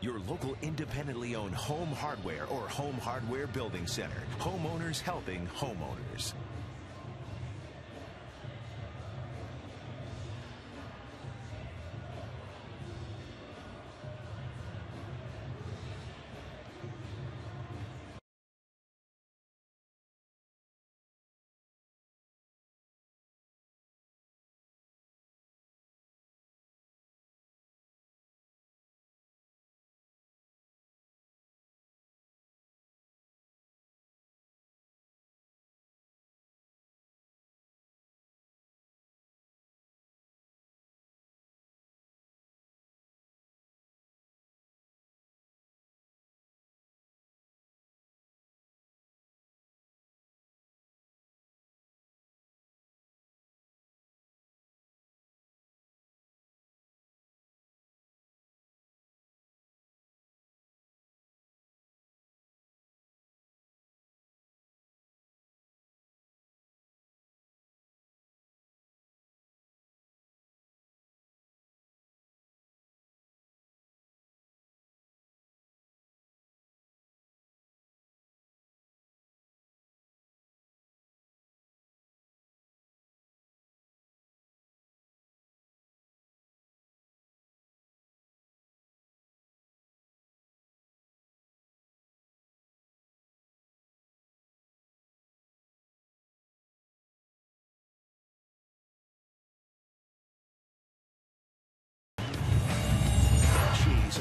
Your local independently owned home hardware or home hardware building center. Homeowners helping homeowners.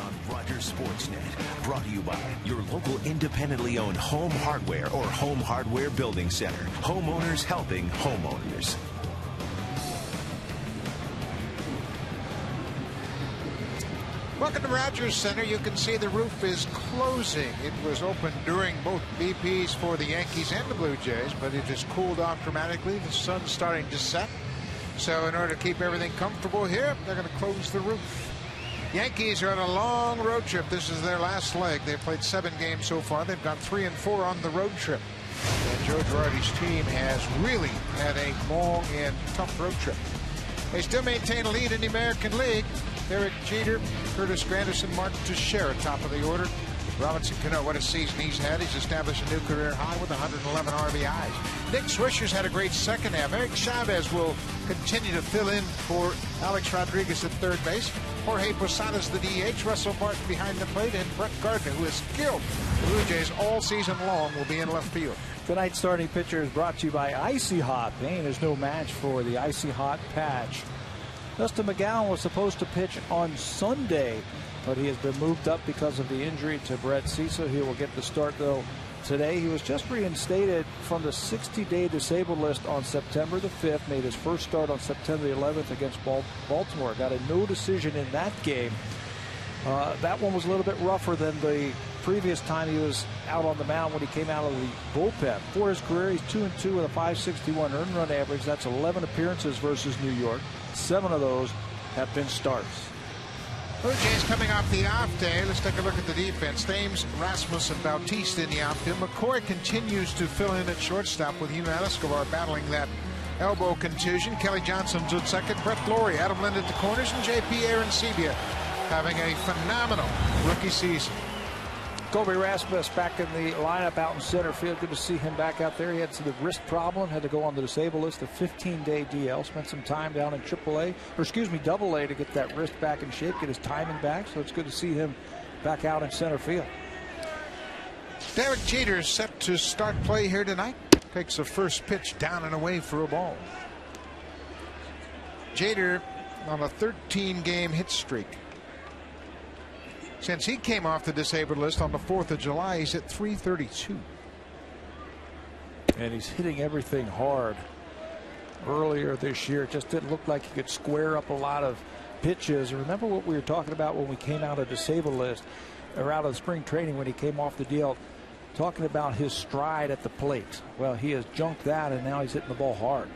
On Rogers Sportsnet, brought to you by your local independently owned home hardware or home hardware building center. Homeowners helping homeowners. Welcome to Rogers Center. You can see the roof is closing. It was open during both BPs for the Yankees and the Blue Jays, but it has cooled off dramatically. The sun's starting to set. So in order to keep everything comfortable here, they're going to close the roof. Yankees are on a long road trip. This is their last leg. They've played 7 games so far. They've gone 3-4 on the road trip. And Joe Girardi's team has really had a long and tough road trip. They still maintain a lead in the American League. Derek Jeter, Curtis Granderson, Martin Teixeira, top of the order. Robinson Cano, what a season he's had. He's established a new career high with 111 RBIs. Nick Swisher's had a great second half. Eric Chavez will continue to fill in for Alex Rodriguez at third base. Jorge Posada's the DH. Russell Martin behind the plate. And Brett Gardner, who has skilled the Blue Jays all season long, will be in left field. Tonight's starting pitcher is brought to you by Icy Hot. Pain is no match for the Icy Hot patch. Dustin McGowan was supposed to pitch on Sunday, but he has been moved up because of the injury to Brett Cecil. He will get the start, though, today. He was just reinstated from the 60-day disabled list on September the 5th, made his first start on September the 11th against Baltimore. Got a no decision in that game. That one was a little bit rougher than the previous time he was out on the mound when he came out of the bullpen. For his career, he's 2-2 with a .561 earned run average. That's 11 appearances versus New York. 7 of those have been starts. Blue Jays coming off the off day. Let's take a look at the defense. Thames, Rasmus, and Bautista in the outfield. McCoy continues to fill in at shortstop with Yunus Escobar battling that elbow contusion. Kelly Johnson's at second. Brett Laurie, Adam Lind at the corners, and J.P. Arancibia having a phenomenal rookie season. Kobe Rasmus back in the lineup out in center field. Good to see him back out there. He had the wrist problem, had to go on the disabled list, a 15-day DL. Spent some time down in Double-A to get that wrist back in shape, get his timing back. So it's good to see him back out in center field. Derek Jeter set to start play here tonight. Takes a first pitch down and away for a ball. Jeter on a 13-game hit streak. Since he came off the disabled list on the 4th of July, he's at .332. And he's hitting everything hard. Earlier this year, it just didn't look like he could square up a lot of pitches. Remember what we were talking about when we came out of disabled list, or out of spring training when he came off the DL, talking about his stride at the plate. Well, he has junked that, and now he's hitting the ball hard.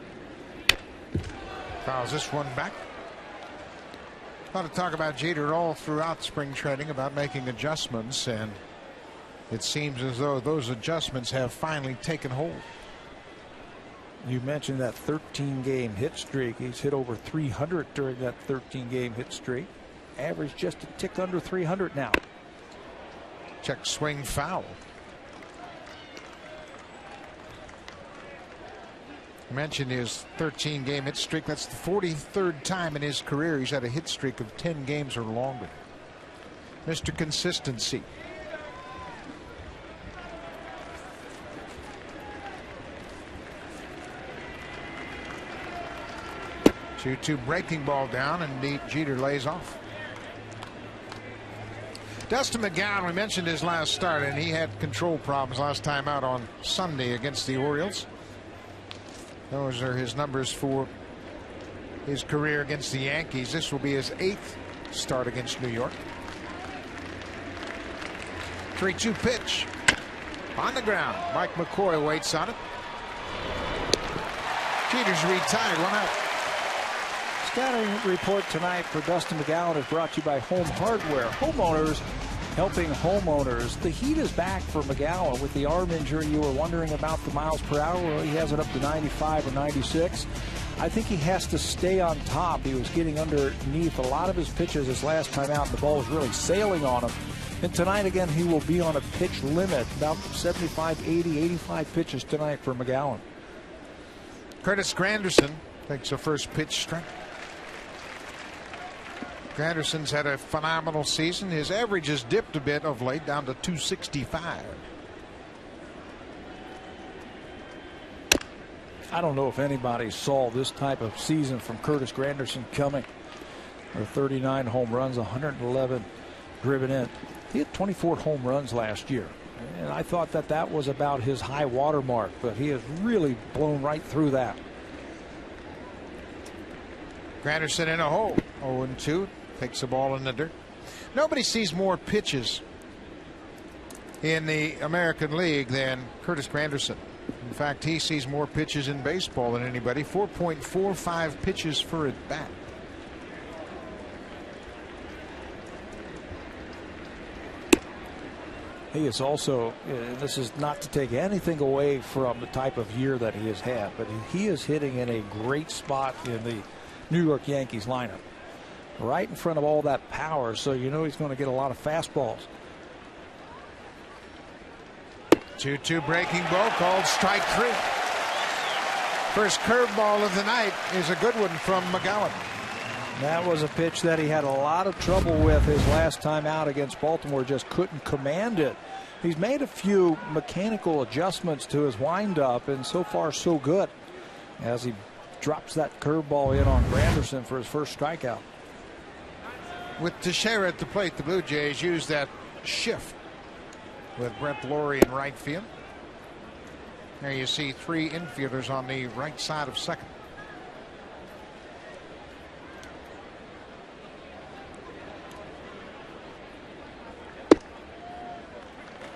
Fouls this one back. A lot of talk about Jeter all throughout spring training about making adjustments, and it seems as though those adjustments have finally taken hold. You mentioned that 13-game hit streak. He's hit over 300 during that 13-game hit streak. Average just a tick under 300 now. Check swing foul. I mentioned his 13-game hit streak. That's the 43rd time in his career he's had a hit streak of 10 games or longer. Mr. Consistency. Two breaking ball down, and Jeter lays off. Dustin McGowan, we mentioned his last start, and he had control problems last time out on Sunday against the Orioles. Those are his numbers for his career against the Yankees. This will be his 8th start against New York. 3-2 pitch on the ground. Mike McCoy waits on it. Jeter's retired, 1 out. Scouting report tonight for Dustin McGowan is brought to you by Home Hardware. Homeowners helping homeowners. The heat is back for McGowan with the arm injury. You were wondering about the miles per hour. Well, he has it up to 95 or 96. I think he has to stay on top. He was getting underneath a lot of his pitches his last time out, and the ball was really sailing on him. And tonight, again, he will be on a pitch limit, about 75, 80, 85 pitches tonight for McGowan. Curtis Granderson takes a first pitch strike. Granderson's had a phenomenal season. His average has dipped a bit of late, down to 265. I don't know if anybody saw this type of season from Curtis Granderson coming. 39 home runs, 111 driven in. He had 24 home runs last year, and I thought that was about his high water mark, but he has really blown right through that. Granderson in a hole. 0-2. Takes the ball in the dirt. Nobody sees more pitches in the American League than Curtis Granderson. In fact, he sees more pitches in baseball than anybody. 4.45 pitches for at bat. He is also, this is not to take anything away from the type of year that he has had, but he is hitting in a great spot in the New York Yankees lineup. Right in front of all that power, so you know he's going to get a lot of fastballs. 2-2 breaking ball called strike 3. First curveball of the night is a good one from McGowan. That was a pitch that he had a lot of trouble with his last time out against Baltimore, just couldn't command it. He's made a few mechanical adjustments to his windup, and so far so good as he drops that curveball in on Granderson for his first strikeout. With Teixeira at the plate, the Blue Jays use that shift with Brett Lawrie in right field. There you see 3 infielders on the right side of second.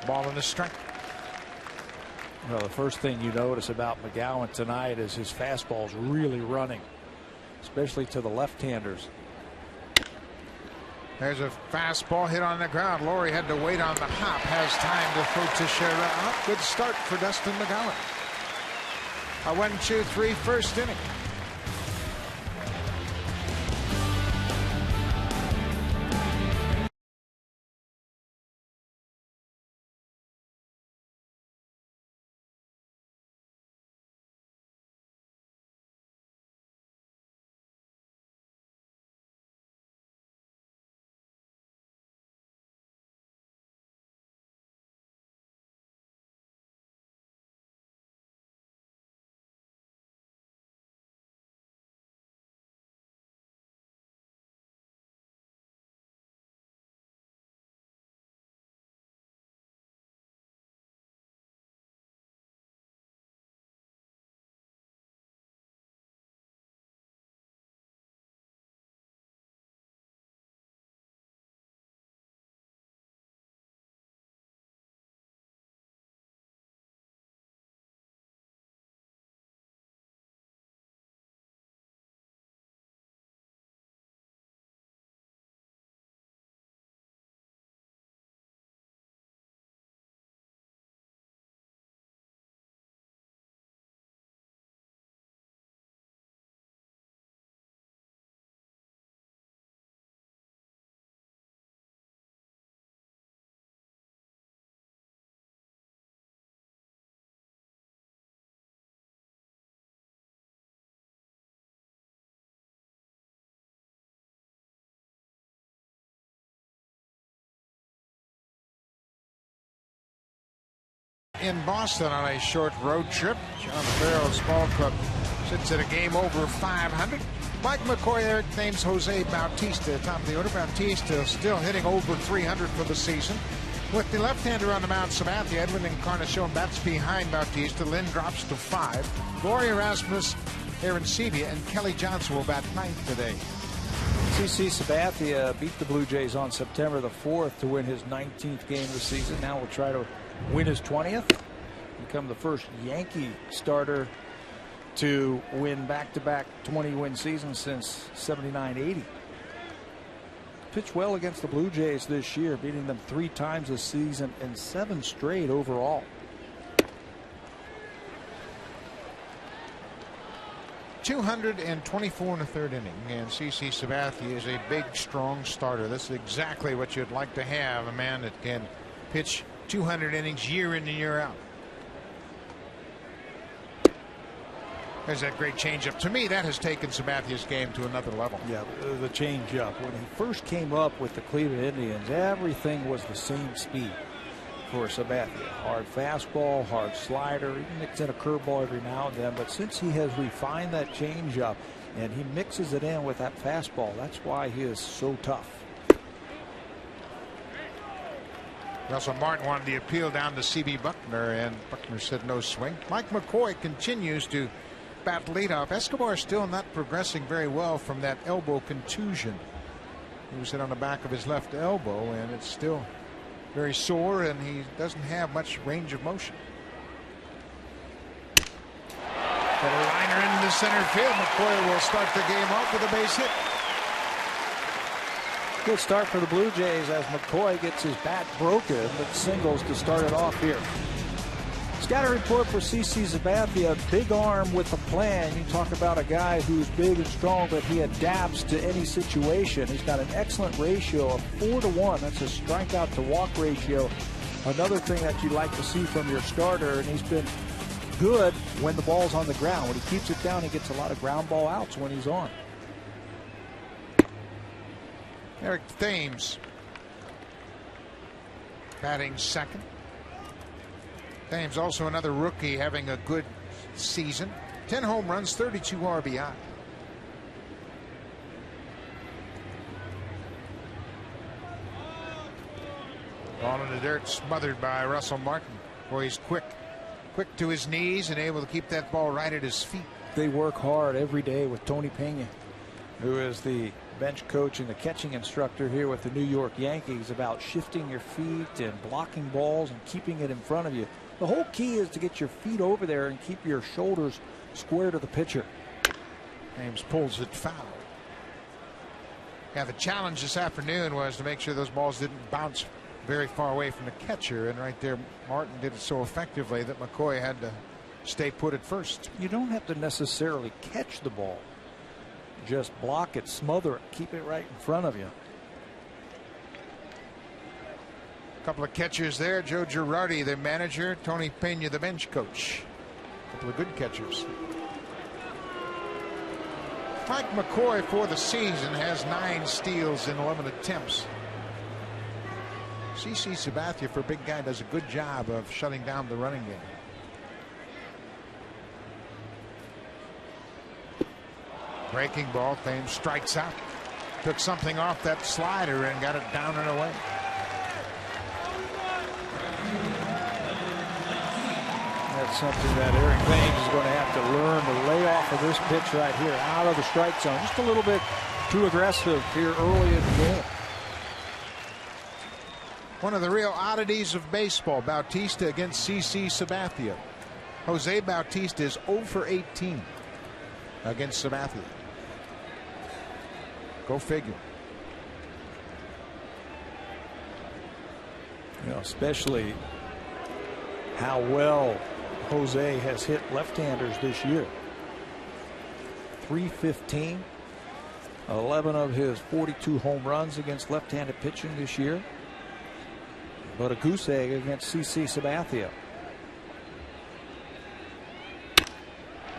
Ball in the strike. Well, the first thing you notice about McGowan tonight is his fastball's really running, especially to the left-handers. There's a fastball hit on the ground. Lawrie had to wait on the hop. Has time to throw Teixeira out. Good start for Dustin McGowan. A 1-2-3 first inning. in Boston on a short road trip. John Farrell's ball club sits at a game over 500. Mike McCoy there names Jose Bautista top of the order. Bautista still hitting over 300 for the season. With the left-hander on the mound, Sabathia, Edwin Encarnacion bats behind Bautista. Lynn drops to 5. Gloria Rasmus, Aaron Sebia, and Kelly Johnson will bat 9th today. CC Sabathia beat the Blue Jays on September the 4th to win his 19th game of the season. Now we'll try to win his 20th. Become the first Yankee starter to win back-to-back 20-win seasons since 79-80. Pitched well against the Blue Jays this year, beating them 3 times this season and 7 straight overall. .224 in the 3rd inning, and CC Sabathia is a big, strong starter. This is exactly what you'd like to have, a man that can pitch 200 innings year in and year out. There's that great changeup. To me, that has taken Sabathia's game to another level. Yeah, the changeup. When he first came up with the Cleveland Indians, everything was the same speed for Sabathia. Hard fastball, hard slider, even mix in a curveball every now and then. But since he has refined that changeup and he mixes it in with that fastball, that's why he is so tough. Russell Martin wanted the appeal down to C.B. Buckner, and Buckner said no swing. Mike McCoy continues to bat leadoff. Escobar still not progressing very well from that elbow contusion. He was hit on the back of his left elbow, and it's still very sore, and he doesn't have much range of motion. Got a liner into center field. McCoy will start the game off with a base hit. Good start for the Blue Jays as McCoy gets his bat broken, but singles to start it off here. Scatter report for CC Sabathia. Big arm with a plan. You talk about a guy who's big and strong, but he adapts to any situation. He's got an excellent ratio of 4-to-1. That's a strikeout to walk ratio. Another thing that you'd like to see from your starter, and he's been good when the ball's on the ground. When he keeps it down, he gets a lot of ground ball outs when he's on. Eric Thames batting second. Thames also another rookie having a good season. 10 home runs, 32 RBI. Ball in the dirt, smothered by Russell Martin. Boy, he's quick to his knees and able to keep that ball right at his feet. They work hard every day with Tony Pena, who is the bench coach and the catching instructor here with the New York Yankees, about shifting your feet and blocking balls and keeping it in front of you. The whole key is to get your feet over there and keep your shoulders square to the pitcher. James pulls it foul. Yeah, the challenge this afternoon was to make sure those balls didn't bounce very far away from the catcher, and right there Martin did it so effectively that McCoy had to stay put at first. You don't have to necessarily catch the ball. Just block it, smother it, keep it right in front of you. Couple of catchers there. Joe Girardi, the manager. Tony Pena, the bench coach. Couple of good catchers. Mike McCoy for the season has 9 steals in 11 attempts. CC Sabathia, for a big guy, does a good job of shutting down the running game. Breaking ball. Thames strikes out. Took something off that slider and got it down and away. That's something that Eric Thames is going to have to learn to lay off of this pitch right here, out of the strike zone. Just a little bit too aggressive here early in the game. One of the real oddities of baseball, Bautista against CC Sabathia. Jose Bautista is 0 for 18 against Sabathia. Go figure. You know, especially how well Jose has hit left-handers this year. .315, 11 of his 42 home runs against left-handed pitching this year. But a goose egg against CC Sabathia.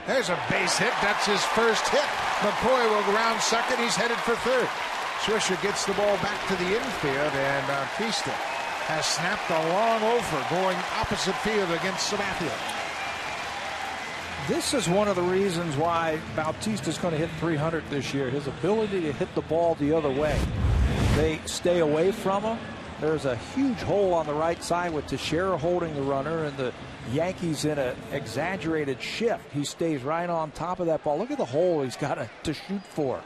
There's a base hit. That's his first hit. McCoy will go around second. He's headed for third. Swisher gets the ball back to the infield, and Bautista has snapped a long over going opposite field against Sabathia. This is one of the reasons why Bautista is going to hit 300 this year. His ability to hit the ball the other way. They stay away from him. There's a huge hole on the right side with Teixeira holding the runner, and the Yankees in an exaggerated shift. He stays right on top of that ball. Look at the hole he's got to shoot for.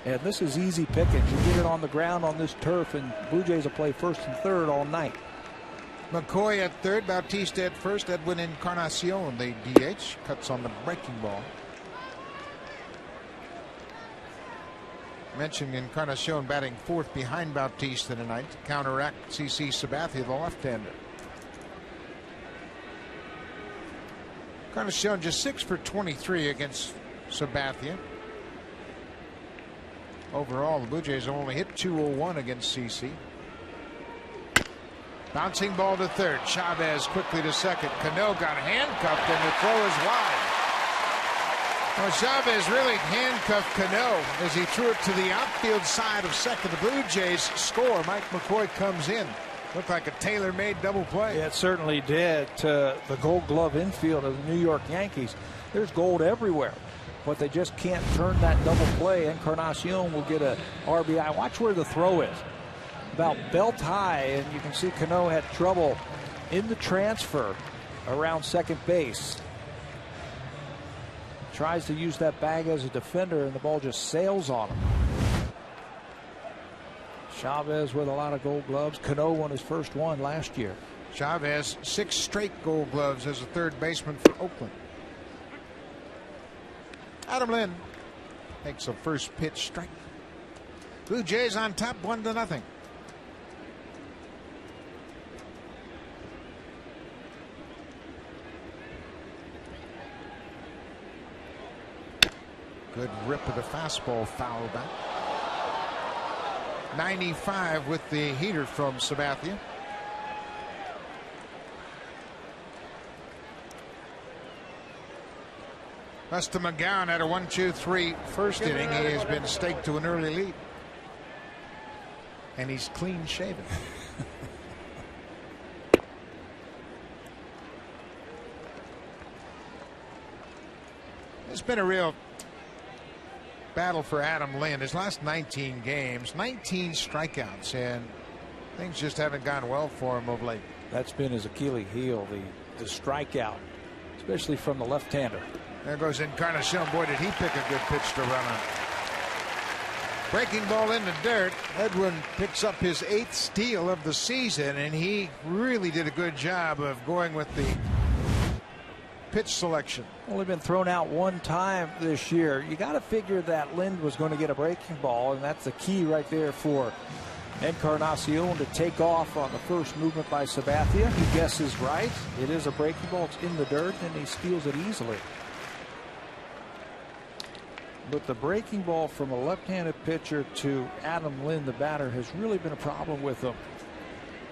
And this is easy pickings. You get it on the ground on this turf, and Blue Jays will play first and third all night. McCoy at third, Bautista at first, Edwin Encarnacion, the DH, cuts on the breaking ball. Mentioned Encarnacion batting fourth behind Bautista tonight to counteract CC Sabathia, the left-hander. Encarnacion just 6 for 23 against Sabathia. Overall, the Blue Jays only hit .201 against CC. Bouncing ball to third. Chavez quickly to second. Cano got handcuffed, and the throw is wide. Well, Chavez really handcuffed Cano as he threw it to the outfield side of second. The Blue Jays score. Mike McCoy comes in. Looked like a tailor-made double play. Yeah, it certainly did. To the Gold Glove infield of the New York Yankees. There's gold everywhere, but they just can't turn that double play. Encarnacion will get a RBI. Watch where the throw is. About belt high, and you can see Cano had trouble in the transfer around second base. Tries to use that bag as a defender, and the ball just sails on him. Chavez with a lot of Gold Gloves. Cano won his first one last year. Chavez 6 straight Gold Gloves as a third baseman for Oakland. Adam Lynn makes a first pitch strike. Blue Jays on top 1-0. Good rip of the fastball, foul back. 95 with the heater from Sabathia. Lester McGowan had a 1-2-3 first inning. He has been staked to an early lead. And he's clean shaven. It's been a real battle for Adam Lynn. His last 19 games, 19 strikeouts, and things just haven't gone well for him of late. That's been his Achilles heel, the strikeout, especially from the left-hander. There goes Encarnacion. Boy, did he pick a good pitch to run on. Breaking ball in the dirt. Edwin picks up his 8th steal of the season, and he really did a good job of going with the pitch selection. Only been thrown out one time this year. You got to figure that Lind was going to get a breaking ball, and that's the key right there for Encarnacion to take off on the first movement by Sabathia. He guesses right. It is a breaking ball. It's in the dirt, and he steals it easily. But the breaking ball from a left-handed pitcher to Adam Lind, the batter, has really been a problem with him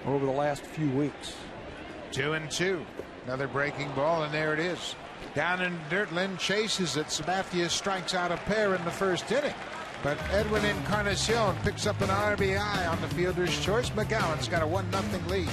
over the last few weeks. 2-2. Another breaking ball, and there it is. Down in the dirt, Lind chases it. Sabathia strikes out a pair in the first inning. But Edwin Encarnacion picks up an RBI on the fielder's choice. McGowan's got a 1-0 lead.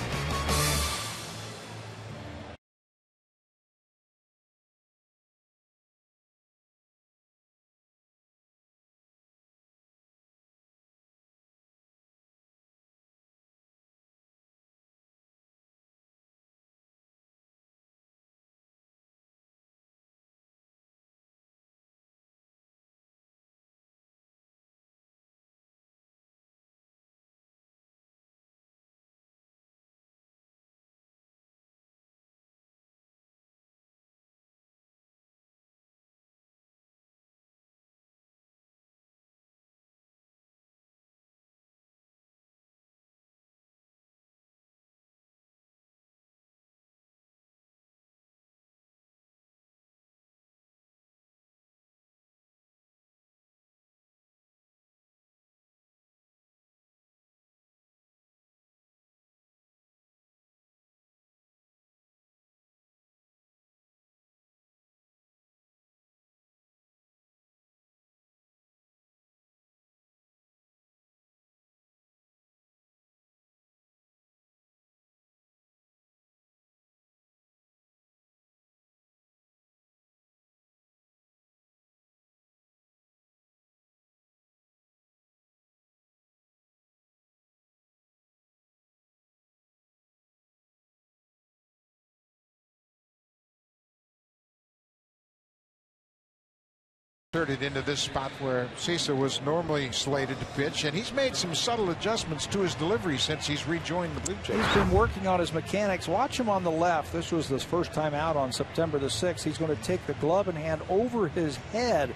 inserted into this spot where Cisa was normally slated to pitch, and he's made some subtle adjustments to his delivery since he's rejoined the Blue Jays. He's been working on his mechanics. Watch him on the left. This was his first time out on September the 6th. He's going to take the glove in hand over his head.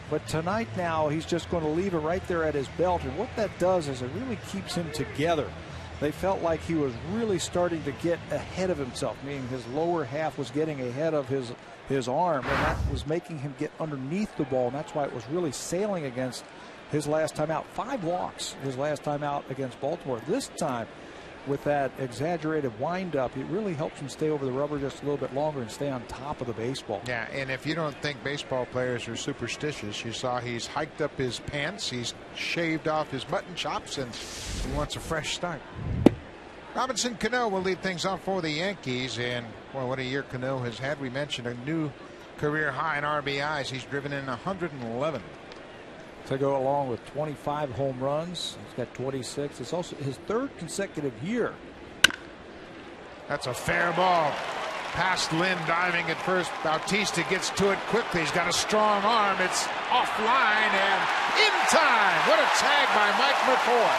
But tonight now he's just going to leave it right there at his belt. And what that does is it really keeps him together. They felt like he was really starting to get ahead of himself, meaning his lower half was getting ahead of his arm, and that was making him get underneath the ball, and that's why it was really sailing against his last time out. 5 walks his last time out against Baltimore. This time, with that exaggerated windup, it really helps him stay over the rubber just a little bit longer and stay on top of the baseball. Yeah, and if you don't think baseball players are superstitious, you saw he's hiked up his pants, he's shaved off his mutton chops, and he wants a fresh start. Robinson Cano will lead things off for the Yankees, and well, what a year Cano has had. We mentioned a new career high in RBIs. He's driven in 111. To go along with 25 home runs. He's got 26. It's also his 3rd consecutive year. That's a fair ball. Past Lynn diving at first. Bautista gets to it quickly. He's got a strong arm. It's offline and in time. What a tag by Mike McCoy.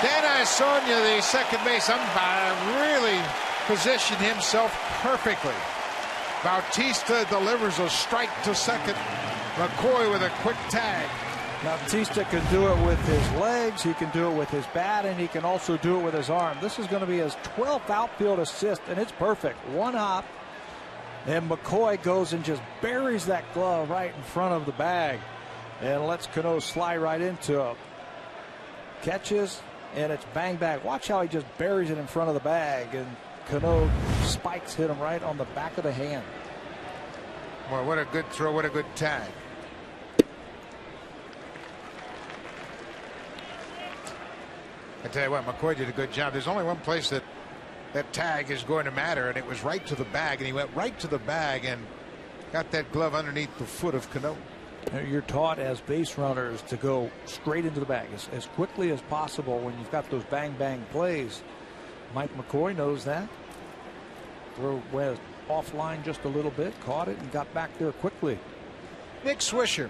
Dan Isonia, the second base umpire, really positioned himself perfectly. Bautista delivers a strike to second. McCoy with a quick tag. Bautista can do it with his legs, he can do it with his bat, and he can also do it with his arm. This is going to be his 12th outfield assist, and it's perfect. One hop, and McCoy goes and just buries that glove right in front of the bag and lets Cano slide right into it. Catches, and it's bang bang. Watch how he just buries it in front of the bag, and Cano spikes hit him right on the back of the hand. Boy, what a good throw, what a good tag. I tell you what, McCoy did a good job. There's only one place that tag is going to matter, and it was right to the bag, and he went right to the bag and got that glove underneath the foot of Cano. You're taught as base runners to go straight into the bag as quickly as possible when you've got those bang bang plays. Mike McCoy knows that. Throw went offline just a little bit, caught it, and got back there quickly. Nick Swisher.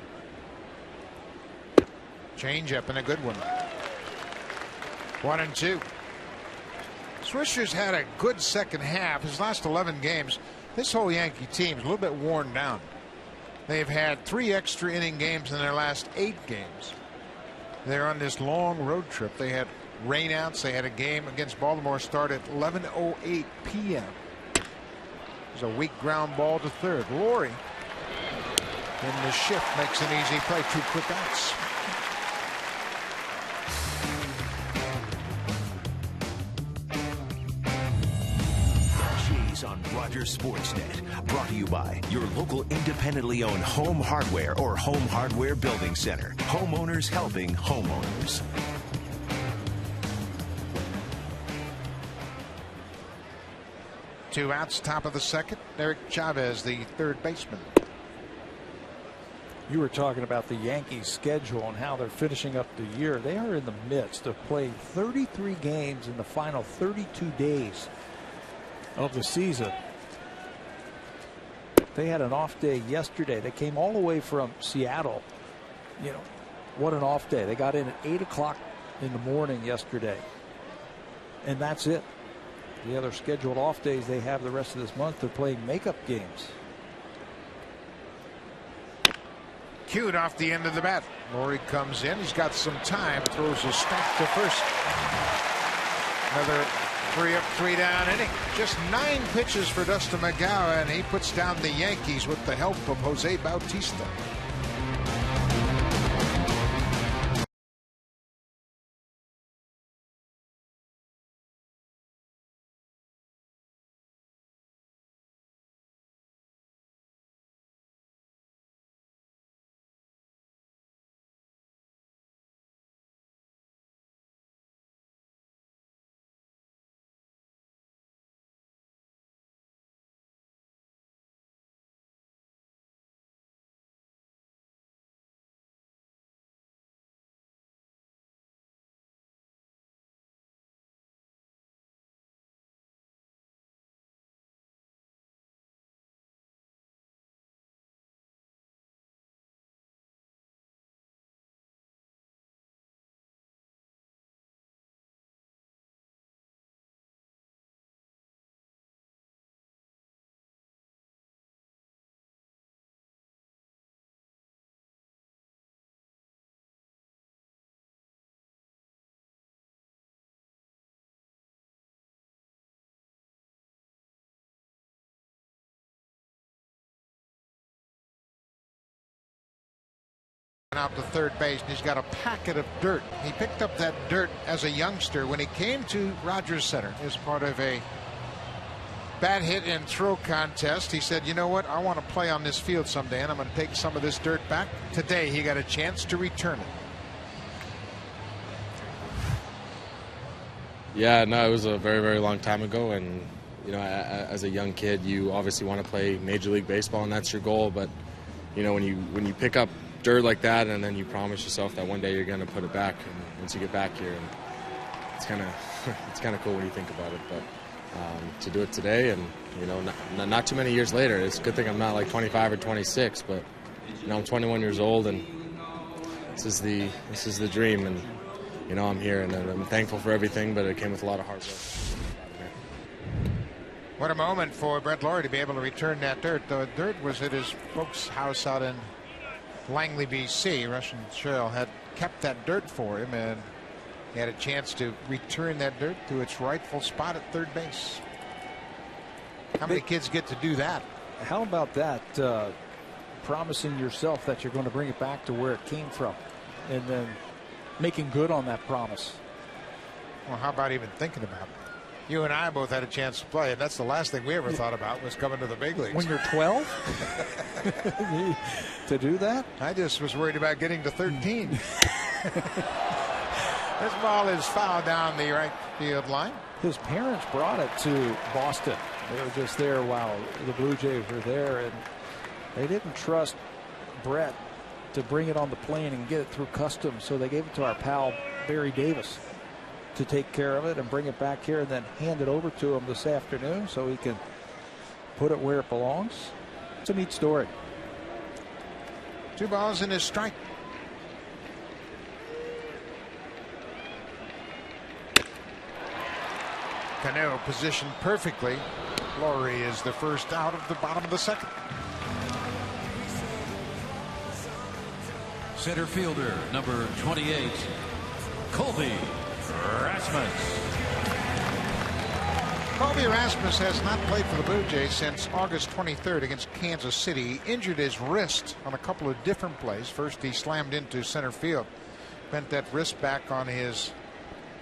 Change up and a good one. 1-2. Swisher's had a good second half. His last 11 games, this whole Yankee team is a little bit worn down. They've had 3 extra inning games in their last 8 games. They're on this long road trip. They had rainouts. They had a game against Baltimore start at 11:08 p.m. There's a weak ground ball to third. Laurie in the shift makes an easy play. 2 quick outs. On Rogers Sportsnet, brought to you by your local independently owned home hardware or home hardware building center. Homeowners helping homeowners. Two outs, top of the second. Eric Chavez, the third baseman. You were talking about the Yankees schedule and how they're finishing up the year. They are in the midst of playing 33 games in the final 32 days of the season. They had an off day yesterday. They came all the way from Seattle. You know, what an off day. They got in at 8 o'clock in the morning yesterday, and that's it. The other scheduled off days they have the rest of this month, they're playing makeup games. Cued off the end of the bat. Laurie comes in. He's got some time. Throws a strike to first. Another 3 up, 3 down inning. Just 9 pitches for Dustin McGowan, and he puts down the Yankees with the help of Jose Bautista. out to third base, and he's got a packet of dirt. He picked up that dirt as a youngster when he came to Rogers Center as part of a bat hit and throw contest. He said, you know what, I want to play on this field someday, and I'm going to take some of this dirt back. Today he got a chance to return it. Yeah, no, it was a very, very long time ago, and you know, as a young kid, you obviously want to play Major League Baseball, and that's your goal. But you know, when you pick up dirt like that, and then you promise yourself that one day you're going to put it back, and once you get back here, and it's kind of cool when you think about it. But to do it today, and you know, not too many years later, it's a good thing I'm not like 25 or 26, but you know, I'm 21 years old, and this is the dream, and you know, I'm here, and I'm thankful for everything, but it came with a lot of hard work. What a moment for Brett Laurie to be able to return that dirt. The dirt was at his folks' house out in Langley, BC. Russian Shell had kept that dirt for him, and he had a chance to return that dirt to its rightful spot at third base. How many kids get to do that? How about that? Promising yourself that you're going to bring it back to where it came from, and then making good on that promise. Well, how about even thinking about it? You and I both had a chance to play, and that's the last thing we ever thought about was coming to the big leagues. When you're 12? To do that? I just was worried about getting to 13. This ball is fouled down the right field line. His parents brought it to Boston. They were just there while the Blue Jays were there, and they didn't trust Brett to bring it on the plane and get it through customs, so they gave it to our pal Barry Davis to take care of it and bring it back here and then hand it over to him this afternoon so he can put it where it belongs. It's a neat story. 2 balls and a strike. Cano positioned perfectly. Laurie is the first out of the bottom of the second. Center fielder, number 28, Colby Rasmus. Colby Rasmus has not played for the Blue Jays since August 23rd against Kansas City. He injured his wrist on a couple of different plays. First, he slammed into center field, bent that wrist back on his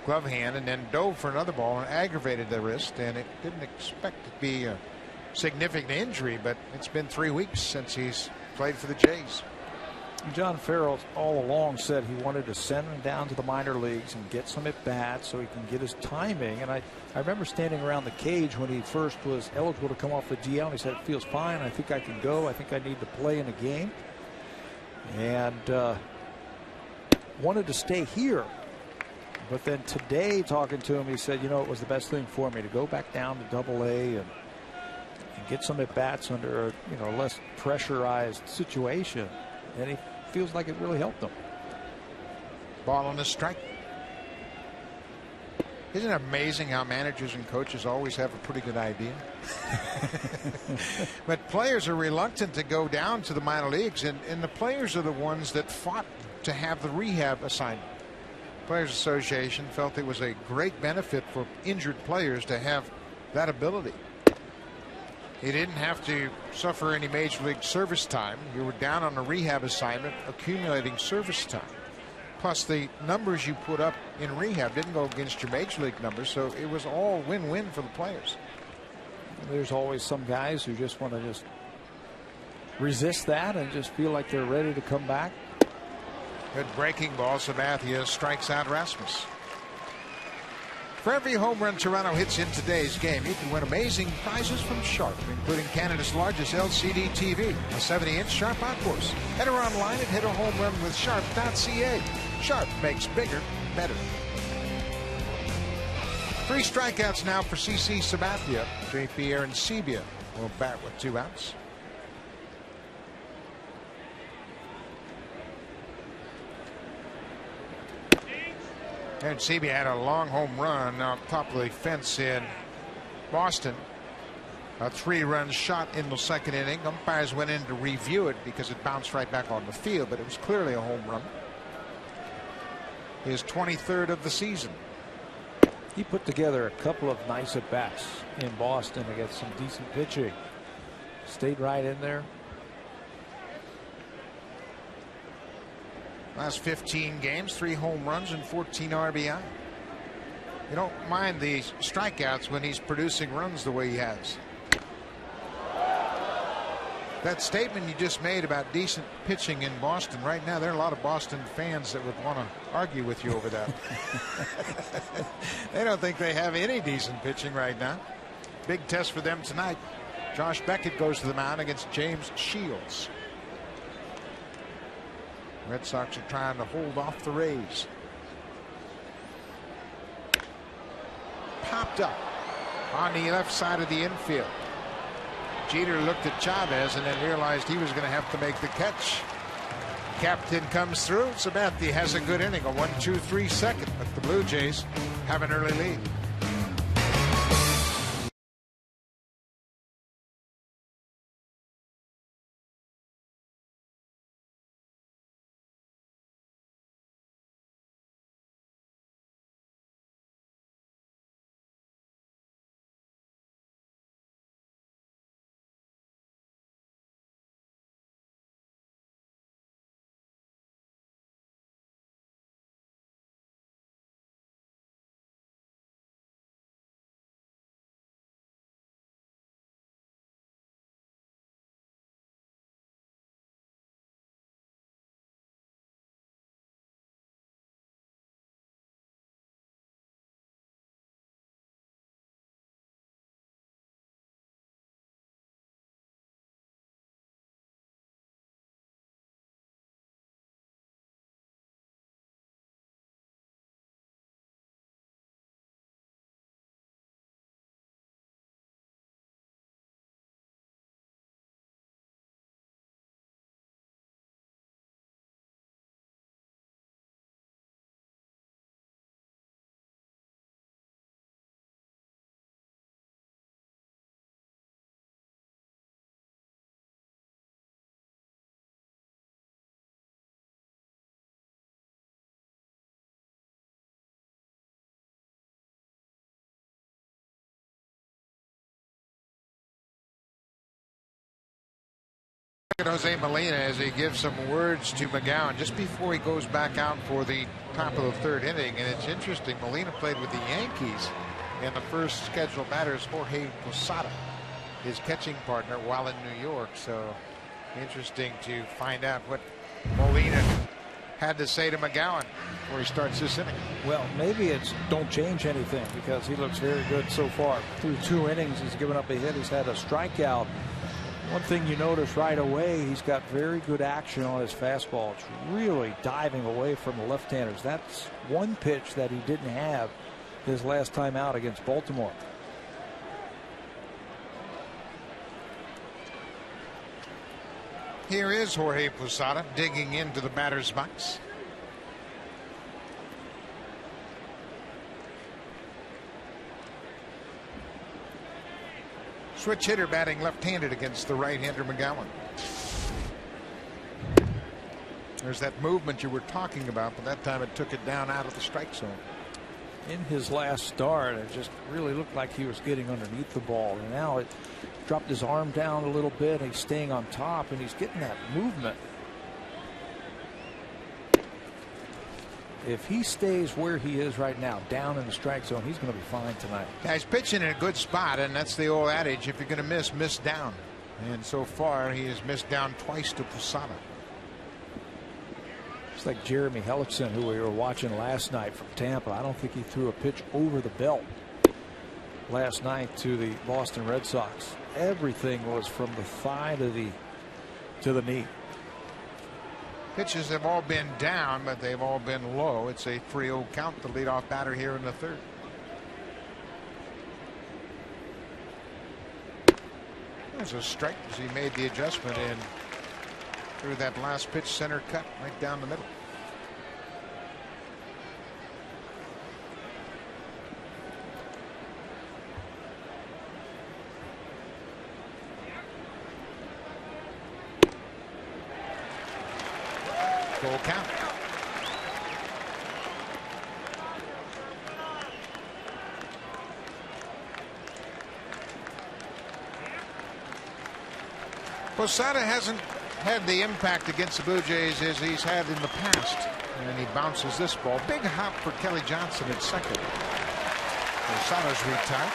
glove hand, and then dove for another ball and aggravated the wrist. And it didn't expect it to be a significant injury, but it's been 3 weeks since he's played for the Jays. John Farrell all along said he wanted to send him down to the minor leagues and get some at bats so he can get his timing. And I remember standing around the cage when he first was eligible to come off the DL, and he said, it feels fine. I think I can go. I think I need to play in a game. And wanted to stay here. But then today, talking to him, he said, you know, it was the best thing for me to go back down to Double-A and get some at bats under a, you know, less pressurized situation. And he feels like it really helped him. Ball on the strike. Isn't it amazing how managers and coaches always have a pretty good idea? But players are reluctant to go down to the minor leagues, and the players are the ones that fought to have the rehab assignment. Players Association felt it was a great benefit for injured players to have that ability. You didn't have to suffer any major league service time. You were down on a rehab assignment, accumulating service time. Plus, the numbers you put up in rehab didn't go against your major league numbers, so it was all win-win for the players. There's always some guys who just want to just resist that and just feel like they're ready to come back. Good breaking ball. Sabathia strikes out Rasmus. For every home run Toronto hits in today's game, you can win amazing prizes from Sharp, including Canada's largest LCD TV, a 70-inch Sharp Outdoors. Enter online and hit a home run with Sharp.ca. Sharp makes bigger, better. 3 strikeouts now for CC Sabathia. JP Arencibia will bat with 2 outs. Arencibia had a long home run on top of the fence in Boston. A 3-run shot in the second inning. Umpires went in to review it because it bounced right back on the field, but it was clearly a home run. His 23rd of the season. He put together a couple of nice at-bats in Boston against some decent pitching. Stayed right in there. Last 15 games, 3 home runs and 14 RBI. You don't mind the strikeouts when he's producing runs the way he has. That statement you just made about decent pitching in Boston, right now there are a lot of Boston fans that would want to argue with you over that. They don't think they have any decent pitching right now. Big test for them tonight. Josh Beckett goes to the mound against James Shields. Red Sox are trying to hold off the Rays. Popped up on the left side of the infield. Jeter looked at Chavez and then realized he was going to have to make the catch. Captain comes through. Sabathia has a good inning, a 1-2-3 second, but the Blue Jays have an early lead. Jose Molina as he gives some words to McGowan just before he goes back out for the top of the third inning. And it's interesting, Molina played with the Yankees in the first scheduled batters. Jorge Posada, his catching partner, while in New York. So interesting to find out what Molina had to say to McGowan before he starts this inning. Well, maybe it's don't change anything, because he looks very good so far. Through 2 innings, he's given up a hit. He's had a strikeout. One thing you notice right away, he's got very good action on his fastball. It's really diving away from the left-handers. That's one pitch that he didn't have his last time out against Baltimore. Here is Jorge Posada digging into the batter's box. Switch hitter batting left-handed against the right-hander McGowan. There's that movement you were talking about, but that time it took it down out of the strike zone. In his last start, it just really looked like he was getting underneath the ball, and now it dropped his arm down a little bit. He's staying on top, and he's getting that movement. If he stays where he is right now, down in the strike zone, he's going to be fine tonight. Yeah, he's pitching in a good spot, and that's the old adage: if you're going to miss down. And so far, he has missed down twice to Posada. It's like Jeremy Hellickson, who we were watching last night from Tampa. I don't think he threw a pitch over the belt last night to the Boston Red Sox. Everything was from the thigh to the knee. Pitches have all been down, but they've all been low. It's a 3-0 count. The leadoff batter here in the third. There's a strike as he made the adjustment in through that last pitch, center cut right down the middle. Full count. Posada hasn't had the impact against the Blue Jays as he's had in the past. And he bounces this ball. Big hop for Kelly Johnson at second. Lozano's retired.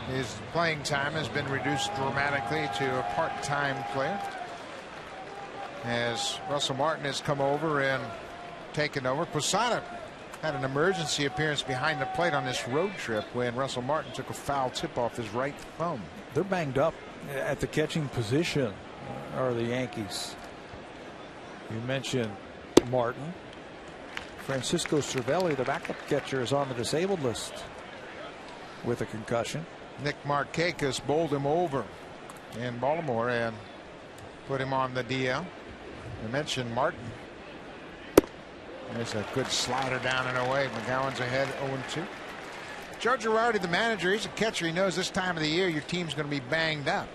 His playing time has been reduced dramatically to a part-time player, as Russell Martin has come over and taken over. Posada had an emergency appearance behind the plate on this road trip when Russell Martin took a foul tip off his right thumb. They're banged up at the catching position, are the Yankees. You mentioned Martin. Francisco Cervelli, the backup catcher, is on the disabled list with a concussion. Nick Markakis bowled him over in Baltimore and put him on the DL. I mentioned Martin. There's a good slider down and away. McGowan's ahead 0-2. Joe Girardi, the manager, he's a catcher. He knows this time of the year your team's going to be banged up.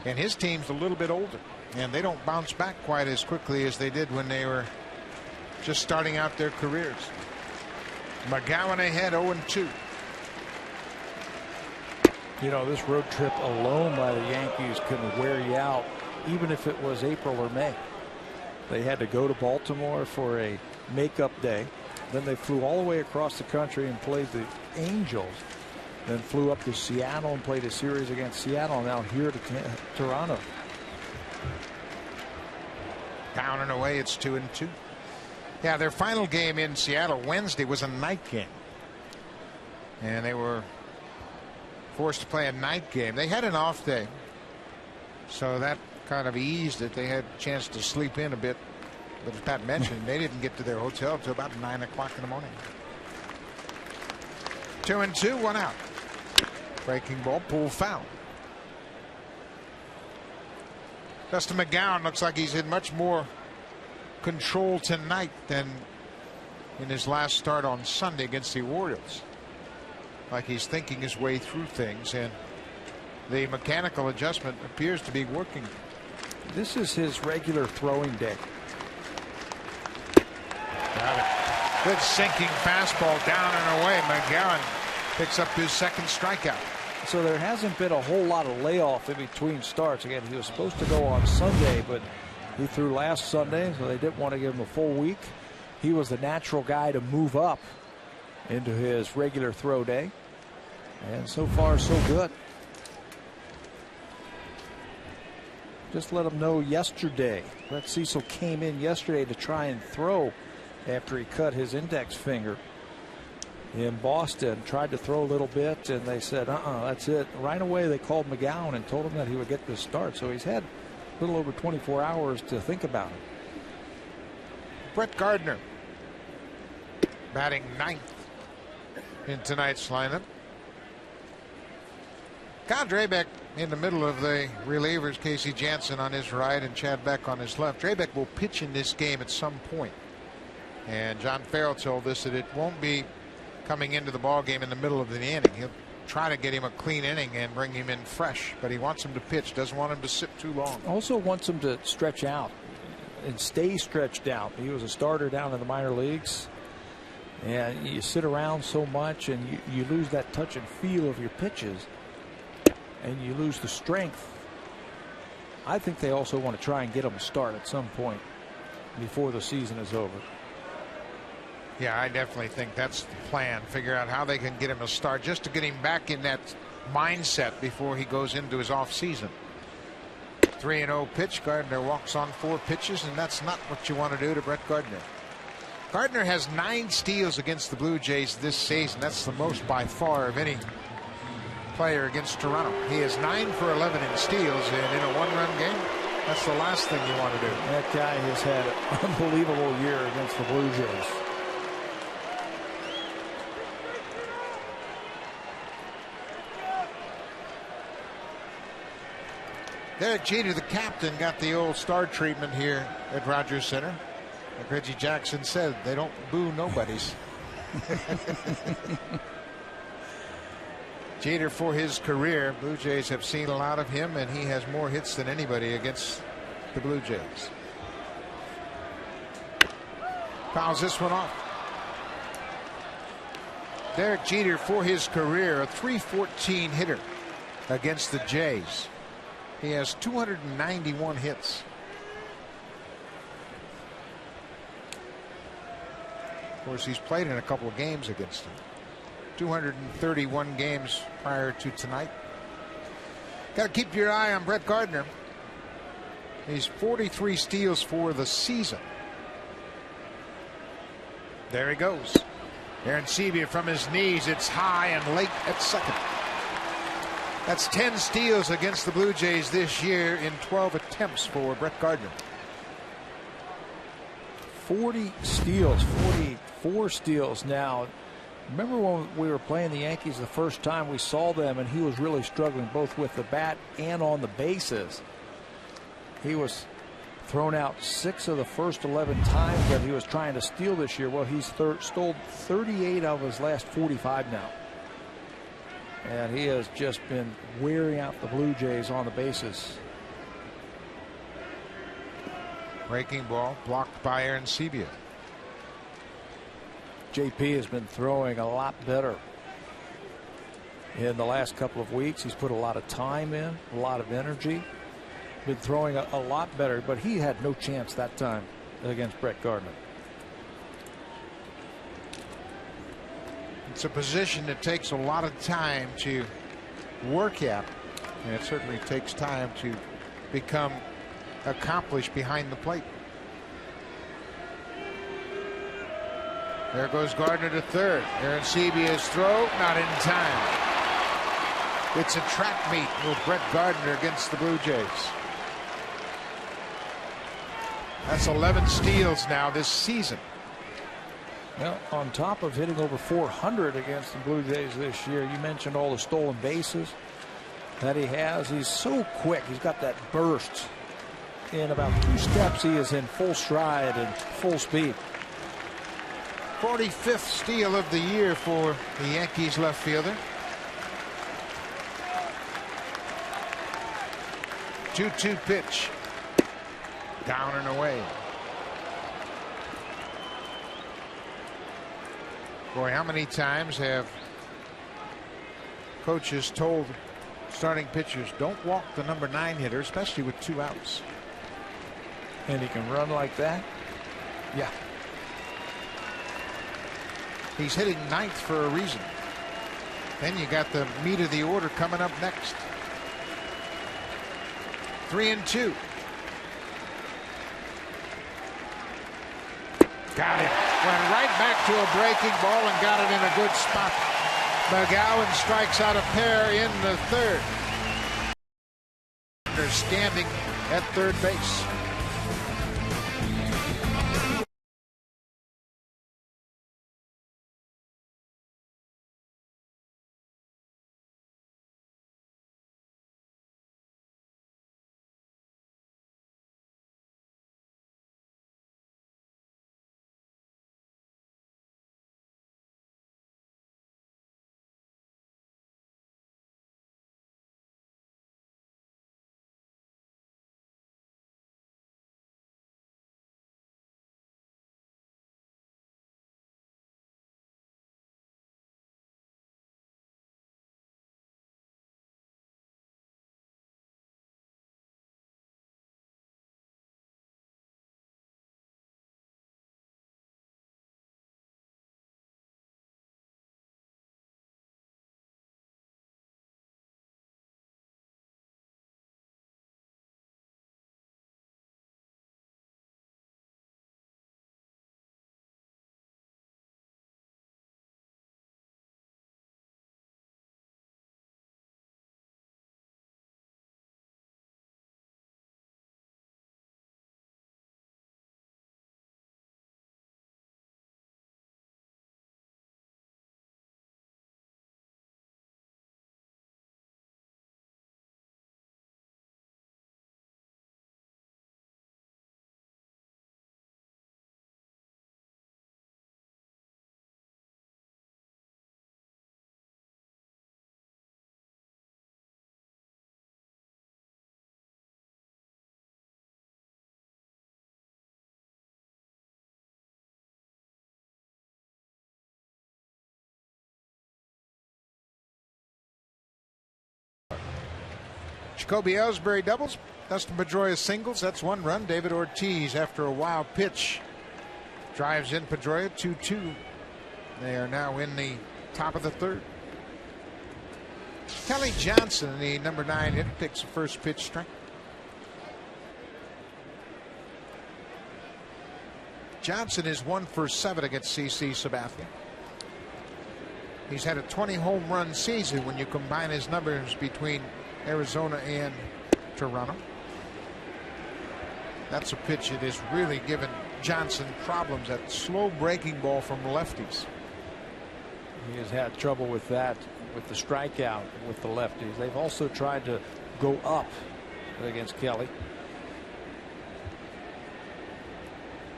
And his team's a little bit older. And they don't bounce back quite as quickly as they did when they were just starting out their careers. McGowan ahead 0-2. You know, this road trip alone by the Yankees can wear you out, even if it was April or May. They had to go to Baltimore for a makeup day. Then they flew all the way across the country and played the Angels. Then flew up to Seattle and played a series against Seattle. And now here to Toronto. Down and away, it's 2-2. Yeah, their final game in Seattle Wednesday was a night game. And they were forced to play a night game. They had an off day, so that kind of eased it. They had a chance to sleep in a bit, but as Pat mentioned, they didn't get to their hotel until about 9 o'clock in the morning. 2-2, 1 out. Breaking ball, pull foul. Dustin McGowan looks like he's in much more control tonight than in his last start on Sunday against the Orioles. Like he's thinking his way through things, and the mechanical adjustment appears to be working. This is his regular throwing day. Got it. Good sinking fastball down and away. McGowan picks up his second strikeout. So there hasn't been a whole lot of layoff in between starts. Again, he was supposed to go on Sunday, but he threw last Sunday, so they didn't want to give him a full week. He was the natural guy to move up into his regular throw day. And so far, so good. Just let him know yesterday. Brett Cecil came in yesterday to try and throw after he cut his index finger in Boston. Tried to throw a little bit, and they said, that's it. Right away, they called McGowan and told him that he would get this start. So he's had a little over 24 hours to think about it. Brett Gardner batting ninth in tonight's lineup. Kyle Drabek in the middle of the relievers, Casey Jansen on his right and Chad Beck on his left. Drabek will pitch in this game at some point. And John Farrell told us that it won't be coming into the ball game in the middle of the inning. He'll try to get him a clean inning and bring him in fresh, but he wants him to pitch, doesn't want him to sit too long. Also wants him to stretch out and stay stretched out. He was a starter down in the minor leagues, and you sit around so much and you lose that touch and feel of your pitches, and you lose the strength. I think they also want to try and get him a start at some point before the season is over. Yeah, I definitely think that's the plan. Figure out how they can get him a start just to get him back in that mindset before he goes into his off season. 3-0 pitch. Gardner walks on 4 pitches, and that's not what you want to do to Brett Gardner. Gardner has 9 steals against the Blue Jays this season. That's the most by far of any player against Toronto. He is 9 for 11 in steals, and in a 1-run game, that's the last thing you want to do. That guy has had an unbelievable year against the Blue Jays. Derek Jeter, the captain, got the old star treatment here at Rogers Center. Like Reggie Jackson said, they don't boo nobodies. Jeter, for his career, Blue Jays have seen a lot of him, and he has more hits than anybody against the Blue Jays. Fouls this one off. Derek Jeter, for his career, a .314 hitter against the Jays. He has 291 hits. Of course, he's played in a couple of games against him. 231 games prior to tonight. Got to keep your eye on Brett Gardner. He's 43 steals for the season. There he goes. Aaron Sebia from his knees. It's high and late at second. That's 10 steals against the Blue Jays this year in 12 attempts for Brett Gardner. 40 steals, 44 steals now. Remember when we were playing the Yankees the first time we saw them, and he was really struggling both with the bat and on the bases. He was thrown out 6 of the first 11 times that he was trying to steal this year. Well, he's stole 38 of his last 45 now. And he has just been wearing out the Blue Jays on the bases. Breaking ball blocked by Aaron Sebia. JP has been throwing a lot better in the last couple of weeks. He's put a lot of time in, a lot of energy. Been throwing a lot better, but he had no chance that time against Brett Gardner. It's a position that takes a lot of time to work at, and it certainly takes time to become accomplished behind the plate. There goes Gardner to third. Aaron Sebia's throw, not in time. It's a track meet with Brett Gardner against the Blue Jays. That's 11 steals now this season. Well, on top of hitting over 400 against the Blue Jays this year, you mentioned all the stolen bases that he has. He's so quick. He's got that burst. In about 2 steps, he is in full stride and full speed. 45th steal of the year for the Yankees left fielder. 2-2 pitch. Down and away. Boy, how many times have coaches told starting pitchers, don't walk the number 9 hitter, especially with 2 outs. And he can run like that? Yeah. He's hitting 9th for a reason. Then you got the meat of the order coming up next. 3-2. Got it. Went right back to a breaking ball and got it in a good spot. McGowan strikes out a pair in the third. They're standing at third base. Jacoby Ellsbury doubles. Dustin Pedroia singles. That's 1 run. David Ortiz, after a wild pitch, drives in Pedroia 2-2. They are now in the top of the 3rd. Kelly Johnson, the number 9 hitter, takes the first pitch strike. Johnson is 1 for 7 against CC Sabathia. He's had a 20 home run season when you combine his numbers between Arizona and Toronto. That's a pitch that has really given Johnson problems. That slow breaking ball from lefties. He has had trouble with that, with the strikeout with the lefties. They've also tried to go up against Kelly.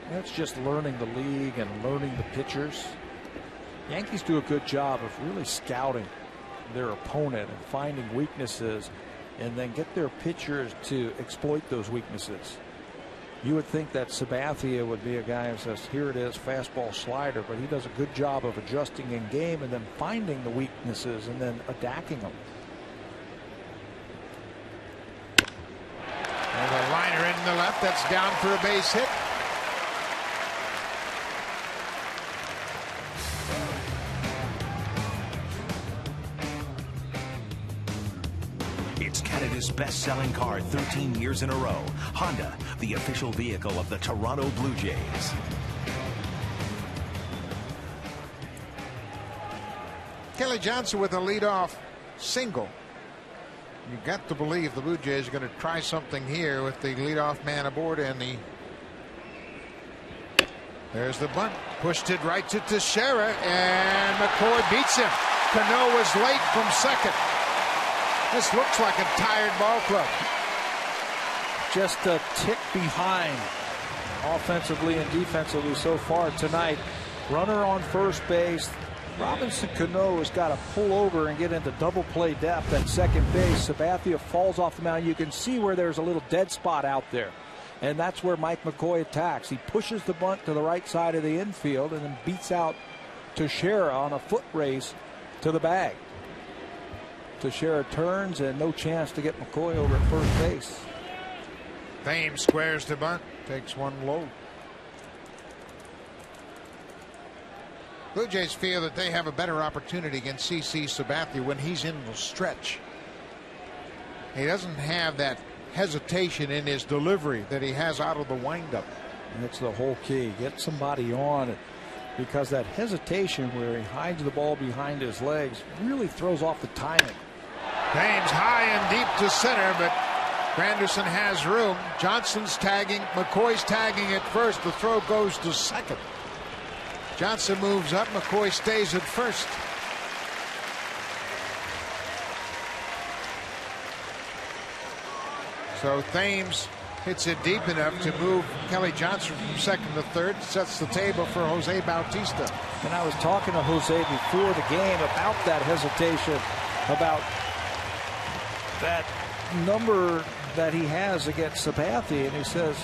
That's just learning the league and learning the pitchers. Yankees do a good job of really scouting their opponent and finding weaknesses, and then get their pitchers to exploit those weaknesses. You would think that Sabathia would be a guy who says, here it is, fastball, slider, but he does a good job of adjusting in game and then finding the weaknesses and then attacking them. And a liner in the left, that's down for a base hit. It's Canada's best-selling car 13 years in a row. Honda, the official vehicle of the Toronto Blue Jays. Kelly Johnson with a leadoff single. You got to believe the Blue Jays are going to try something here with the leadoff man aboard, and there's the bunt. Pushed it right to Teixeira, and McCoy beats him. Cano was late from second. This looks like a tired ball club. Just a tick behind offensively and defensively so far tonight. Runner on first base. Robinson Cano has got to pull over and get into double play depth at second base. Sabathia falls off the mound. You can see where there's a little dead spot out there. And that's where Mike McCoy attacks. He pushes the bunt to the right side of the infield and then beats out Teixeira on a foot race to the bag. Teixeira turns, and no chance to get McCoy over at first base. Thames squares the bunt, takes one low. Blue Jays feel that they have a better opportunity against CC Sabathia when he's in the stretch. He doesn't have that hesitation in his delivery that he has out of the windup. That's the whole key. Get somebody on, because that hesitation where he hides the ball behind his legs really throws off the timing. Thames high and deep to center, but Granderson has room. Johnson's tagging. McCoy's tagging at first. The throw goes to second. Johnson moves up. McCoy stays at first. So Thames hits it deep enough to move Kelly Johnson from second to third. Sets the table for Jose Bautista. And I was talking to Jose before the game about that hesitation, about that number that he has against Sabathia, and he says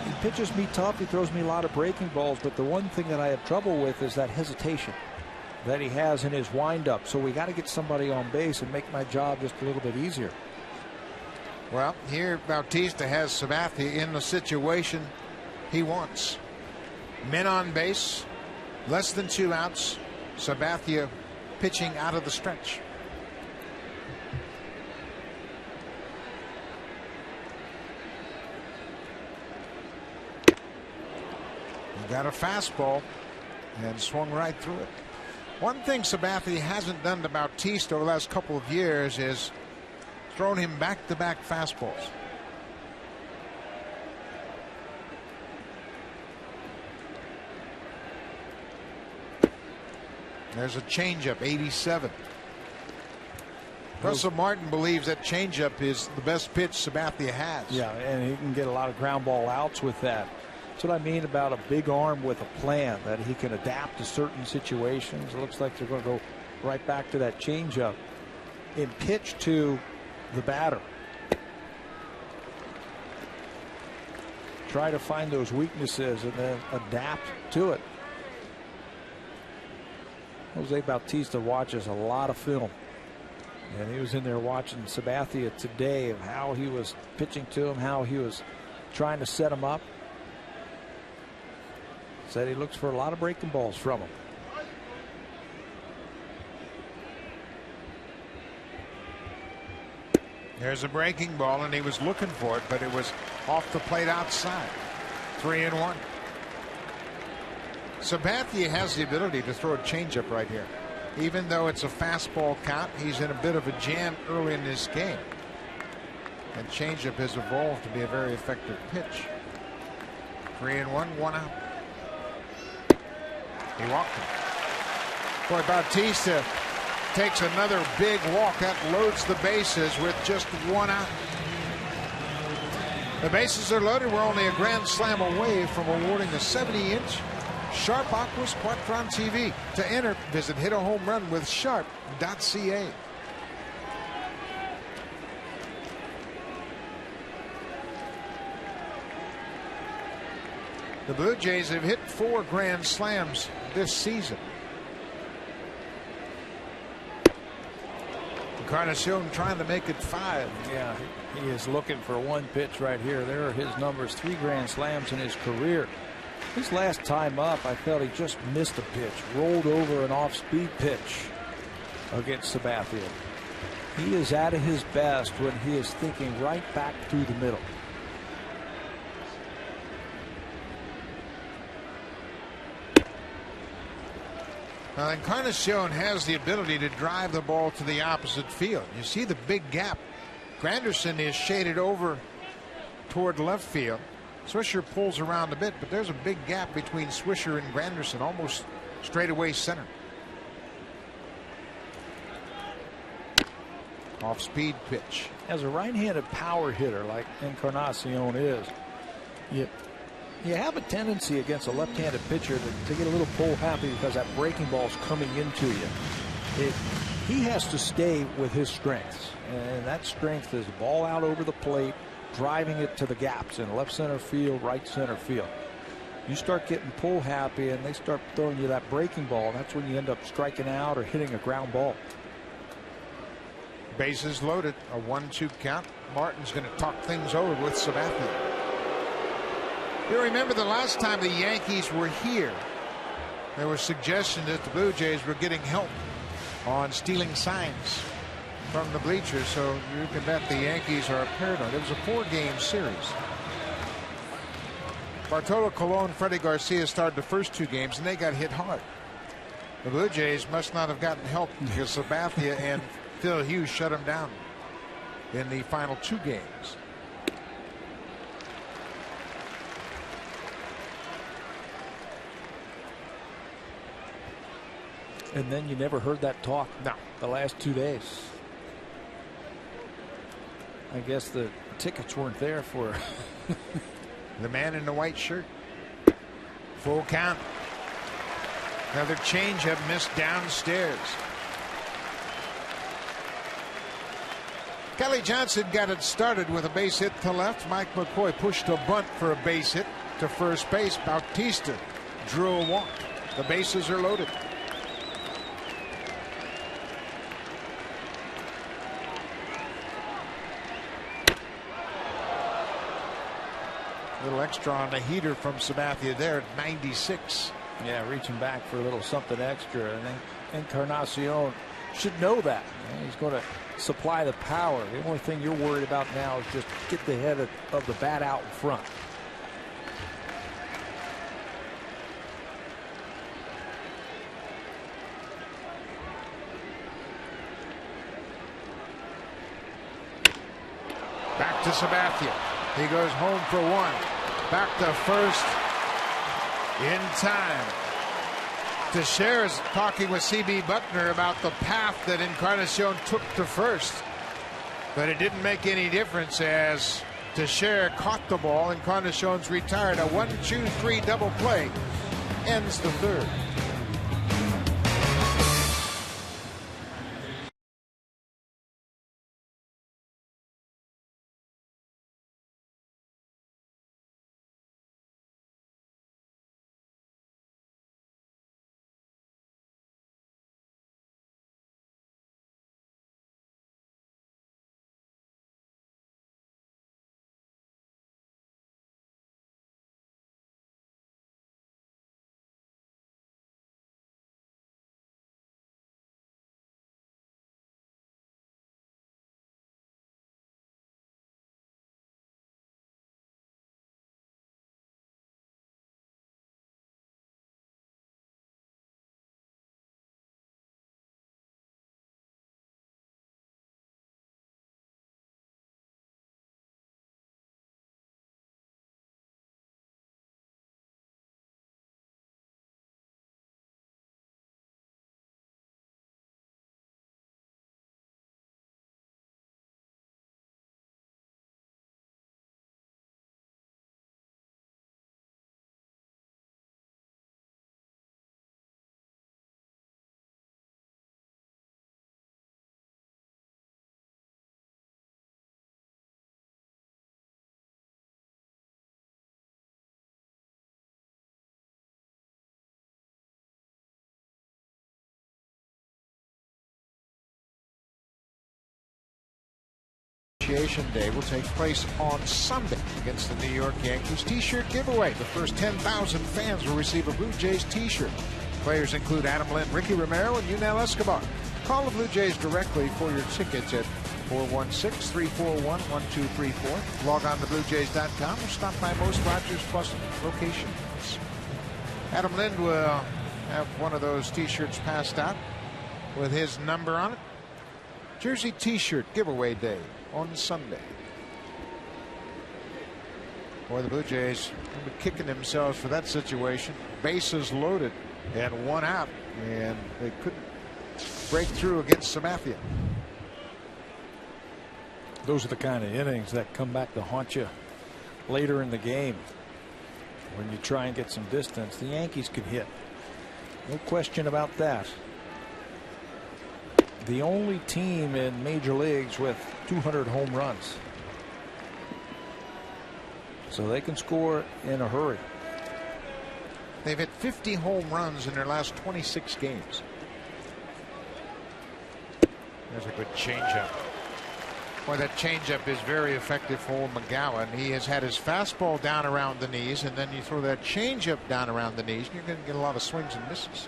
he pitches me tough, he throws me a lot of breaking balls, but the one thing that I have trouble with is that hesitation that he has in his windup. So we got to get somebody on base and make my job just a little bit easier. Well, here Bautista has Sabathia in the situation he wants. Men on base, less than 2 outs. Sabathia pitching out of the stretch. Got a fastball and swung right through it. One thing Sabathia hasn't done to Bautista over the last couple of years is thrown him back-to-back fastballs. There's a changeup, 87. Russell Martin believes that changeup is the best pitch Sabathia has. Yeah, and he can get a lot of ground ball outs with that. That's what I mean about a big arm with a plan, that he can adapt to certain situations. It looks like they're going to go right back to that changeup and pitch to the batter. Try to find those weaknesses and then adapt to it. Jose Bautista watches a lot of film. And he was in there watching Sabathia today of how he was pitching to him, how he was trying to set him up. Said he looks for a lot of breaking balls from him. There's a breaking ball, and he was looking for it, but it was off the plate outside. 3-1. Sabathia has the ability to throw a changeup right here. Even though it's a fastball count, he's in a bit of a jam early in this game. And changeup has evolved to be a very effective pitch. 3-1, 1 out. He walked him. Boy, Bautista takes another big walk. That loads the bases with just 1 out. The bases are loaded. We're only a grand slam away from awarding a 70-inch Sharp Aquas Quattron TV. To enter, visit hitahomerunwithsharp.ca. The Blue Jays have hit 4 grand slams this season. Encarnacion trying to make it 5. Yeah, he is looking for one pitch right here. There are his numbers. 3 grand slams in his career. His last time up, I felt he just missed a pitch, rolled over an off-speed pitch against Sabathia. He is at his best when he is thinking right back through the middle. Now, Encarnacion has the ability to drive the ball to the opposite field. You see the big gap. Granderson is shaded over toward left field. Swisher pulls around a bit, but there's a big gap between Swisher and Granderson, almost straightaway center. Off speed pitch. As a right-handed power hitter like Encarnacion is, you have a tendency against a left-handed pitcher to get a little pull happy because that breaking ball's coming into you. He has to stay with his strengths, and that strength is ball out over the plate, driving it to the gaps in left center field, right center field. You start getting pull happy and they start throwing you that breaking ball, that's when you end up striking out or hitting a ground ball. Bases loaded, a 1-2 count. Martin's going to talk things over with Sabathia. You remember the last time the Yankees were here, there was suggestion that the Blue Jays were getting help on stealing signs from the bleachers, so you can bet the Yankees are paranoid. It was a 4-game series. Bartolo Colon, Freddie Garcia started the first 2 games, and they got hit hard. The Blue Jays must not have gotten help because Sabathia and Phil Hughes shut them down in the final 2 games. And then you never heard that talk. No. The last 2 days. I guess the tickets weren't there for the man in the white shirt. Full count. Another changeup missed downstairs. Kelly Johnson got it started with a base hit to left. Mike McCoy pushed a bunt for a base hit to first base. Bautista drew a walk. The bases are loaded. Little extra on the heater from Sabathia there at 96. Yeah, reaching back for a little something extra. And then Encarnacion should know that. He's going to supply the power. The only thing you're worried about now is just get the head of the bat out in front. Back to Sabathia. He goes home for 1. Back to first in time. Teixeira is talking with C.B. Buckner about the path that Encarnacion took to first. But it didn't make any difference as Teixeira caught the ball. Encarnacion's retired. A 1-2-3 double play ends the 3rd. Appreciation Day will take place on Sunday against the New York Yankees. T-shirt giveaway. The first 10,000 fans will receive a Blue Jays T-shirt. Players include Adam Lind, Ricky Romero, and Yunel Escobar. Call the Blue Jays directly for your tickets at 416-341-1234. Log on to BlueJays.com or stop by most Rogers Plus locations. Adam Lind will have one of those T-shirts passed out with his number on it. Jersey T-shirt giveaway day on Sunday. Boy, the Blue Jays will be kicking themselves for that situation. Bases loaded and one out, and they couldn't break through against Sabathia. Those are the kind of innings that come back to haunt you later in the game. When you try and get some distance, the Yankees can hit. No question about that. The only team in major leagues with 200 home runs. So they can score in a hurry. They've hit 50 home runs in their last 26 games. There's a good changeup. Boy, that changeup is very effective for McGowan. He has had his fastball down around the knees, and then you throw that changeup down around the knees, and you're going to get a lot of swings and misses.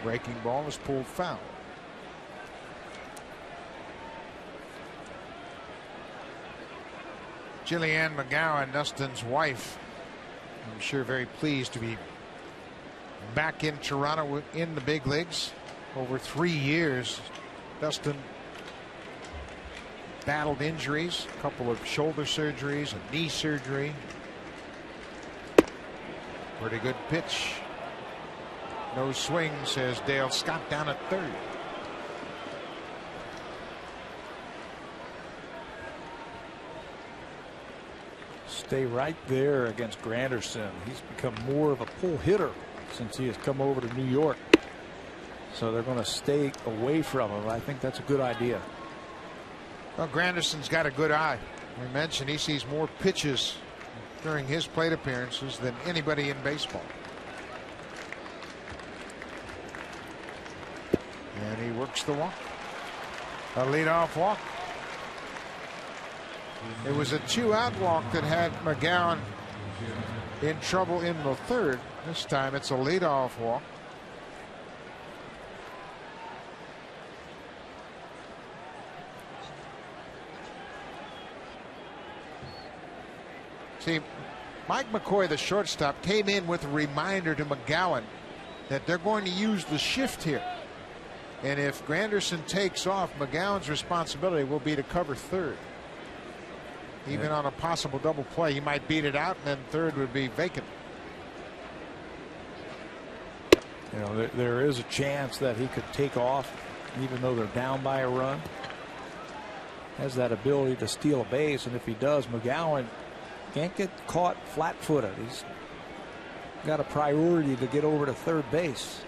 Breaking ball is pulled foul. Jillian McGowan, Dustin's wife, I'm sure very pleased to be back in Toronto in the big leagues. Over 3 years, Dustin battled injuries, a couple of shoulder surgeries, a knee surgery. Pretty good pitch. No swing, says Dale Scott down at third. Stay right there against Granderson. He's become more of a pull hitter since he has come over to New York. So they're going to stay away from him. I think that's a good idea. Well, Granderson's got a good eye. We mentioned he sees more pitches during his plate appearances than anybody in baseball. And he works the walk. A leadoff walk. It was a 2-out walk that had McGowan in trouble in the third. This time it's a leadoff walk. See, Mike McCoy, the shortstop, came in with a reminder to McGowan that they're going to use the shift here. And if Granderson takes off, McGowan's responsibility will be to cover third. Even on a possible double play, he might beat it out, and then third would be vacant. You know, there is a chance that he could take off, even though they're down by a run. Has that ability to steal a base, and if he does, McGowan can't get caught flat-footed. He's got a priority to get over to third base.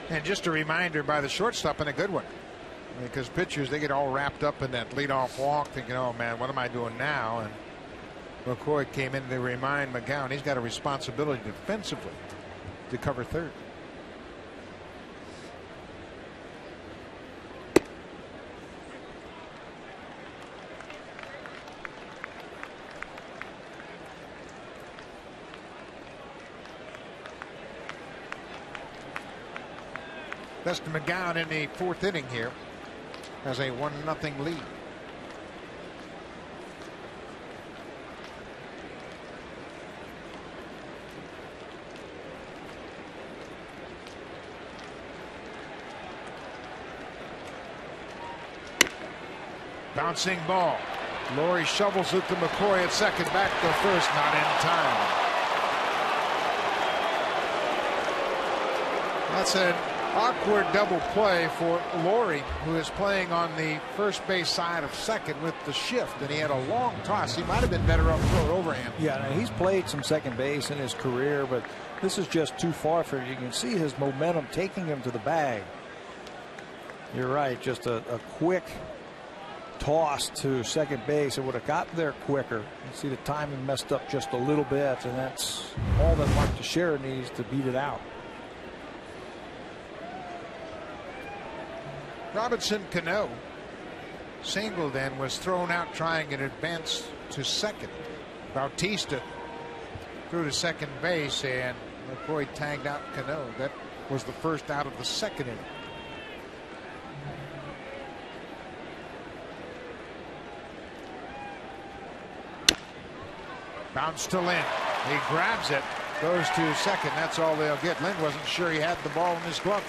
And just a reminder by the shortstop, and a good one. Because pitchers, they get all wrapped up in that leadoff walk thinking, oh man, what am I doing now? And McCoy came in to remind McGowan he's got a responsibility defensively to cover third. Dustin McGowan in the fourth inning here has a 1-0 lead. Bouncing ball. Laurie shovels it to McCoy at second, back to first, not in time. That's an awkward double play for Laurie, who is playing on the first base side of second with the shift, and he had a long toss. He might have been better off throw it overhand. Yeah, now he's played some second base in his career, but this is just too far for him. You can see his momentum taking him to the bag. You're right, just a quick toss to second base, it would have gotten there quicker. You see the timing messed up just a little bit, and that's all that Mark Teixeira needs to beat it out. Robinson Cano singled and was thrown out trying an advance to second. Bautista threw to second base, and McCoy tagged out Cano. That was the first out of the second inning. Bounce to Lynn. He grabs it, goes to second. That's all they'll get. Lynn wasn't sure he had the ball in his glove.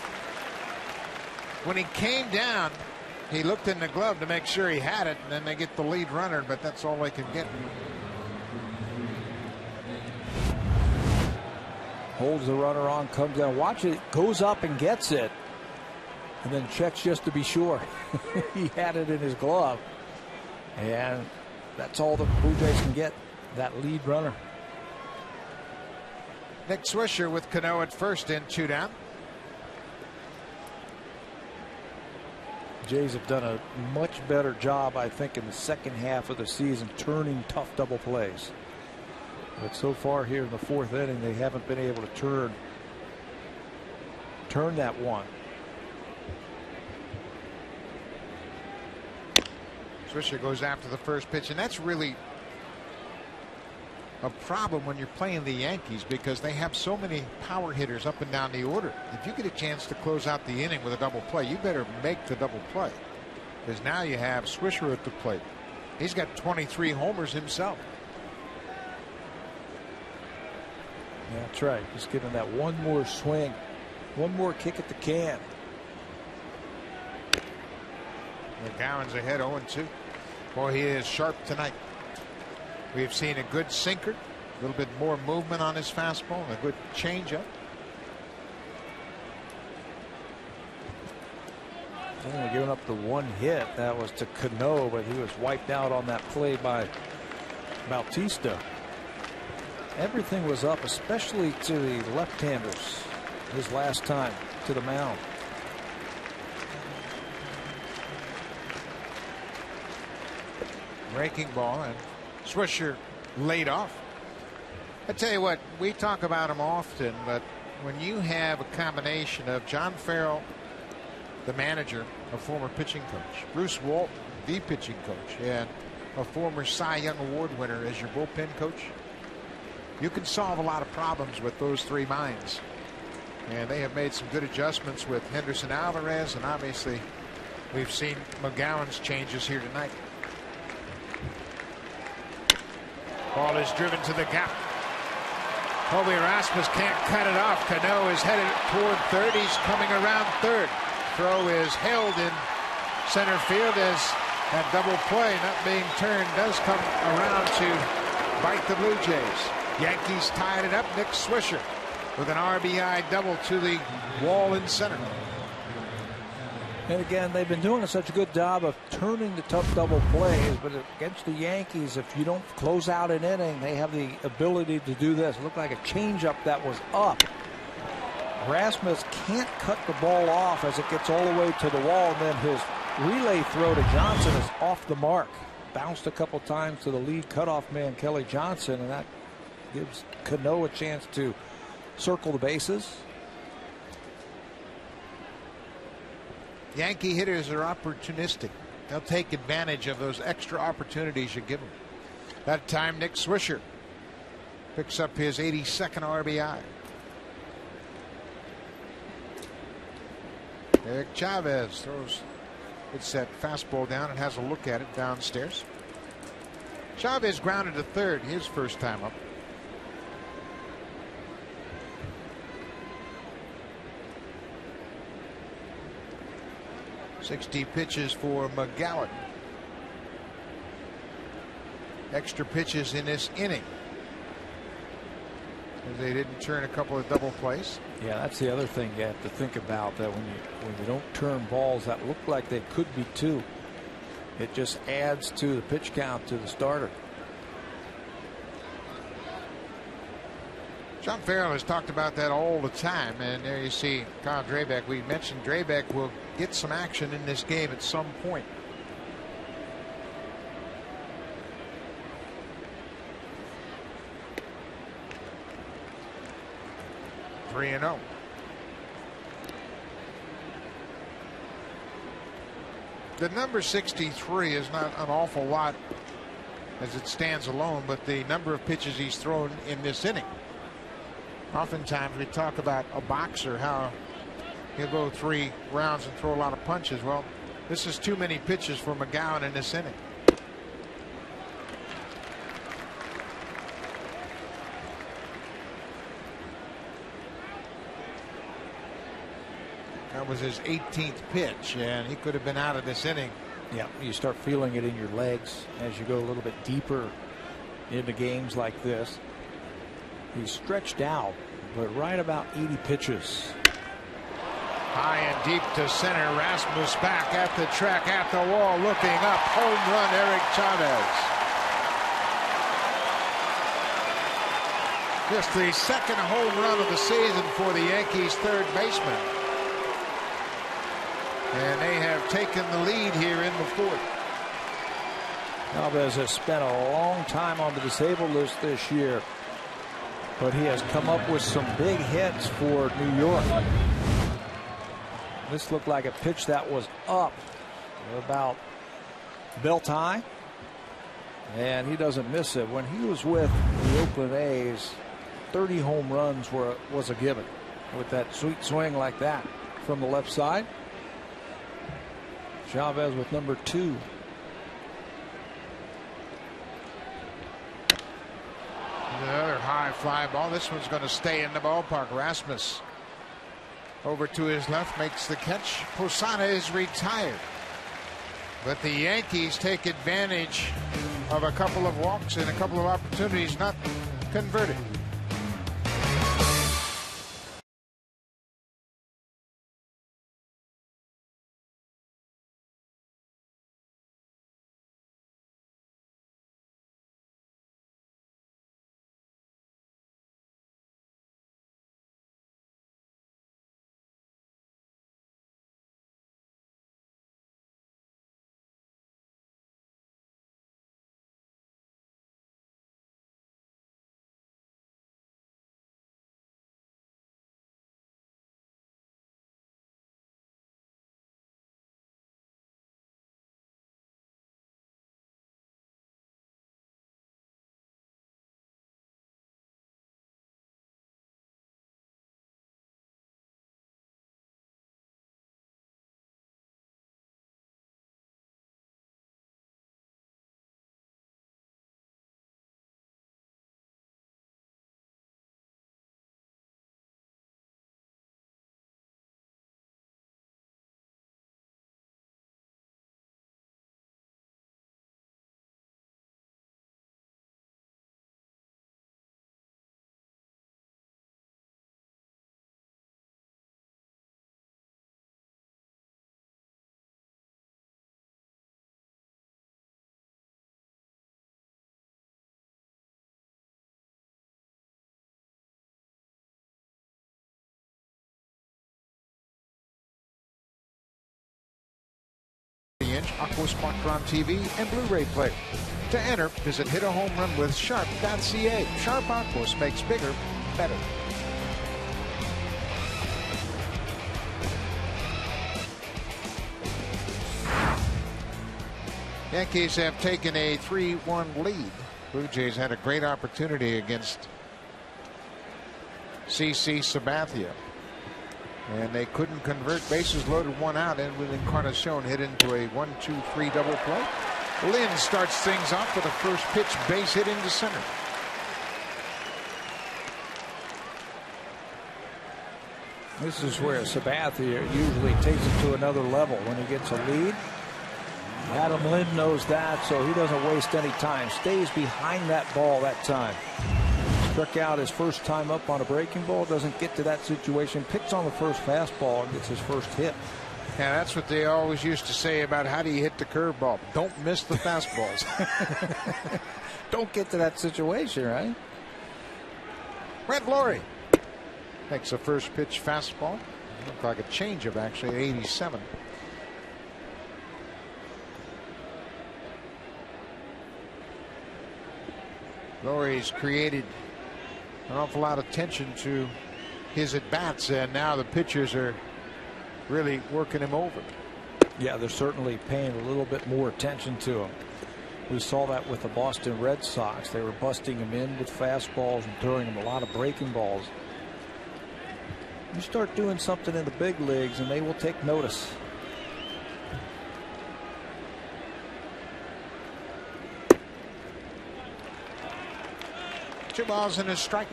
When he came down, he looked in the glove to make sure he had it, and then they get the lead runner, but that's all they can get. Holds the runner on, comes down, watch it, goes up and gets it, and then checks just to be sure. He had it in his glove, and that's all the Blue Jays can get, that lead runner. Nick Swisher with Cano at first in, 2 down. Jays have done a much better job, I think, in the second half of the season turning tough double plays. But so far here in the 4th inning, they haven't been able to turn that one. Swisher goes after the first pitch, and that's really a problem when you're playing the Yankees because they have so many power hitters up and down the order. If you get a chance to close out the inning with a double play, you better make the double play, because now you have Swisher at the plate. He's got 23 homers himself. Yeah, that's right. Just giving that one more swing, one more kick at the can. McGowan's ahead 0-2. Boy, he is sharp tonight. We've seen a good sinker, a little bit more movement on his fastball, and a good changeup. Only giving up the one hit. That was to Cano, but he was wiped out on that play by Bautista. Everything was up, especially to the left-handers his last time to the mound. Breaking ball, and Swisher laid off. I tell you what, we talk about him often, but when you have a combination of John Farrell, the manager, a former pitching coach, Bruce Walton, the pitching coach, and a former Cy Young Award winner as your bullpen coach, you can solve a lot of problems with those three minds. And they have made some good adjustments with Henderson Alvarez, and obviously we've seen McGowan's changes here tonight. Ball is driven to the gap. Colby Rasmus can't cut it off. Cano is headed toward third. He's coming around third. Throw is held in center field as that double play not being turned does come around to bite the Blue Jays. Yankees tied it up. Nick Swisher with an RBI double to the wall in center. And again, they've been doing such a good job of turning the tough double plays, but against the Yankees, if you don't close out an inning, they have the ability to do this. It looked like a changeup that was up. Rasmus can't cut the ball off as it gets all the way to the wall, and then his relay throw to Johnson is off the mark. Bounced a couple times to the lead cutoff man, Kelly Johnson, and that gives Cano a chance to circle the bases. Yankee hitters are opportunistic. They'll take advantage of those extra opportunities you give them. That time, Nick Swisher picks up his 82nd RBI. Eric Chavez throws, it's that fastball down and has a look at it downstairs. Chavez grounded to third his first time up. .60 pitches for McGowan. Extra pitches in this inning, as they didn't turn a couple of double plays. Yeah, that's the other thing you have to think about, that when you don't turn balls that look like they could be two, it just adds to the pitch count to the starter. John Farrell has talked about that all the time, and there you see Kyle Drabek. We mentioned Drabek will get some action in this game at some point. 3-0. The number 63 is not an awful lot as it stands alone, but the number of pitches he's thrown in this inning. Oftentimes we talk about a boxer, how he'll go 3 rounds and throw a lot of punches. Well, this is too many pitches for McGowan in this inning. That was his 18th pitch, and he could have been out of this inning. Yeah, you start feeling it in your legs as you go a little bit deeper into games like this. He's stretched out, but right about 80 pitches. High and deep to center. Rasmus back at the track, at the wall, looking up. Home run, Eric Chavez. Just the second home run of the season for the Yankees' third baseman. And they have taken the lead here in the fourth. Chavez has spent a long time on the disabled list this year, but he has come up with some big hits for New York. This looked like a pitch that was up about belt high, and he doesn't miss it. When he was with the Oakland A's, 30 home runs was a given with that sweet swing like that from the left side. Chavez with number 2. Another high fly ball. This one's going to stay in the ballpark. Rasmus over to his left, makes the catch. Posada is retired. But the Yankees take advantage of a couple of walks and a couple of opportunities not converted. Aquos Quattron TV and Blu-ray player. To enter, visit hitahomerunwithsharp.ca. Sharp Aquos makes bigger, better. Yankees have taken a 3-1 lead. Blue Jays had a great opportunity against CC Sabathia, and they couldn't convert. Bases loaded, 1 out, and with Encarnacion hit into a 1-2-3 double play. Lynn starts things off with a first pitch base hit into center. This is where Sabathia usually takes it to another level when he gets a lead. Adam Lynn knows that, so he doesn't waste any time. Stays behind that ball that time. Struck out his first time up on a breaking ball. Doesn't get to that situation. Picks on the first fastball and gets his first hit. Yeah, that's what they always used to say about how do you hit the curveball. Don't miss the fastballs. Don't get to that situation, right? Brent Lawrie makes a first pitch fastball. Looked like a changeup, actually, 87. Laurie's created an awful lot of tension to his at-bats, and now the pitchers are really working him over. Yeah, they're certainly paying a little bit more attention to him. We saw that with the Boston Red Sox. They were busting him in with fastballs and throwing him a lot of breaking balls. You start doing something in the big leagues and they will take notice. Two balls and a strike.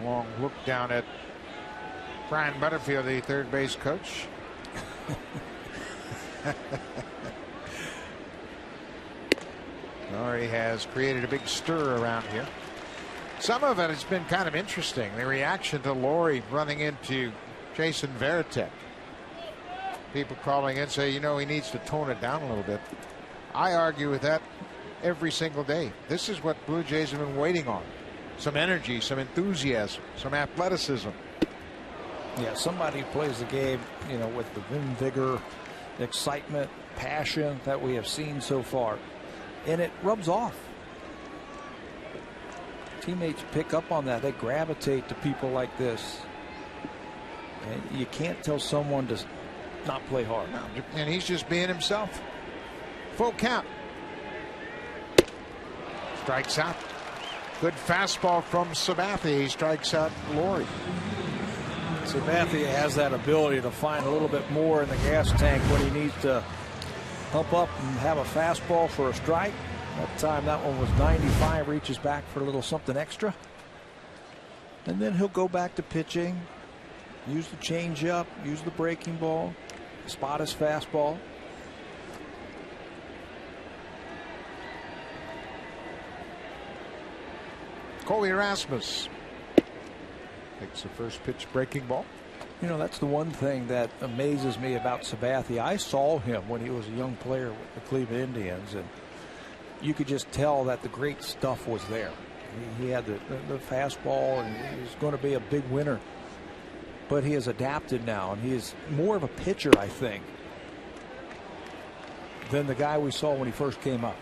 Long look down at Brian Butterfield, the third base coach. Laurie has created a big stir around here. Some of it has been kind of interesting. The reaction to Laurie running into Jason Varitek. People calling in say, you know, he needs to tone it down a little bit. I argue with that every single day. This is what Blue Jays have been waiting on. Some energy, some enthusiasm, some athleticism. Yeah, somebody who plays the game, you know, with the vim, vigor, excitement, passion that we have seen so far. And it rubs off. Teammates pick up on that. They gravitate to people like this. And you can't tell someone to not play hard. No, and he's just being himself. Full count. Strikes out. Good fastball from Sabathia. He strikes out Laurie. Sabathia has that ability to find a little bit more in the gas tank when he needs to pump up and have a fastball for a strike. That time that one was 95, reaches back for a little something extra. And then he'll go back to pitching, use the changeup, use the breaking ball, spot his fastball. Colby Rasmus takes the first pitch breaking ball. You know, that's the one thing that amazes me about Sabathia. I saw him when he was a young player with the Cleveland Indians, and you could just tell that the great stuff was there. He had the fastball, and he was going to be a big winner. But he has adapted now, and he is more of a pitcher, I think, than the guy we saw when he first came up.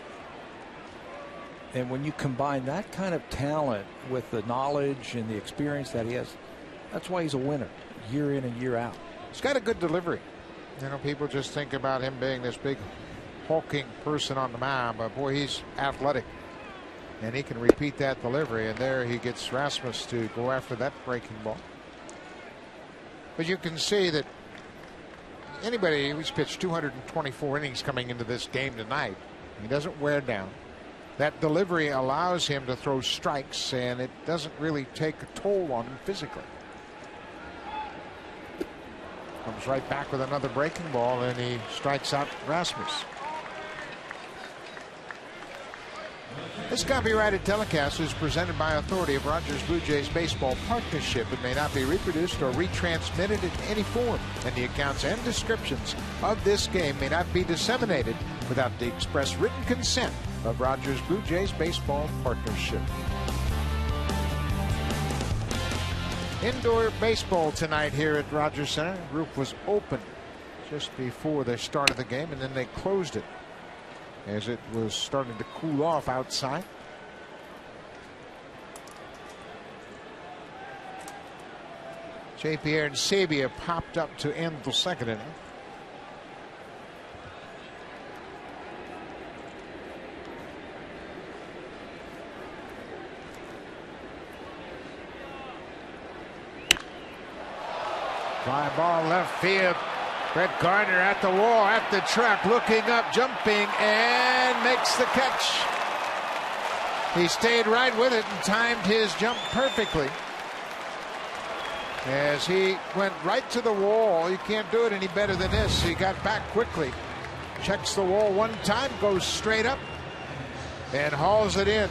And when you combine that kind of talent with the knowledge and the experience that he has, that's why he's a winner year in and year out. He's got a good delivery. You know, people just think about him being this big hulking person on the mound, but boy, he's athletic. And he can repeat that delivery, and there he gets Rasmus to go after that breaking ball. But you can see that anybody who's pitched 224 innings coming into this game tonight, he doesn't wear down. That delivery allows him to throw strikes, and it doesn't really take a toll on him physically. Comes right back with another breaking ball, and he strikes out Rasmus. This copyrighted telecast is presented by authority of Rogers Blue Jays Baseball Partnership. It may not be reproduced or retransmitted in any form, and the accounts and descriptions of this game may not be disseminated without the express written consent of Rogers Blue Jays Baseball Partnership. Indoor baseball tonight here at Rogers Center. The roof was open just before the start of the game, and then they closed it as it was starting to cool off outside. J. Pierre Sabia popped up to end the second inning. Fly ball left field. Brett Gardner at the wall, at the track, looking up, jumping, and makes the catch. He stayed right with it and timed his jump perfectly. As he went right to the wall, you can't do it any better than this. He got back quickly, checks the wall one time, goes straight up, and hauls it in.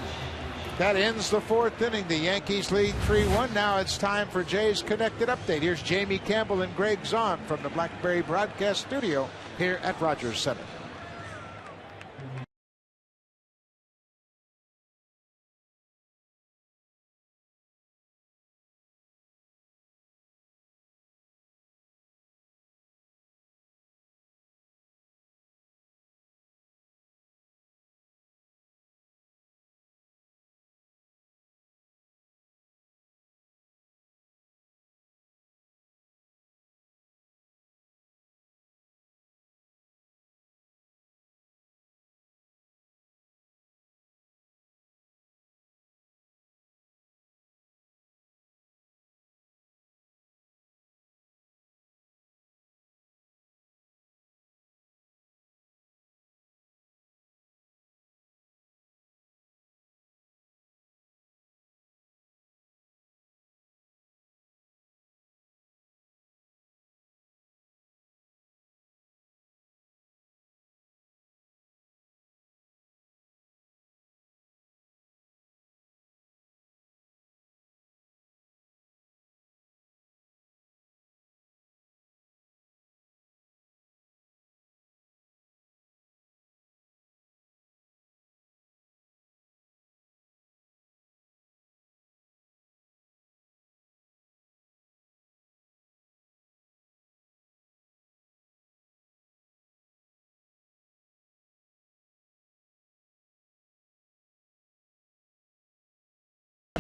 That ends the fourth inning. The Yankees lead 3-1. Now it's time for Jays Connected Update. Here's Jamie Campbell and Greg Zahn from the Blackberry Broadcast Studio here at Rogers Center.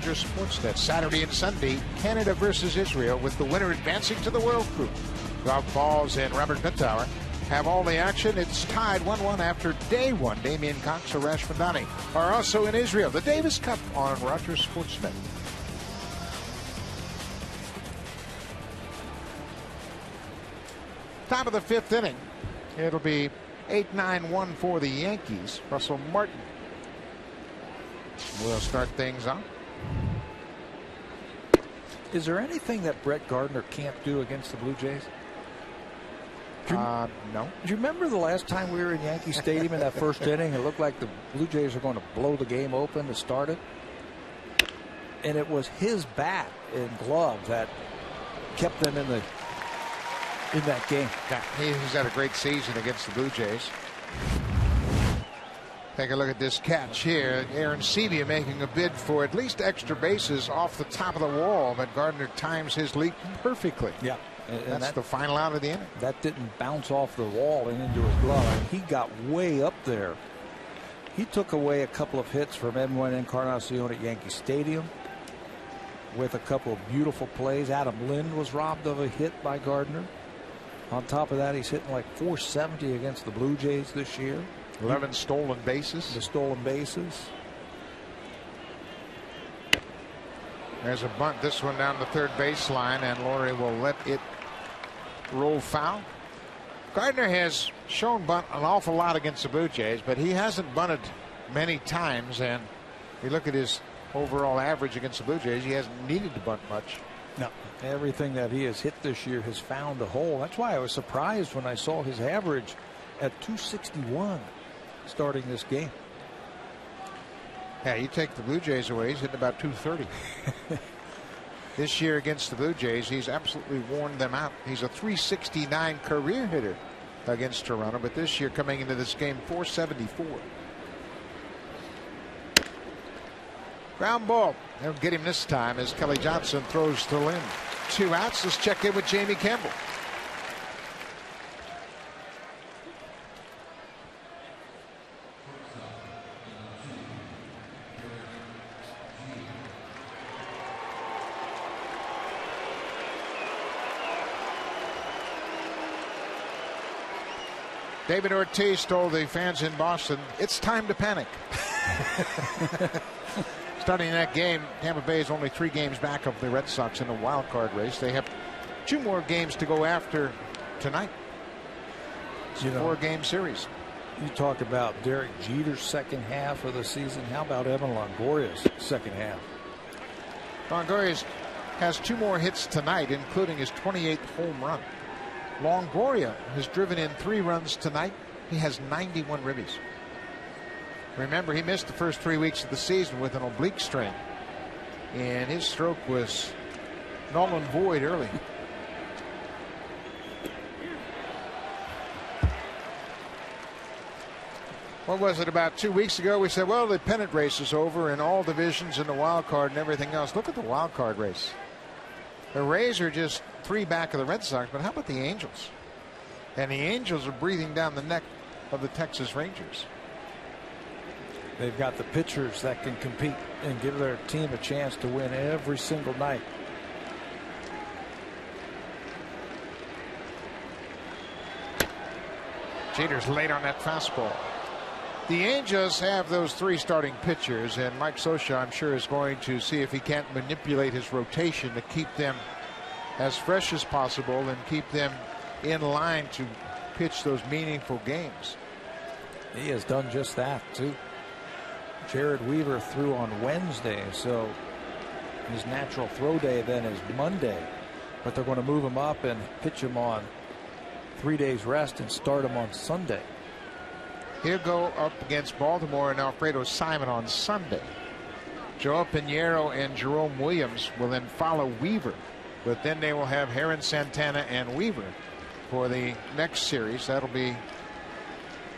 Rogers Sportsnet. Saturday and Sunday, Canada versus Israel, with the winner advancing to the World Group. Golf balls and Robert Mittauer have all the action. It's tied 1-1 after day one. Damien Cox or Rashmadani are also in Israel. The Davis Cup on Rogers Sportsnet. Top of the fifth inning. It'll be 8-9-1 for the Yankees. Russell Martin will start things off. Is there anything that Brett Gardner can't do against the Blue Jays? No. Do you remember the last time we were in Yankee Stadium in that first inning? It looked like the Blue Jays were going to blow the game open to start it. And it was his bat and glove that kept them in that game. Yeah, he's had a great season against the Blue Jays. Take a look at this catch here. Aaron Sevia making a bid for at least extra bases off the top of the wall, but Gardner times his leap perfectly. Yeah. And that's the final out of the inning. That didn't bounce off the wall and into his glove. And he got way up there. He took away a couple of hits from Edwin Encarnacion at Yankee Stadium with a couple of beautiful plays. Adam Lind was robbed of a hit by Gardner. On top of that, he's hitting like .470 against the Blue Jays this year. 11 stolen bases. The stolen bases. There's a bunt. This one down the third baseline, and Laurie will let it roll foul. Gardner has shown bunt an awful lot against the Blue Jays, but he hasn't bunted many times. And you look at his overall average against the Blue Jays, he hasn't needed to bunt much. No, everything that he has hit this year has found a hole. That's why I was surprised when I saw his average at .261 starting this game. Yeah, you take the Blue Jays away, he's hitting about .230. This year against the Blue Jays, he's absolutely worn them out. He's a .369 career hitter against Toronto, but this year coming into this game, .474. Ground ball. They'll get him this time as Kelly Johnson throws to Lynn. 2 outs. Let's check in with Jamie Campbell. David Ortiz told the fans in Boston, it's time to panic. Starting that game, Tampa Bay is only 3 games back of the Red Sox in the wild card race. They have 2 more games to go after tonight. It's a 4-game series. You talk about Derek Jeter's second half of the season. How about Evan Longoria's second half? Longoria has 2 more hits tonight, including his 28th home run. Longoria has driven in 3 runs tonight. He has 91 ribbies. Remember, he missed the first 3 weeks of the season with an oblique strain, and his stroke was null and void early. What was it, about 2 weeks ago? We said, well, the pennant race is over in all divisions in the wild card and everything else. Look at the wild card race. The Rays are just 3 back of the Red Sox, but how about the Angels? And the Angels are breathing down the neck of the Texas Rangers. They've got the pitchers that can compete and give their team a chance to win every single night. Jeter's late on that fastball. The Angels have those 3 starting pitchers, and Mike Scioscia, I'm sure, is going to see if he can't manipulate his rotation to keep them as fresh as possible and keep them in line to pitch those meaningful games. He has done just that, too. Jared Weaver threw on Wednesday, so his natural throw day then is Monday. But they're going to move him up and pitch him on 3 days rest and start him on Sunday. He'll go up against Baltimore and Alfredo Simon on Sunday. Joe Pinheiro and Jerome Williams will then follow Weaver. But then they will have Heron, Santana, and Weaver for the next series. That'll be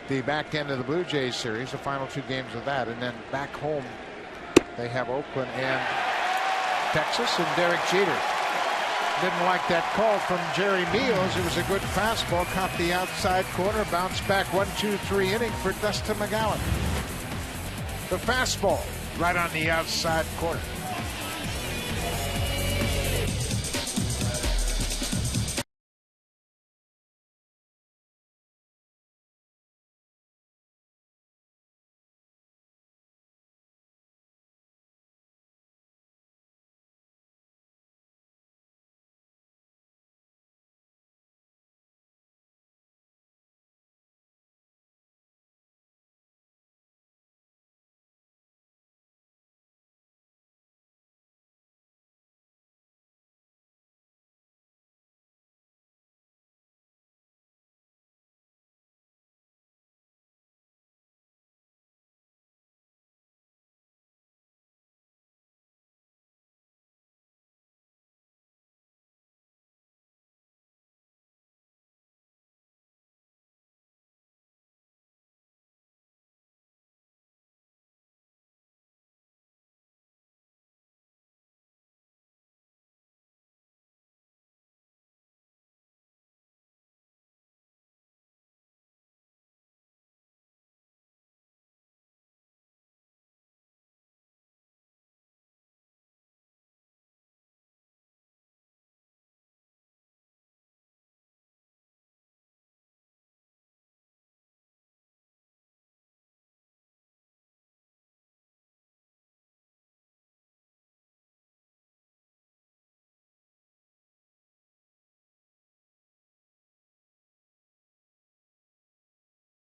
the back end of the Blue Jays series, the final 2 games of that. And then back home, they have Oakland and Texas, and Derek Jeter didn't like that call from Jerry Meals. It was a good fastball, caught the outside corner, bounced back 1-2-3 inning for Dustin McGowan. The fastball right on the outside corner.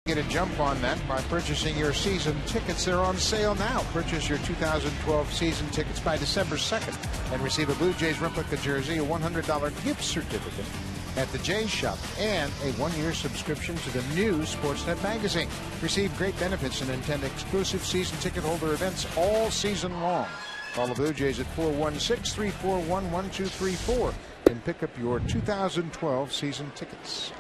Get a jump on that by purchasing your season tickets. They're on sale now. Purchase your 2012 season tickets by December 2nd and receive a Blue Jays replica jersey, a $100 gift certificate at the Jays shop, and a 1-year subscription to the new Sportsnet magazine. Receive great benefits and attend exclusive season ticket holder events all season long. Call the Blue Jays at 416-341-1234 and pick up your 2012 season tickets.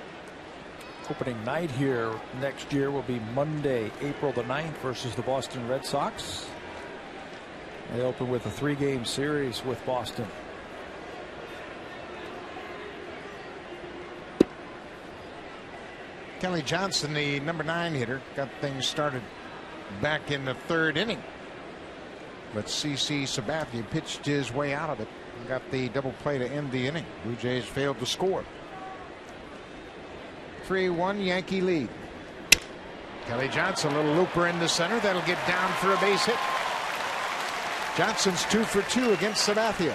Opening night here next year will be Monday, April the 9th versus the Boston Red Sox. They open with a 3-game series with Boston. Kelly Johnson, the number 9 hitter, got things started back in the 3rd inning. But CC Sabathia pitched his way out of it and got the double play to end the inning. Blue Jays failed to score. 3-1 Yankee lead. Kelly Johnson, a little looper in the center. That'll get down for a base hit. Johnson's 2 for 2 against Sabathia.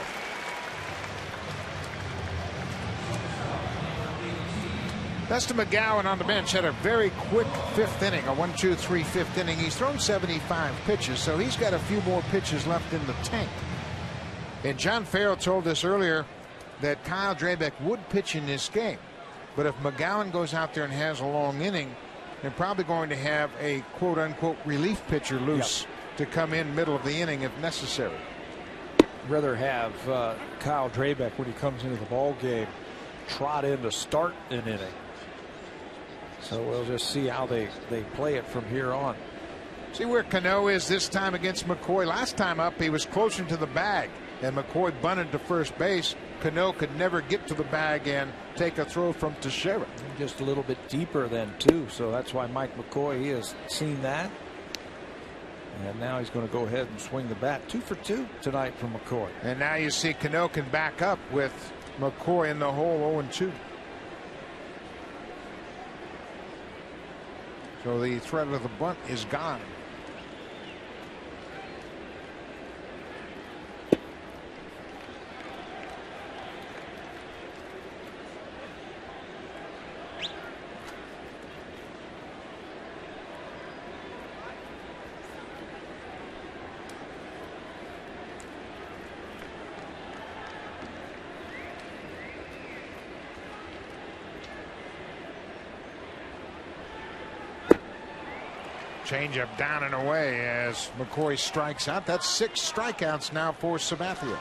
Dustin McGowan on the bench had a very quick 5th inning, a 1-2-3 5th inning. He's thrown 75 pitches, so he's got a few more pitches left in the tank. And John Farrell told us earlier that Kyle Drabeck would pitch in this game. But if McGowan goes out there and has a long inning, they're probably going to have a quote-unquote relief pitcher loose to come in middle of the inning if necessary. Rather have Kyle Drabeck, when he comes into the ball game, trot in to start an inning. So we'll just see how they play it from here on. See where Cano is this time against McCoy. Last time up, he was closer to the bag, and McCoy bunted to first base. Cano could never get to the bag and take a throw from Teixeira. Just a little bit deeper then, too. So that's why Mike McCoy, he has seen that. And now he's going to go ahead and swing the bat. 2 for 2 tonight from McCoy. And now you see Cano can back up with McCoy in the hole 0-2. So the threat of the bunt is gone. Changeup down and away as McCoy strikes out. That's 6 strikeouts now for Sabathia.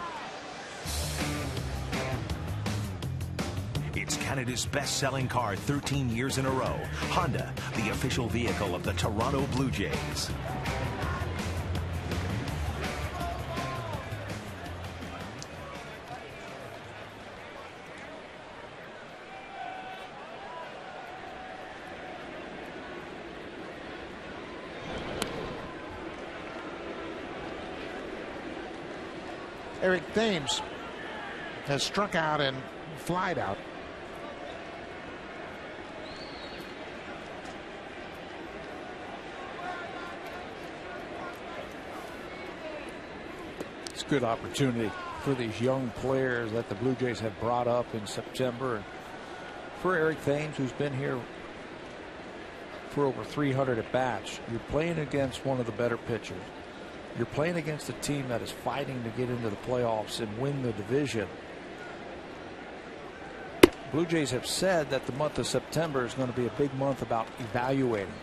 It's Canada's best-selling car 13 years in a row. Honda, the official vehicle of the Toronto Blue Jays. Eric Thames has struck out and flied out. It's a good opportunity for these young players that the Blue Jays have brought up in September. And for Eric Thames, who's been here for over 300 at bats, you're playing against one of the better pitchers. You're playing against a team that is fighting to get into the playoffs and win the division. Blue Jays have said that the month of September is going to be a big month about evaluating.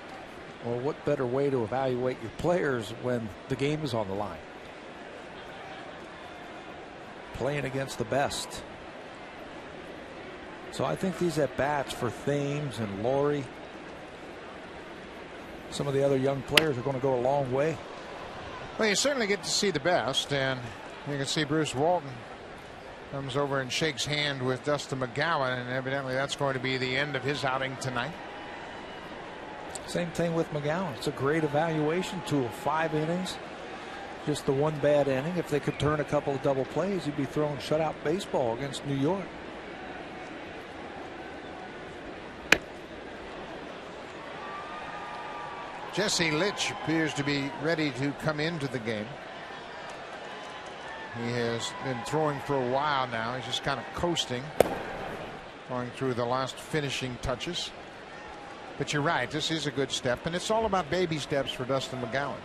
Well, what better way to evaluate your players when the game is on the line? Playing against the best. So I think these at-bats for Thames and Laurie, some of the other young players, are going to go a long way. Well, you certainly get to see the best, and you can see Bruce Walton comes over and shakes hand with Dustin McGowan, and evidently that's going to be the end of his outing tonight. Same thing with McGowan. It's a great evaluation tool. 5 innings, just the one bad inning. If they could turn a couple of double plays, he'd be throwing shutout baseball against New York. Jesse Litch appears to be ready to come into the game. He has been throwing for a while now. He's just kind of coasting, going through the last finishing touches. But you're right, this is a good step, and it's all about baby steps for Dustin McGowan.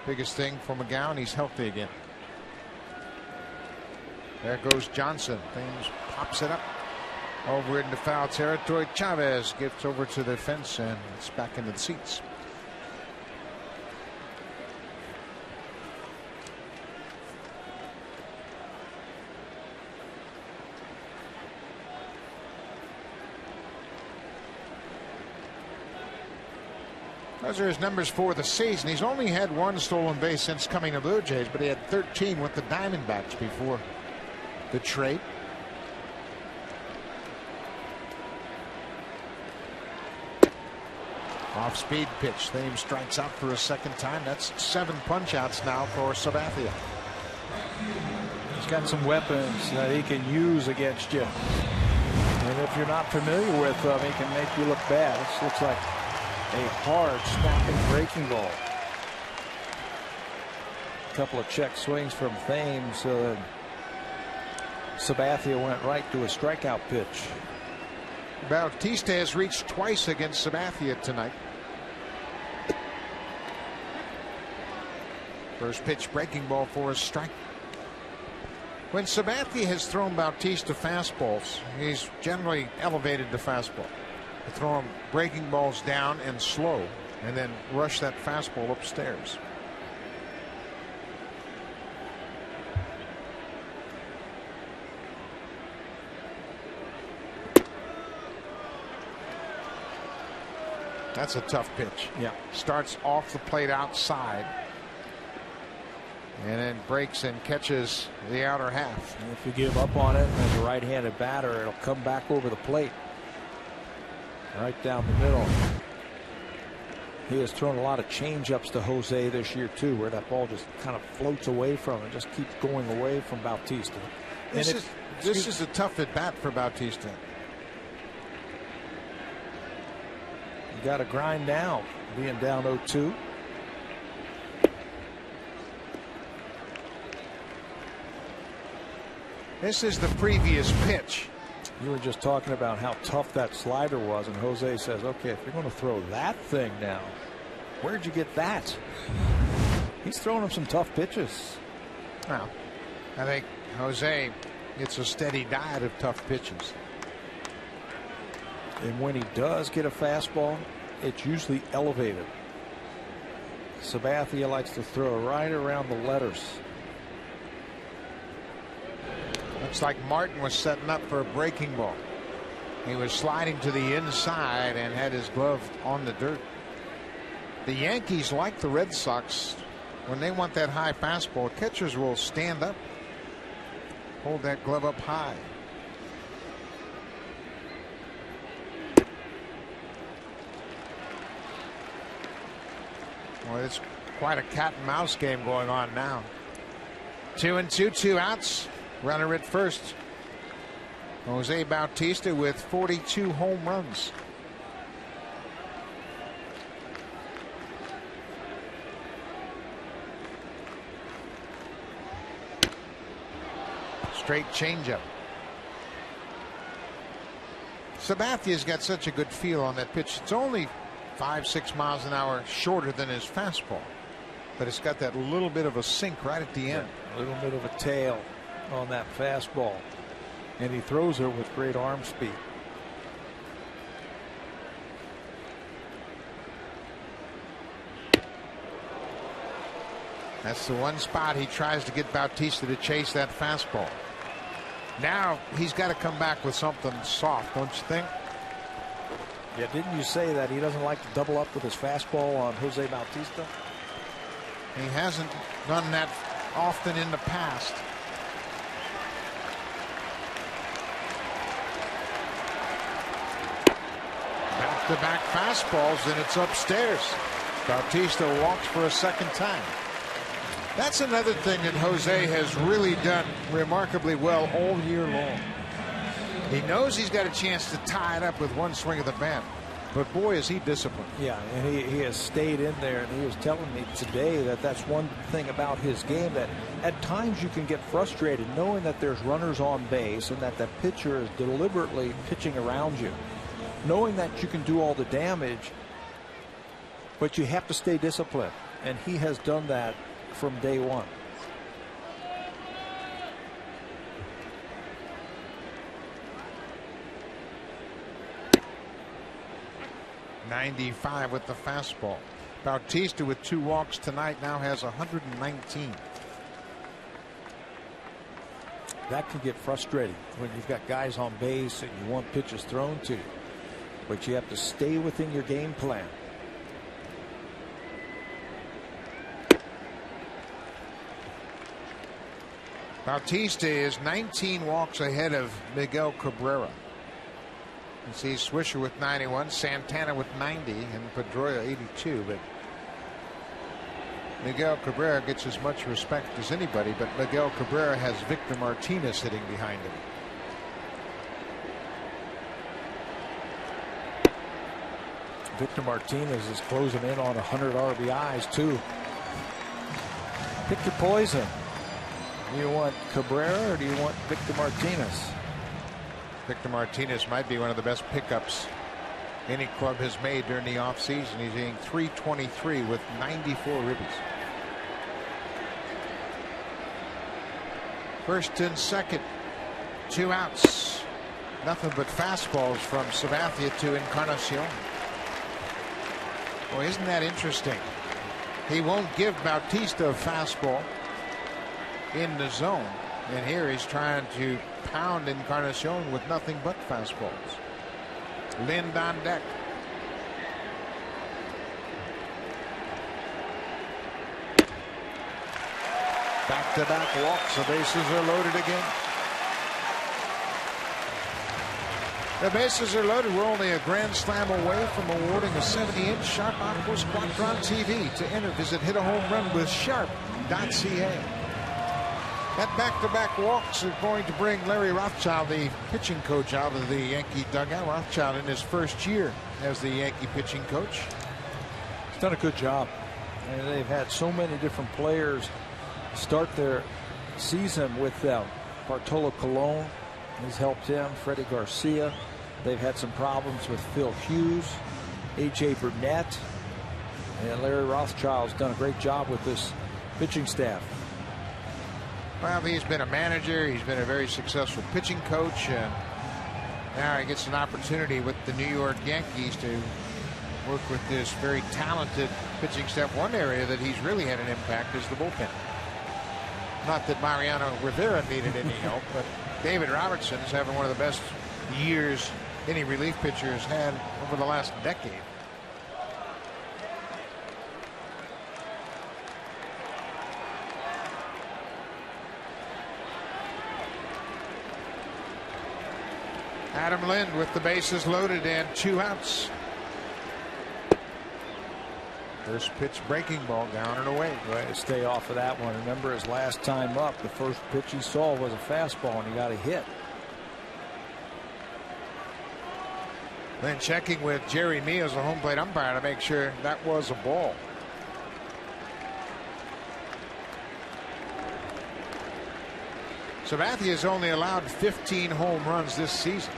Biggest thing for McGowan, he's healthy again. There goes Johnson. Thames pops it up over into foul territory. Chavez gets over to the fence, and it's back into the seats. Those are his numbers for the season. He's only had one stolen base since coming to Blue Jays, but he had 13 with the Diamondbacks before the trade. Off-speed pitch. Thames strikes out for a second time. That's 7 punch-outs now for Sabathia. He's got some weapons that he can use against you. And if you're not familiar with them, he can make you look bad. This looks like a hard snapping breaking ball. A couple of check swings from Thames. Sabathia went right to a strikeout pitch. Bautista has reached twice against Sabathia tonight. First pitch breaking ball for a strike. When Sabathia has thrown Bautista fastballs, he's generally elevated the fastball. To throw him breaking balls down and slow, and then rush that fastball upstairs. That's a tough pitch. Yeah. Starts off the plate outside, and then breaks and catches the outer half. And if you give up on it as a right-handed batter, it'll come back over the plate. Right down the middle. He has thrown a lot of change-ups to Jose this year too, where that ball just kind of floats away from him, just keeps going away from Bautista. This is a tough at bat for Bautista. You got to grind down, being down 0-2. This is the previous pitch. You were just talking about how tough that slider was, and Jose says, okay, if you're going to throw that thing now, where'd you get that? He's throwing him some tough pitches. Well, I think Jose gets a steady diet of tough pitches. And when he does get a fastball, it's usually elevated. Sabathia likes to throw right around the letters. Looks like Martin was setting up for a breaking ball. He was sliding to the inside and had his glove on the dirt. The Yankees, like the Red Sox, when they want that high fastball, catchers will stand up, hold that glove up high. Well, it's quite a cat and mouse game going on now. 2-2, 2 outs. Runner at first. Jose Bautista with 42 home runs. Straight changeup. Sabathia's got such a good feel on that pitch. It's only 5-6 miles an hour shorter than his fastball, but it's got that little bit of a sink right at the end. A little bit of a tail on that fastball, and he throws it with great arm speed. That's the one spot he tries to get Bautista to chase that fastball. Now he's got to come back with something soft, don't you think? Yeah, didn't you say that he doesn't like to double up with his fastball on Jose Bautista? He hasn't done that often in the past. Back-to-back fastballs, and it's upstairs. Bautista walks for a second time. That's another thing that Jose has really done remarkably well all year long. He knows he's got a chance to tie it up with one swing of the bat, but boy, is he disciplined. Yeah, and he has stayed in there, and he was telling me today that that's one thing about his game, that at times you can get frustrated knowing that there's runners on base and that the pitcher is deliberately pitching around you. knowing that you can do all the damage, but you have to stay disciplined. And he has done that from day one. 95 with the fastball. Bautista with 2 walks tonight now has 119. That can get frustrating when you've got guys on base and you want pitches thrown to you, but you have to stay within your game plan. Bautista is 19 walks ahead of Miguel Cabrera. You see Swisher with 91, Santana with 90, and Pedroia 82. But Miguel Cabrera gets as much respect as anybody, but Miguel Cabrera has Victor Martinez hitting behind him. Victor Martinez is closing in on 100 RBIs too. Pick your poison. Do you want Cabrera or do you want Victor Martinez? Victor Martinez might be one of the best pickups any club has made during the offseason. He's hitting .323 with 94 ribbies. First and second, 2 outs. Nothing but fastballs from Sabathia to Encarnacion. Boy, isn't that interesting? He won't give Bautista a fastball in the zone, and here he's trying to pound Encarnacion with nothing but fastballs. Lind on deck. Back-to-back walks. The bases are loaded again. The bases are loaded. We're only a grand slam away from awarding a 70-inch Sharp Aquos Quadron TV. To enter, visit hitahomerunwithsharp.ca. That back-to-back walks are going to bring Larry Rothschild, the pitching coach, out of the Yankee dugout. Rothschild in his first year as the Yankee pitching coach. He's done a good job. And they've had so many different players start their season with them. Bartolo Colon has helped him. Freddie Garcia. They've had some problems with Phil Hughes, A.J. Burnett. And Larry Rothschild's done a great job with this pitching staff. Well, he's been a manager. He's been a very successful pitching coach. And now he gets an opportunity with the New York Yankees to work with this very talented pitching staff. One area that he's really had an impact is the bullpen. Not that Mariano Rivera needed any help, but David Robertson is having one of the best years any relief pitcher has had over the last decade. Adam Lind with the bases loaded and 2 outs. First pitch breaking ball down and away. Way to stay off of that one. Remember his last time up, the first pitch he saw was a fastball and he got a hit. Then checking with Jerry Meals, the home plate umpire, to make sure that was a ball. Sabathia has only allowed 15 home runs this season.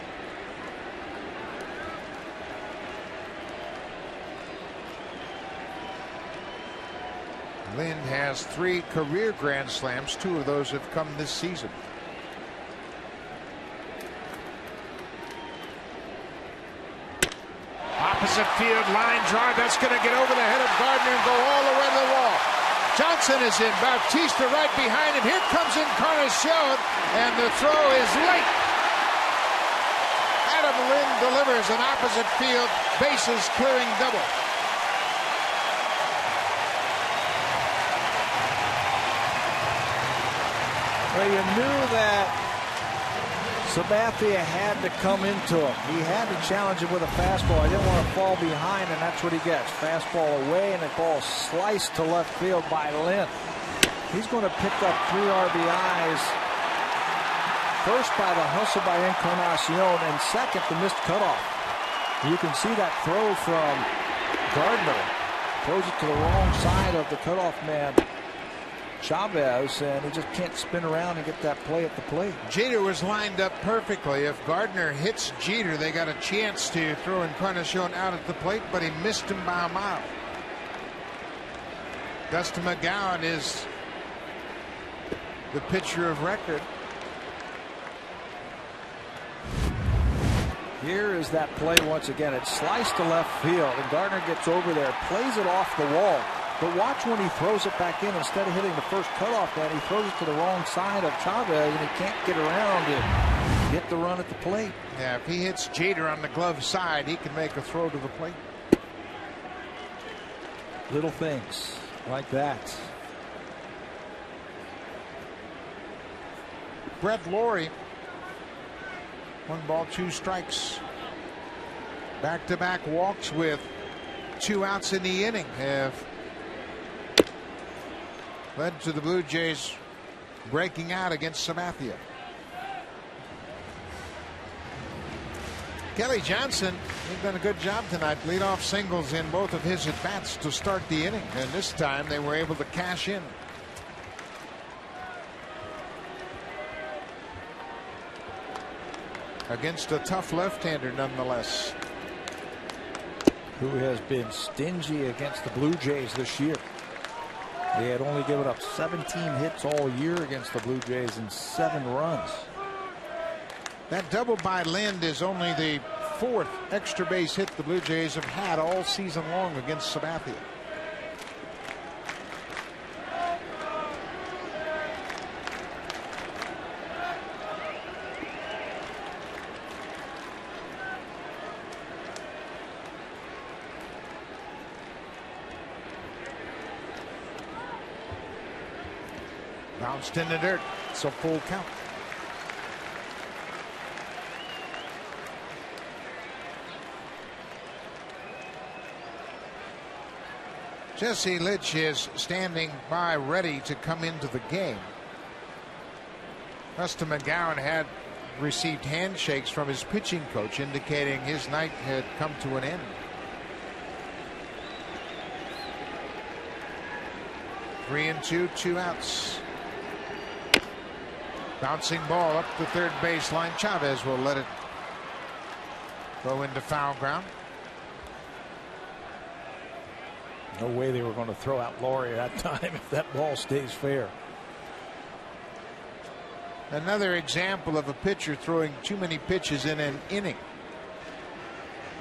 Lind has 3 career grand slams. 2 of those have come this season. Opposite field line drive. That's going to get over the head of Gardner and go all the way to the wall. Johnson is in. Bautista right behind him. Here comes Encarnacion, and the throw is late. Adam Lind delivers an opposite field bases clearing double. Well, you knew that Sabathia had to come into him. He had to challenge him with a fastball. He didn't want to fall behind, and that's what he gets. Fastball away, and the ball sliced to left field by Lind. He's going to pick up 3 RBIs. First by the hustle by Encarnacion, and second the missed cutoff. You can see that throw from Gardner. Throws it to the wrong side of the cutoff man. Chavez, and he just can't spin around and get that play at the plate. Jeter was lined up perfectly. If Gardner hits Jeter, they got a chance to throw Encarnacion out at the plate, but he missed him by a mile. Dustin McGowan is the pitcher of record. Here is that play once again. It's sliced to left field, and Gardner gets over there, plays it off the wall. But watch when he throws it back in. Instead of hitting the first cutoff man, he throws it to the wrong side of Chavez, and he can't get around to get the run at the plate. Yeah, if he hits Jeter on the glove side, he can make a throw to the plate. Little things like that. Brett Lawrie, 1 ball, 2 strikes. Back-to-back walks with 2 outs in the inning have led to the Blue Jays breaking out against Sabathia. Kelly Johnson, he's done a good job tonight. Leadoff singles in both of his at-bats to start the inning, and this time they were able to cash in. Against a tough left-hander nonetheless. Who has been stingy against the Blue Jays this year. They had only given up 17 hits all year against the Blue Jays and 7 runs. That double by Lind is only the 4th extra base hit the Blue Jays have had all season long against Sabathia. Bounced in the dirt. It's a full count. Jesse Litch is standing by ready to come into the game. Dustin McGowan had received handshakes from his pitching coach indicating his night had come to an end. 3-2, 2 outs. Bouncing ball up the third baseline. Chavez will let it go into foul ground. No way they were going to throw out Lawrie that time if that ball stays fair. Another example of a pitcher throwing too many pitches in an inning.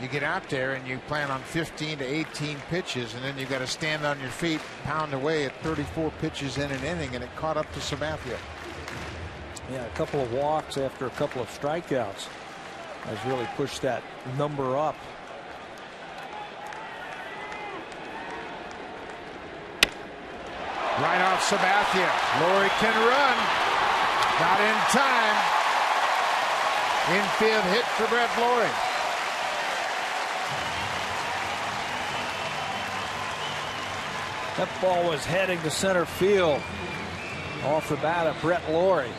You get out there and you plan on 15 to 18 pitches, and then you got to stand on your feet, pound away at 34 pitches in an inning, and it caught up to Sabathia. Yeah, a couple of walks after a couple of strikeouts has really pushed that number up. Right off Sabathia. Lawrie can run. Not in time. Infield hit for Brett Lawrie. That ball was heading to center field off the bat of Brett Lawrie.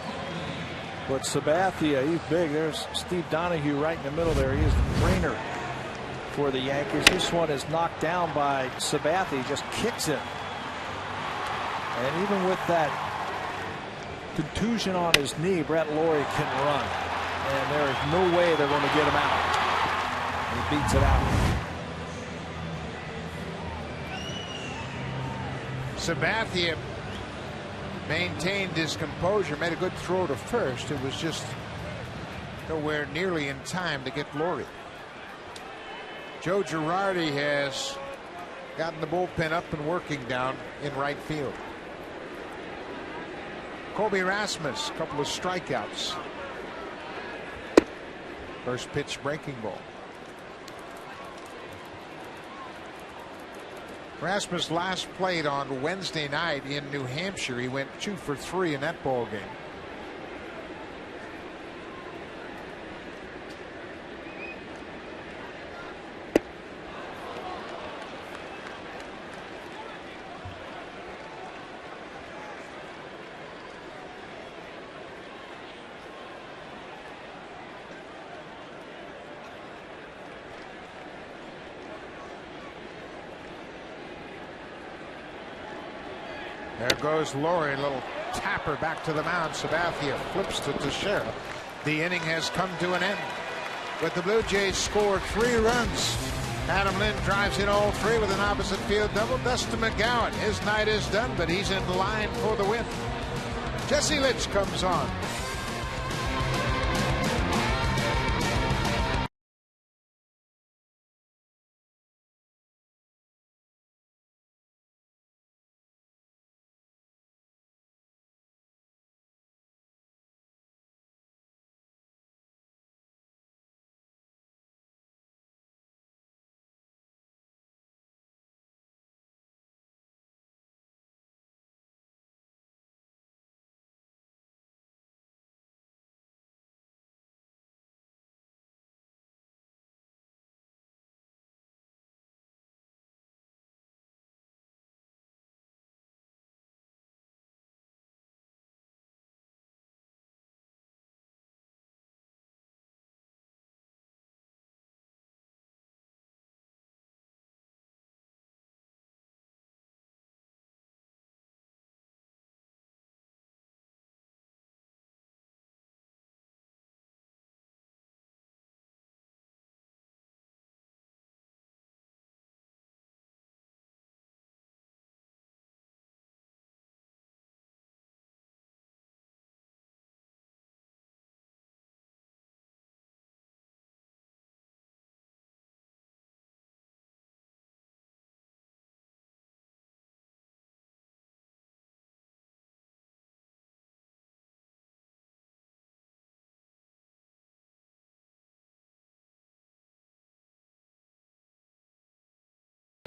But Sabathia, he's big. There's Steve Donahue right in the middle there. He is the trainer for the Yankees. This one is knocked down by Sabathia. He just kicks it. And even with that contusion on his knee, Brett Lawrie can run. And there is no way they're going to get him out. He beats it out. Sabathia maintained his composure, made a good throw to first. It was just nowhere nearly in time to get Lawrie. Joe Girardi has gotten the bullpen up and working down in right field. Colby Rasmus, a couple of strikeouts. First pitch breaking ball. Rasmus last played on Wednesday night in New Hampshire. He went 2 for 3 in that ball game. There goes Laurie, little tapper back to the mound. Sabathia flips to Teixeira. The inning has come to an end. But the Blue Jays scored 3 runs. Adam Lynn drives in all 3 with an opposite field double. Dustin McGowan, his night is done, but he's in line for the win. Jesse Litch comes on.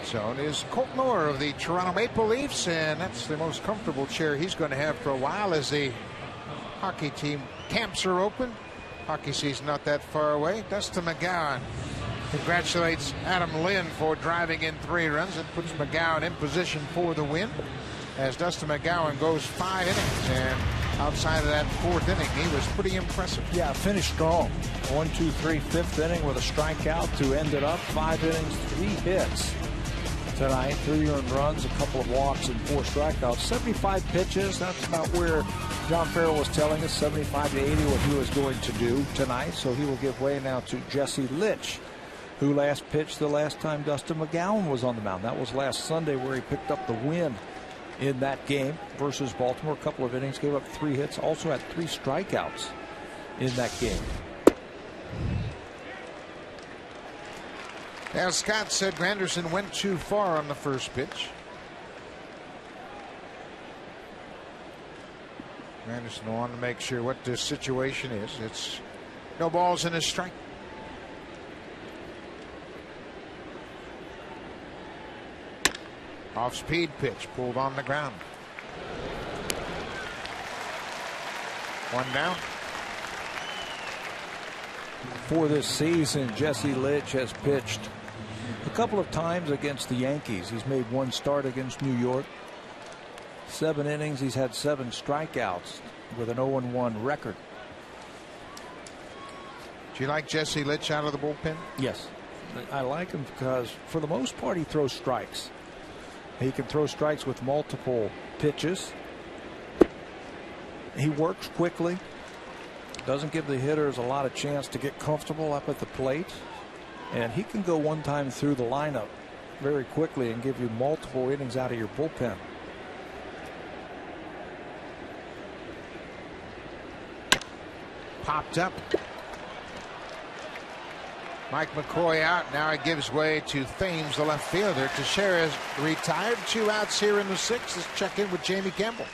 Zone is Colt Moore of the Toronto Maple Leafs, and that's the most comfortable chair he's going to have for a while as the hockey team camps are open. Hockey season not that far away. Dustin McGowan congratulates Adam Lynn for driving in 3 runs and puts McGowan in position for the win as Dustin McGowan goes 5 innings, and outside of that 4th inning he was pretty impressive. Yeah, finished strong. 1, 2, 3, 5th inning with a strikeout to end it up. 5 innings, 3 hits tonight, 3 earned runs, a couple of walks, and 4 strikeouts. 75 pitches. That's about where John Farrell was telling us, 75 to 80, what he was going to do tonight. So he will give way now to Jesse Litch, who last pitched the last time Dustin McGowan was on the mound. That was last Sunday, where he picked up the win in that game versus Baltimore. A couple of innings, gave up 3 hits, also had 3 strikeouts in that game. Now, Scott said Granderson went too far on the first pitch. Granderson wanted to make sure what the situation is. It's no balls and a strike. Off speed pitch, pulled on the ground. 1 down. For this season, Jesse Litch has pitched a couple of times against the Yankees. He's made 1 start against New York. 7 innings, he's had 7 strikeouts with an 0-1 record. Do you like Jesse Litch out of the bullpen? Yes, I like him because for the most part he throws strikes. He can throw strikes with multiple pitches. He works quickly. Doesn't give the hitters a lot of chance to get comfortable up at the plate. And he can go one time through the lineup very quickly and give you multiple innings out of your bullpen. Popped up. Mike McCoy out. Now it gives way to Thames, the left fielder. Teixeira is retired. 2 outs here in the 6th. Let's check in with Jamie Campbell.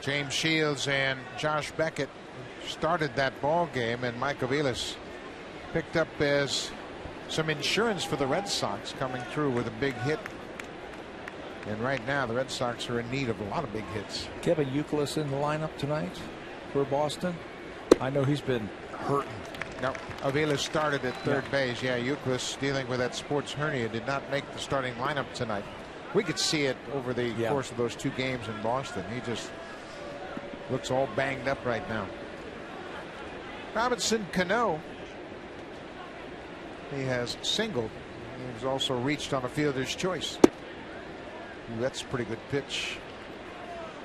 James Shields and Josh Beckett started that ball game, and Mike Aviles picked up as some insurance for the Red Sox, coming through with a big hit. And right now the Red Sox are in need of a lot of big hits. Kevin Youkilis in the lineup tonight for Boston. I know he's been hurting. No, Aviles started at third base. Yeah, Youkilis, dealing with that sports hernia, did not make the starting lineup tonight. We could see it over the course of those 2 games in Boston. He just looks all banged up right now. Robinson Cano, he has singled. He's also reached on a fielder's choice. Ooh, that's a pretty good pitch.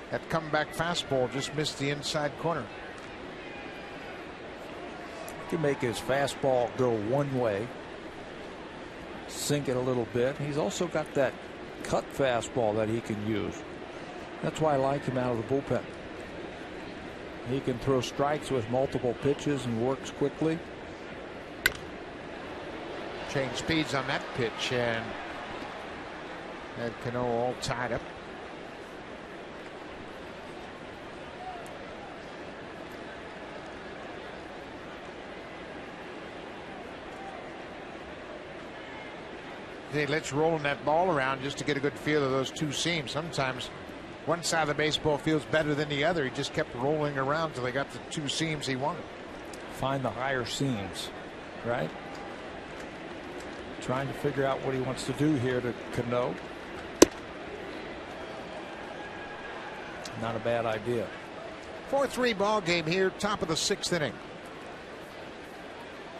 That comeback fastball just missed the inside corner. He can make his fastball go one way, sink it a little bit. He's also got that cut fastball that he can use. That's why I like him out of the bullpen. He can throw strikes with multiple pitches and works quickly. Change speeds on that pitch and had Cano all tied up. Hey, let's roll that ball around just to get a good feel of those 2 seams. Sometimes one side of the baseball feels better than the other. He just kept rolling around till they got the 2 seams he wanted. Find the higher seams, right? Trying to figure out what he wants to do here to Cano. Not a bad idea. 4-3 ball game here, top of the 6th inning.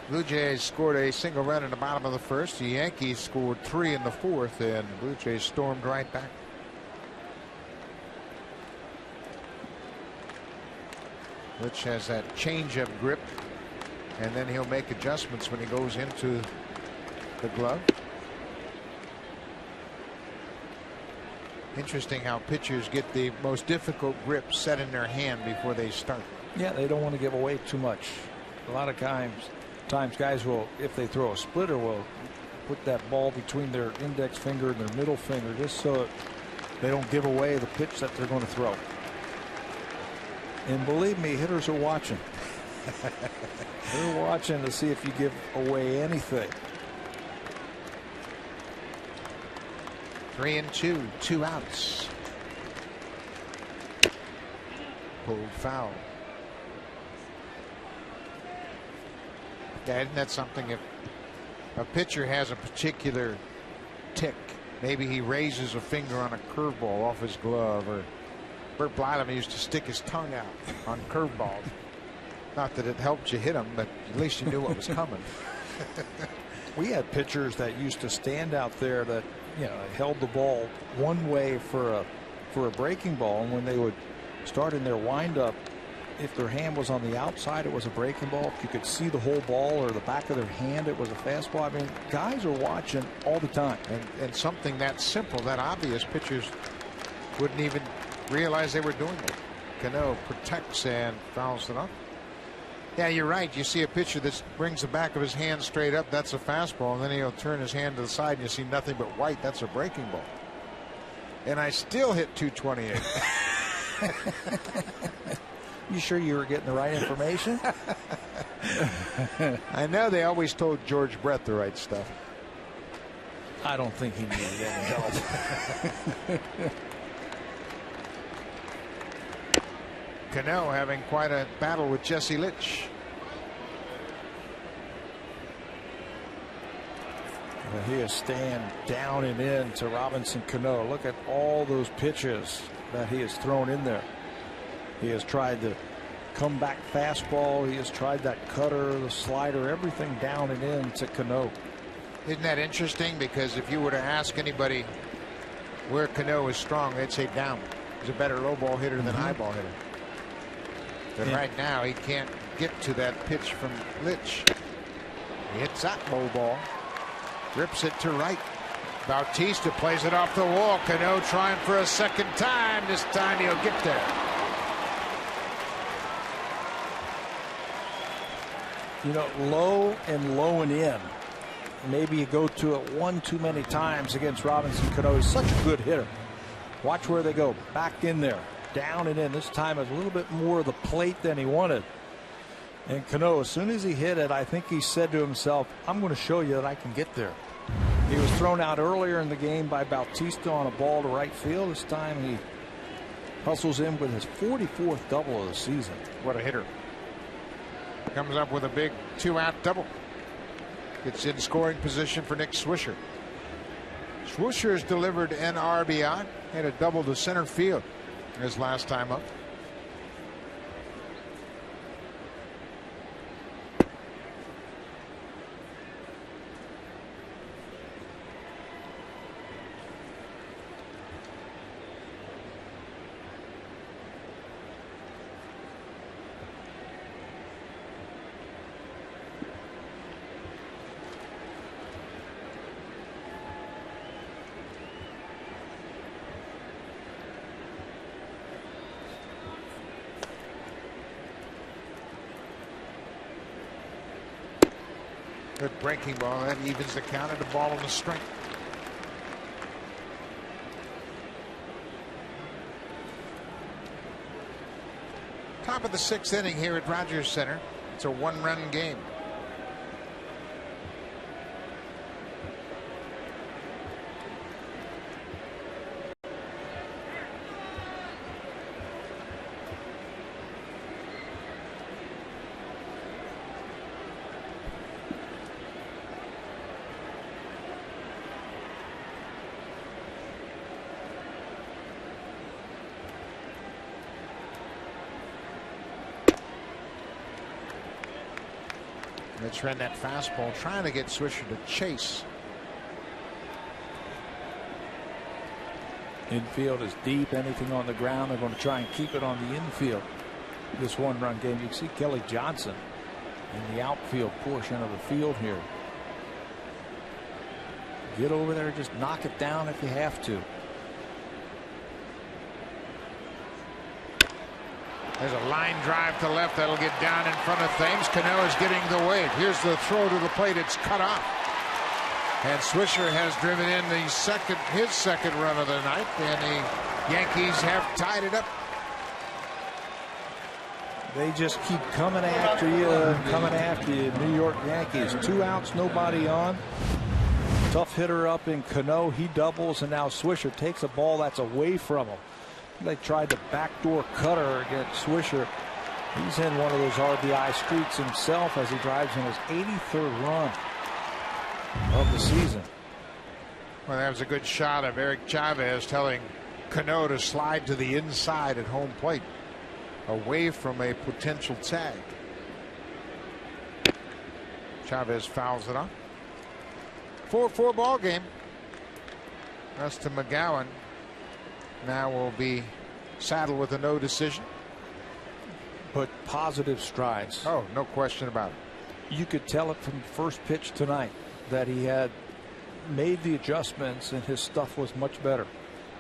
Blue Jays scored a single run in the bottom of the 1st. The Yankees scored 3 in the 4th, and the Blue Jays stormed right back. Which has that changeup grip, and then he'll make adjustments when he goes into the glove. Interesting how pitchers get the most difficult grip set in their hand before they start. Yeah, they don't want to give away too much. A lot of times guys will, if they throw a splitter, will put that ball between their index finger and their middle finger just so they don't give away the pitch that they're going to throw. And believe me, hitters are watching. They're watching to see if you give away anything. 3-2, 2 outs. Pulled foul. Yeah, isn't that something? If a pitcher has a particular tick, maybe he raises a finger on a curveball off his glove, or Bert Blyleman used to stick his tongue out on curveballs. Not that it helped you hit him, but at least you knew what was coming. We had pitchers that used to stand out there that, you know, held the ball one way for a breaking ball, and when they would start in their windup, if their hand was on the outside, it was a breaking ball. If you could see the whole ball or the back of their hand, it was a fastball. I mean, guys are watching all the time. And something that simple, that obvious, pitchers wouldn't even realize they were doing it. Cano protects and fouls it up. Yeah, you're right. You see a pitcher that brings the back of his hand straight up, that's a fastball, and then he'll turn his hand to the side and you see nothing but white. That's a breaking ball. And I still hit 228. You sure you were getting the right information? I know they always told George Brett the right stuff. I don't think he needed any help. Cano having quite a battle with Jesse Litch. Well, he is staying down and in to Robinson Cano. Look at all those pitches that he has thrown in there. He has tried the comeback fastball. He has tried that cutter, the slider, everything down and in to Cano. Isn't that interesting? Because if you were to ask anybody where Cano is strong, they'd say down. He's a better low ball hitter than high ball hitter. But right now he can't get to that pitch from Litch. He hits that low ball. Rips it to right. Bautista plays it off the wall. Cano trying for a second time. This time he'll get there. You know, low and in. Maybe you go to it one too many times against Robinson Cano. He's such a good hitter. Watch where they go. Back in there. Down and in. This time it's a little bit more of the plate than he wanted. And Cano, as soon as he hit it, I think he said to himself, I'm going to show you that I can get there. He was thrown out earlier in the game by Bautista on a ball to right field. This time he hustles in with his 44th double of the season. What a hitter. Comes up with a big 2-out double. It's in scoring position for Nick Swisher. Swisher's delivered an RBI. Had a double to center field his last time up. Good breaking ball. That evens the count, and the ball on the string. Top of the 6th inning here at Rogers Center. It's a 1-run game. Mitch ran that fastball, trying to get Swisher to chase. Infield is deep. Anything on the ground, they're going to try and keep it on the infield. This 1-run game. You can see Kelly Johnson in the outfield portion of the field here. Get over there, just knock it down if you have to. There's a line drive to left that'll get down in front of Thames. Cano is getting the weight. Here's the throw to the plate. It's cut off. And Swisher has driven in his second run of the night, and the Yankees have tied it up. They just keep coming after you, New York Yankees. 2 outs, nobody on. Tough hitter up in Cano. He doubles, and now Swisher takes a ball that's away from him. They tried the backdoor cutter against Swisher. He's in one of those RBI streaks himself as he drives in his 83rd run of the season. Well, that was a good shot of Eric Chavez telling Cano to slide to the inside at home plate, away from a potential tag. Chavez fouls it off. 4-4 ball game. Dustin McGowan now will be saddled with a no decision. But positive strides. Oh, no question about it. You could tell it from the first pitch tonight that he had made the adjustments and his stuff was much better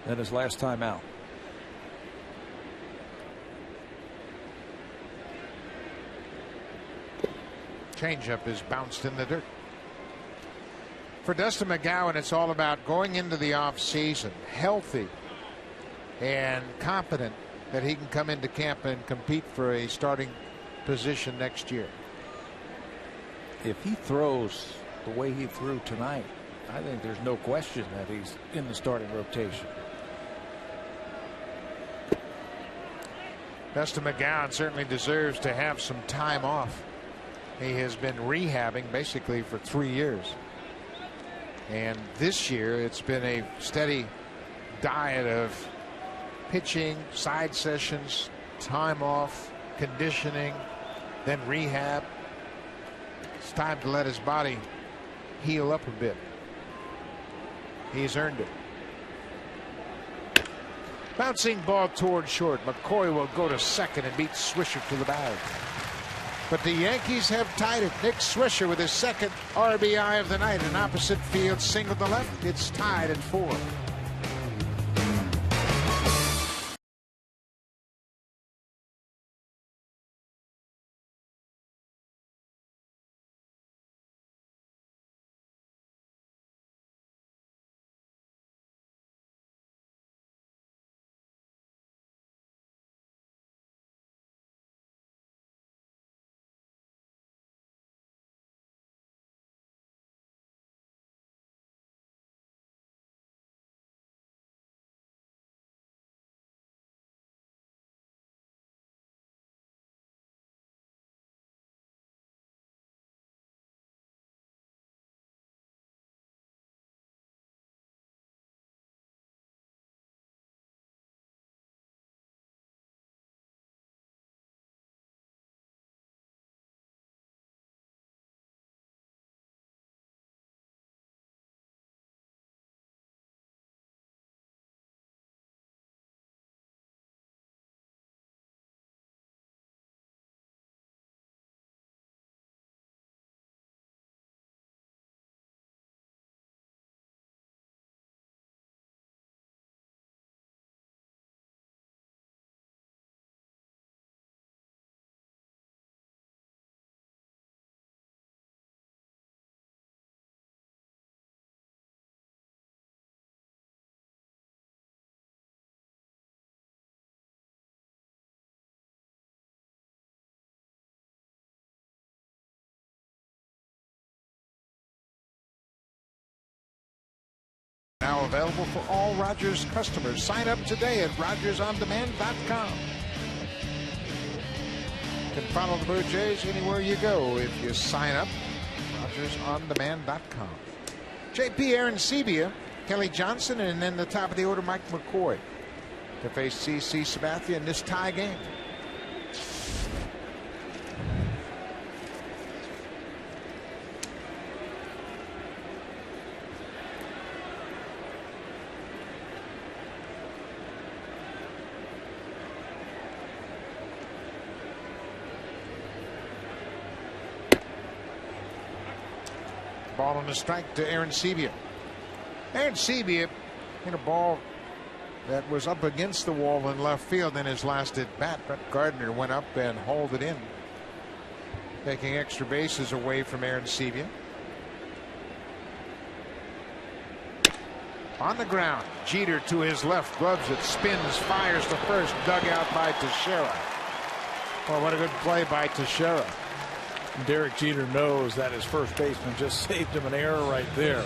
than his last time out. Changeup is bounced in the dirt. For Dustin McGowan, it's all about going into the offseason healthy and confident that he can come into camp and compete for a starting position next year. If he throws the way he threw tonight, I think there's no question that he's in the starting rotation. Dustin McGowan certainly deserves to have some time off. He has been rehabbing basically for 3 years. And this year it's been a steady diet of pitching, side sessions, time off, conditioning, then rehab. It's time to let his body heal up a bit. He's earned it. Bouncing ball toward short. McCoy will go to second and beat Swisher to the bag. But the Yankees have tied it. Nick Swisher with his second RBI of the night. An opposite field single to left. It's tied at 4. Now available for all Rogers customers. Sign up today at RogersOnDemand.com. You can follow the Blue Jays anywhere you go if you sign up. RogersOnDemand.com. JP Arencibia, Kelly Johnson, and then the top of the order, Mike McCoy, to face CC Sabathia in this tie game. Ball on the strike to Arencibia. Arencibia hit a ball that was up against the wall in left field in his last at bat. Brett Gardner went up and hauled it in, taking extra bases away from Arencibia. On the ground, Jeter to his left, gloves it, spins, fires to first, dug out by Teixeira. Well, what a good play by Teixeira. Derek Jeter knows that his first baseman just saved him an error right there.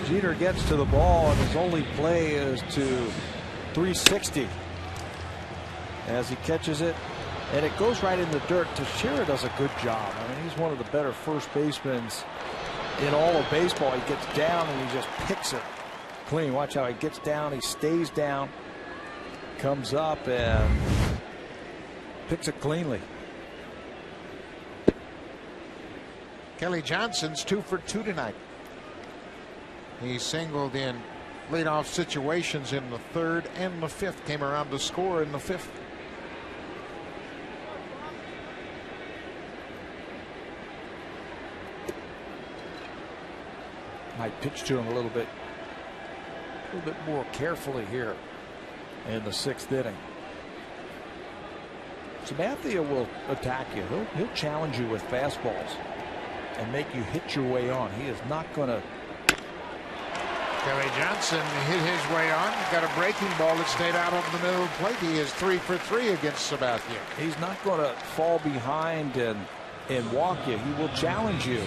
Jeter gets to the ball, and his only play is to 360 as he catches it, and it goes right in the dirt. Teixeira does a good job. I mean, he's one of the better first basemen in all of baseball. He gets down and he just picks it clean. Watch how he gets down, he stays down, comes up and picks it cleanly. Kelly Johnson's 2 for 2 tonight. He singled in leadoff situations in the third and the fifth. Came around to score in the fifth. Might pitch to him a little bit more carefully here in the sixth inning. Sabathia will attack you. He'll challenge you with fastballs and make you hit your way on. He is not going to. Kelly Johnson hit his way on. Got a breaking ball that stayed out over the middle of the plate. He is 3 for 3 against Sabathia. He's not going to fall behind and walk you. He will challenge you,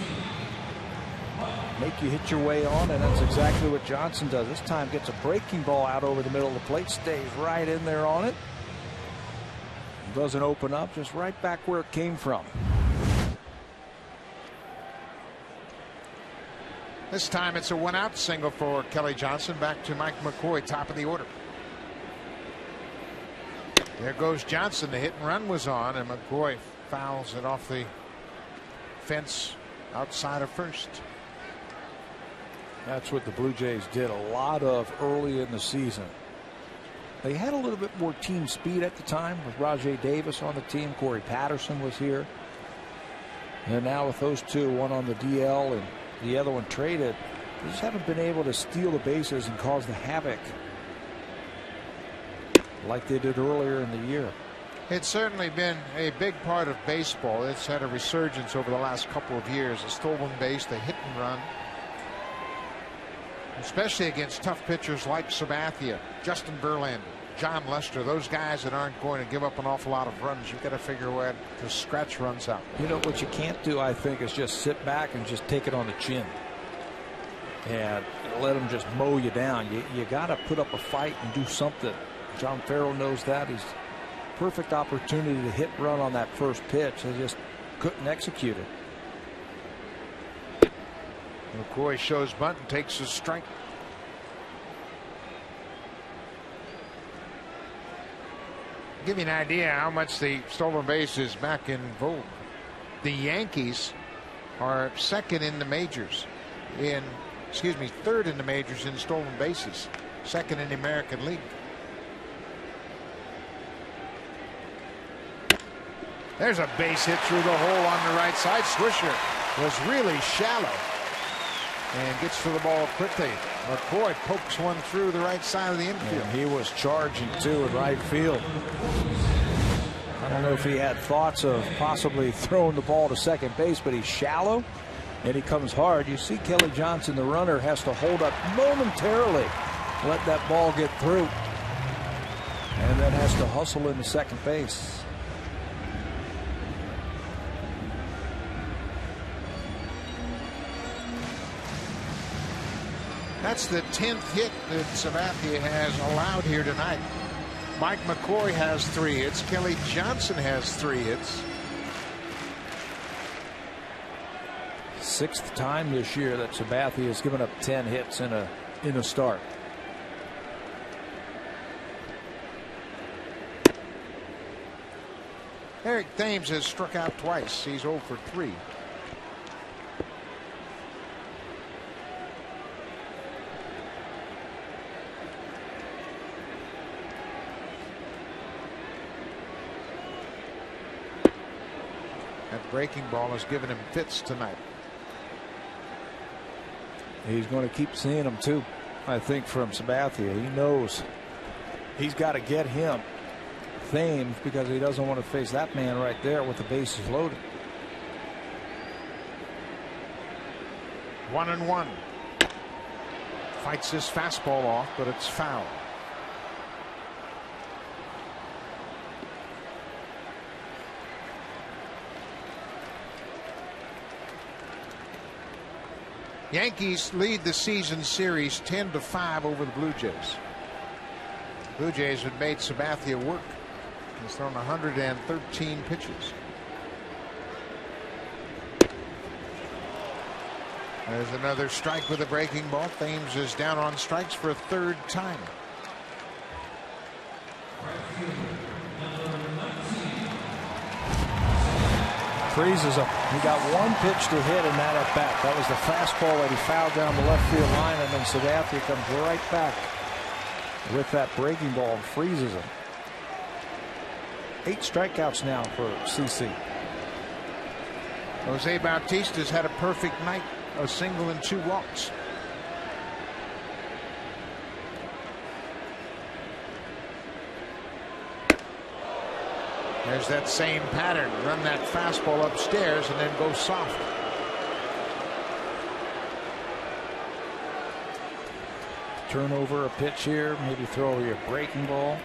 make you hit your way on, and that's exactly what Johnson does. This time gets a breaking ball out over the middle of the plate, stays right in there on it. Doesn't open up, just right back where it came from. This time it's a 1-out single for Kelly Johnson. Back to Mike McCoy, top of the order. There goes Johnson. The hit and run was on, and McCoy fouls it off the fence outside of first. That's what the Blue Jays did a lot of early in the season. They had a little bit more team speed at the time with Rajay Davis on the team. Corey Patterson was here. And now with those two, one on the DL and the other one traded, they just haven't been able to steal the bases and cause the havoc like they did earlier in the year. It's certainly been a big part of baseball. It's had a resurgence over the last couple of years. A stolen base, the hit and run, especially against tough pitchers like Sabathia, Justin Verlander, John Lester, those guys that aren't going to give up an awful lot of runs. You've got to figure a way to scratch runs out. You know what you can't do, I think, is just sit back and just take it on the chin and let them just mow you down. You got to put up a fight and do something. John Farrell knows that. He's perfect opportunity to hit run on that first pitch. They just couldn't execute it. McCoy shows bunt and takes a strike. Give you an idea how much the stolen base is back in vogue. The Yankees are third in the majors in stolen bases, second in the American League. There's a base hit through the hole on the right side. Swisher was really shallow and gets to the ball quickly. McCoy pokes one through the right side of the infield. And he was charging too in right field. I don't know if he had thoughts of possibly throwing the ball to second base, but he's shallow and he comes hard. You see Kelly Johnson, the runner, has to hold up momentarily, let that ball get through, and then has to hustle into second base. That's the 10th hit that Sabathia has allowed here tonight. Mike McCoy has 3 hits. Kelly Johnson has 3 hits. 6th time this year that Sabathia has given up 10 hits in a start. Eric Thames has struck out twice. He's 0 for 3. That breaking ball has given him fits tonight. He's going to keep seeing them too, I think, from Sabathia. He knows he's got to get him, Thames, because he doesn't want to face that man right there with the bases loaded. 1-1. Fights his fastball off, but it's foul. Yankees lead the season series 10-5 over the Blue Jays. Blue Jays have made Sabathia work. He's thrown 113 pitches. There's another strike with a breaking ball. Thames is down on strikes for a 3rd time. Freezes him. He got 1 pitch to hit in that at bat. That was the fastball that he fouled down the left field line, and then Sabathia comes right back with that breaking ball and freezes him. 8 strikeouts now for CC. Jose Bautista's had a perfect night, a single and 2 walks. There's that same pattern. Run that fastball upstairs and then go soft. Turn over a pitch here, maybe throw your breaking ball.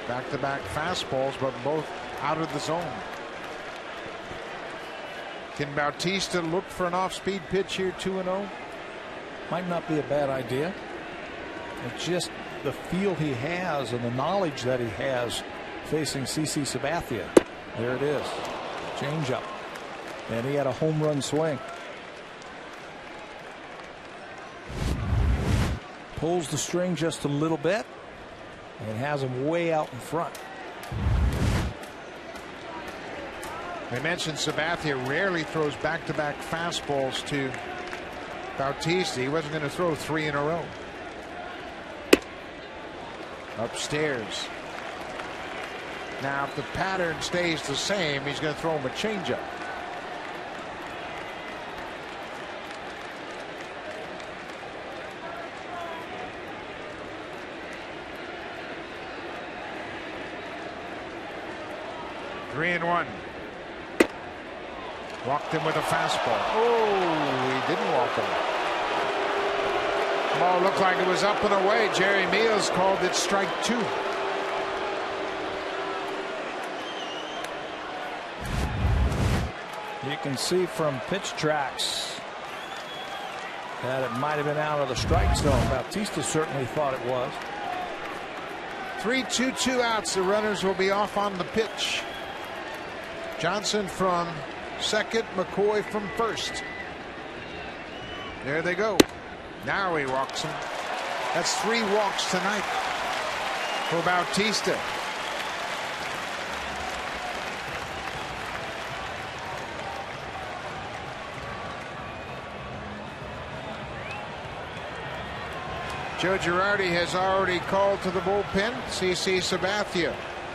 Back-to-back fastballs, but both out of the zone. Can Bautista look for an off-speed pitch here, 2-0? Might not be a bad idea. It's just the feel he has and the knowledge that he has facing CC Sabathia. There it is. Change-up. And he had a home run swing. Pulls the string just a little bit and has him way out in front. We mentioned Sabathia rarely throws back-to-back fastballs to Bautista. He wasn't going to throw 3 in a row. Upstairs. Now, if the pattern stays the same, he's going to throw him a changeup. Three and 1. Walked him with a fastball. Oh, he didn't walk him. Ball looked like it was up and away. Jerry Meals called it strike 2. You can see from pitch tracks that it might have been out of the strike zone. Bautista certainly thought it was. 3-2, 2 outs. The runners will be off on the pitch. Johnson from second, McCoy from first. There they go. Now he walks him. That's 3 walks tonight for Bautista. Joe Girardi has already called to the bullpen. CC Sabathia.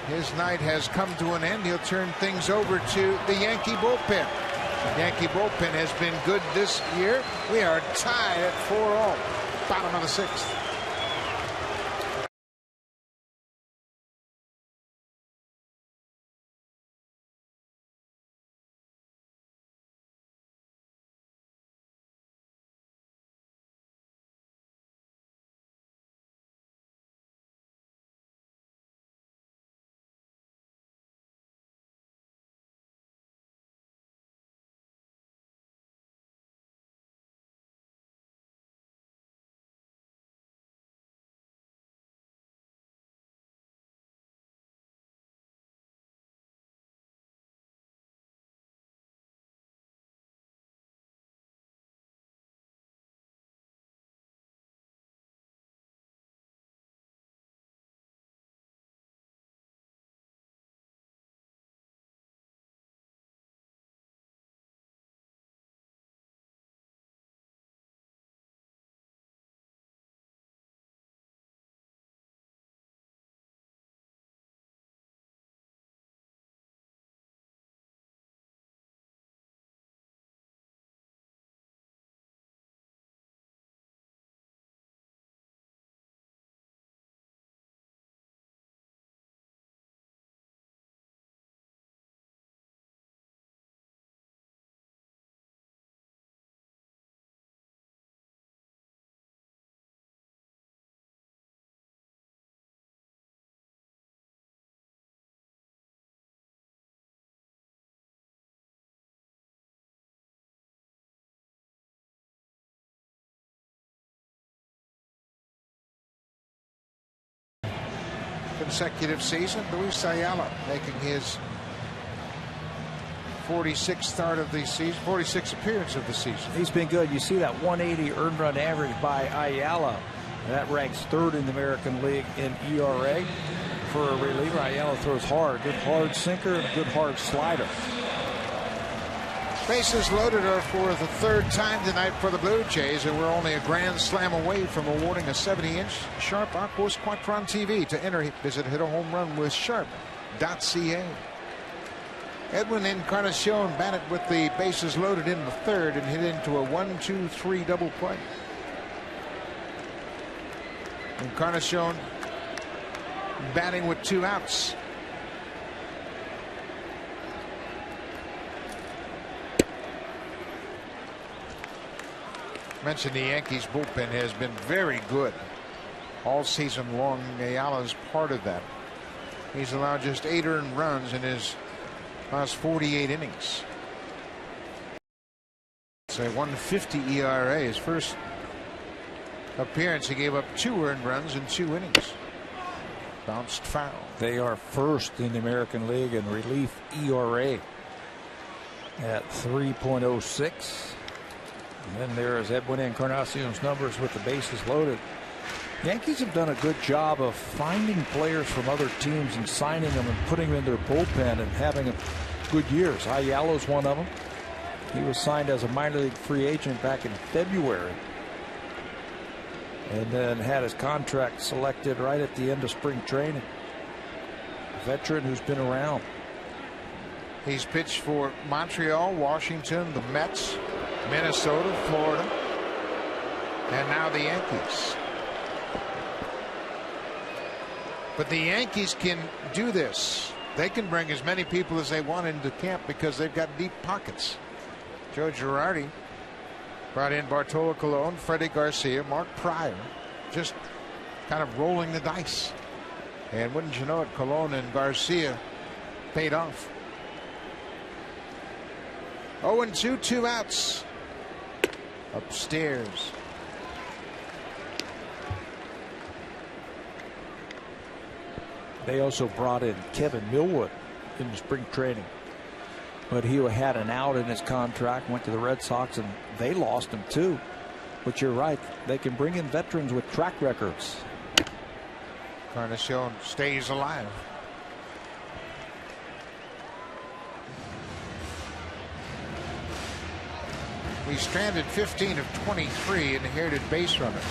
His night has come to an end. He'll turn things over to the Yankee bullpen. The Yankee bullpen has been good this year. We are tied at 4-all. Bottom of the 6th. consecutive season. Luis Ayala making his 46th start of the season, 46th appearance of the season. He's been good. You see that 180 earned run average by Ayala. That ranks third in the American League in ERA. For a reliever, Ayala throws hard. Good hard sinker and a good hard slider. Bases loaded are for the third time tonight for the Blue Jays, and we're only a grand slam away from awarding a 70-inch Sharp Aquos Quattron TV. To enter, visit Hit a Home Run with Sharp.ca. Edwin Encarnacion batted with the bases loaded in the third and hit into a 1-2-3 double play. Encarnacion batting with 2 outs. Mentioned the Yankees bullpen has been very good all season long. Ayala's part of that. He's allowed just 8 earned runs in his last 48 innings. It's a 1.50 ERA. His first appearance, he gave up 2 earned runs in 2 innings. Bounced foul. They are first in the American League in relief ERA at 3.06. And then there is Edwin Encarnacion's numbers with the bases loaded. Yankees have done a good job of finding players from other teams and signing them and putting them in their bullpen and having good years. Ayala's one of them. He was signed as a minor league free agent back in February, and then had his contract selected right at the end of spring training. A veteran who's been around. He's pitched for Montreal, Washington, the Mets, Minnesota, Florida, and now the Yankees. But the Yankees can do this. They can bring as many people as they want into camp because they've got deep pockets. Joe Girardi brought in Bartolo Colon, Freddie Garcia, Mark Pryor, just kind of rolling the dice. And wouldn't you know it, Colon and Garcia paid off. 0-2, 2 outs. Upstairs. They also brought in Kevin Millwood in the spring training, but he had an out in his contract, went to the Red Sox, and they lost him too. But you're right, they can bring in veterans with track records. Encarnacion stays alive. We stranded 15 of 23 inherited base runners.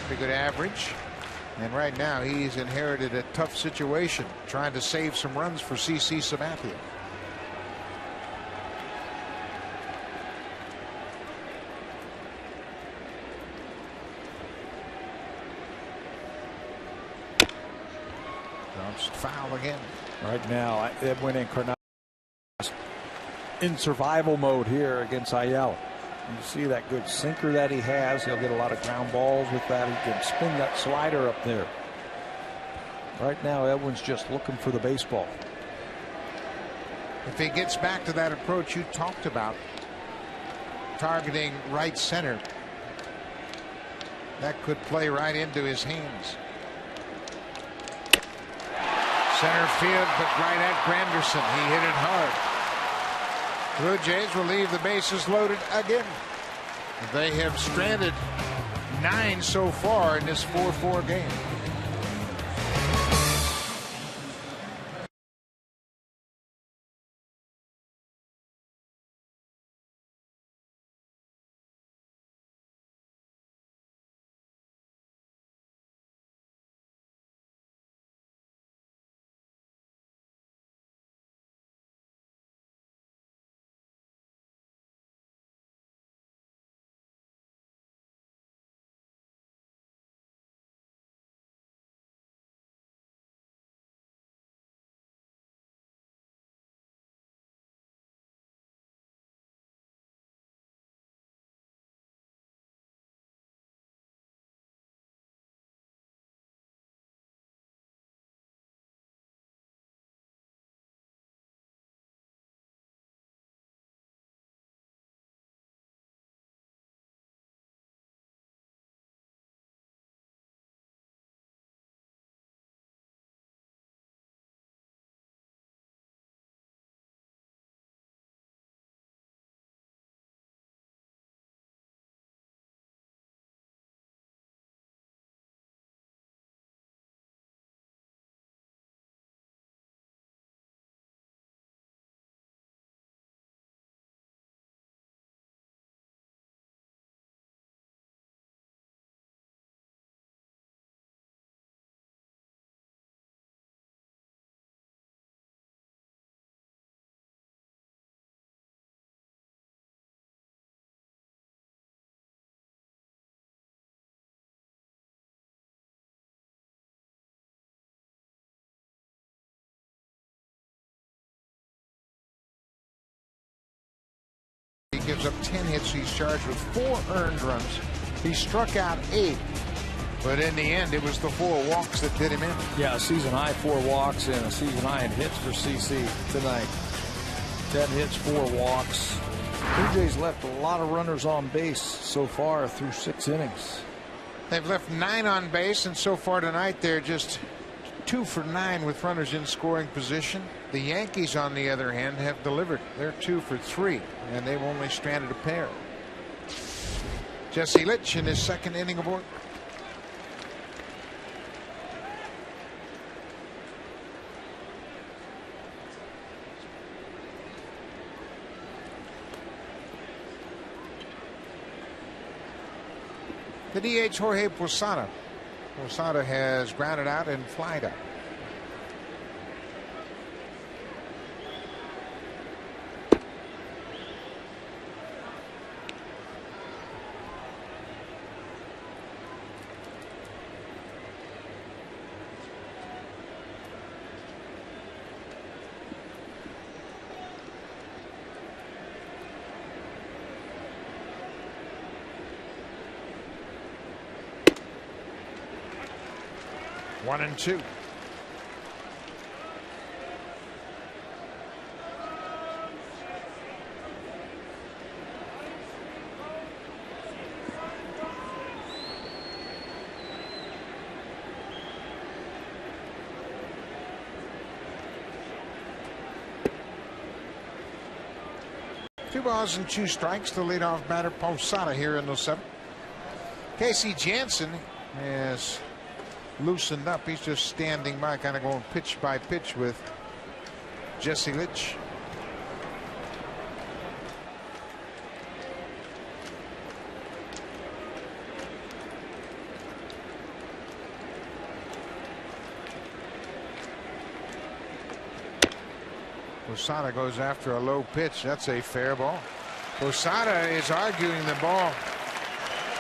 Pretty good average. And right now he's inherited a tough situation, trying to save some runs for CC Sabathia. Bounced foul again. Right now, Edwin Encarnacion in survival mode here against Ayala. You see that good sinker that he has. He'll get a lot of ground balls with that. He can spin that slider up there. Right now, Edwin's just looking for the baseball. If he gets back to that approach you talked about, targeting right center, that could play right into his hands. Center field, but right at Granderson. He hit it hard. Blue Jays will leave the bases loaded again. They have stranded 9 so far in this 4-4 game. gives up 10 hits. He's charged with 4 earned runs. He struck out 8. But in the end, it was the 4 walks that did him in. Yeah, a season high 4 walks and a season high in hits for CC tonight. 10 hits, 4 walks. Blue Jays left a lot of runners on base so far through 6 innings. They've left 9 on base, and so far tonight they're just 2 for 9 with runners in scoring position. The Yankees, on the other hand, have delivered. They're 2 for 3, and they've only stranded a pair. Jesse Litch in his 2nd inning of work. The DH, Jorge Posada. Posada has grounded out and flied out. One and 2. Two balls and 2 strikes to leadoff batter Posada here in the 7th. Casey Jansen has loosened up. He's just standing by, kind of going pitch by pitch with Jesse Litch. Posada goes after a low pitch. That's a fair ball. Posada is arguing the ball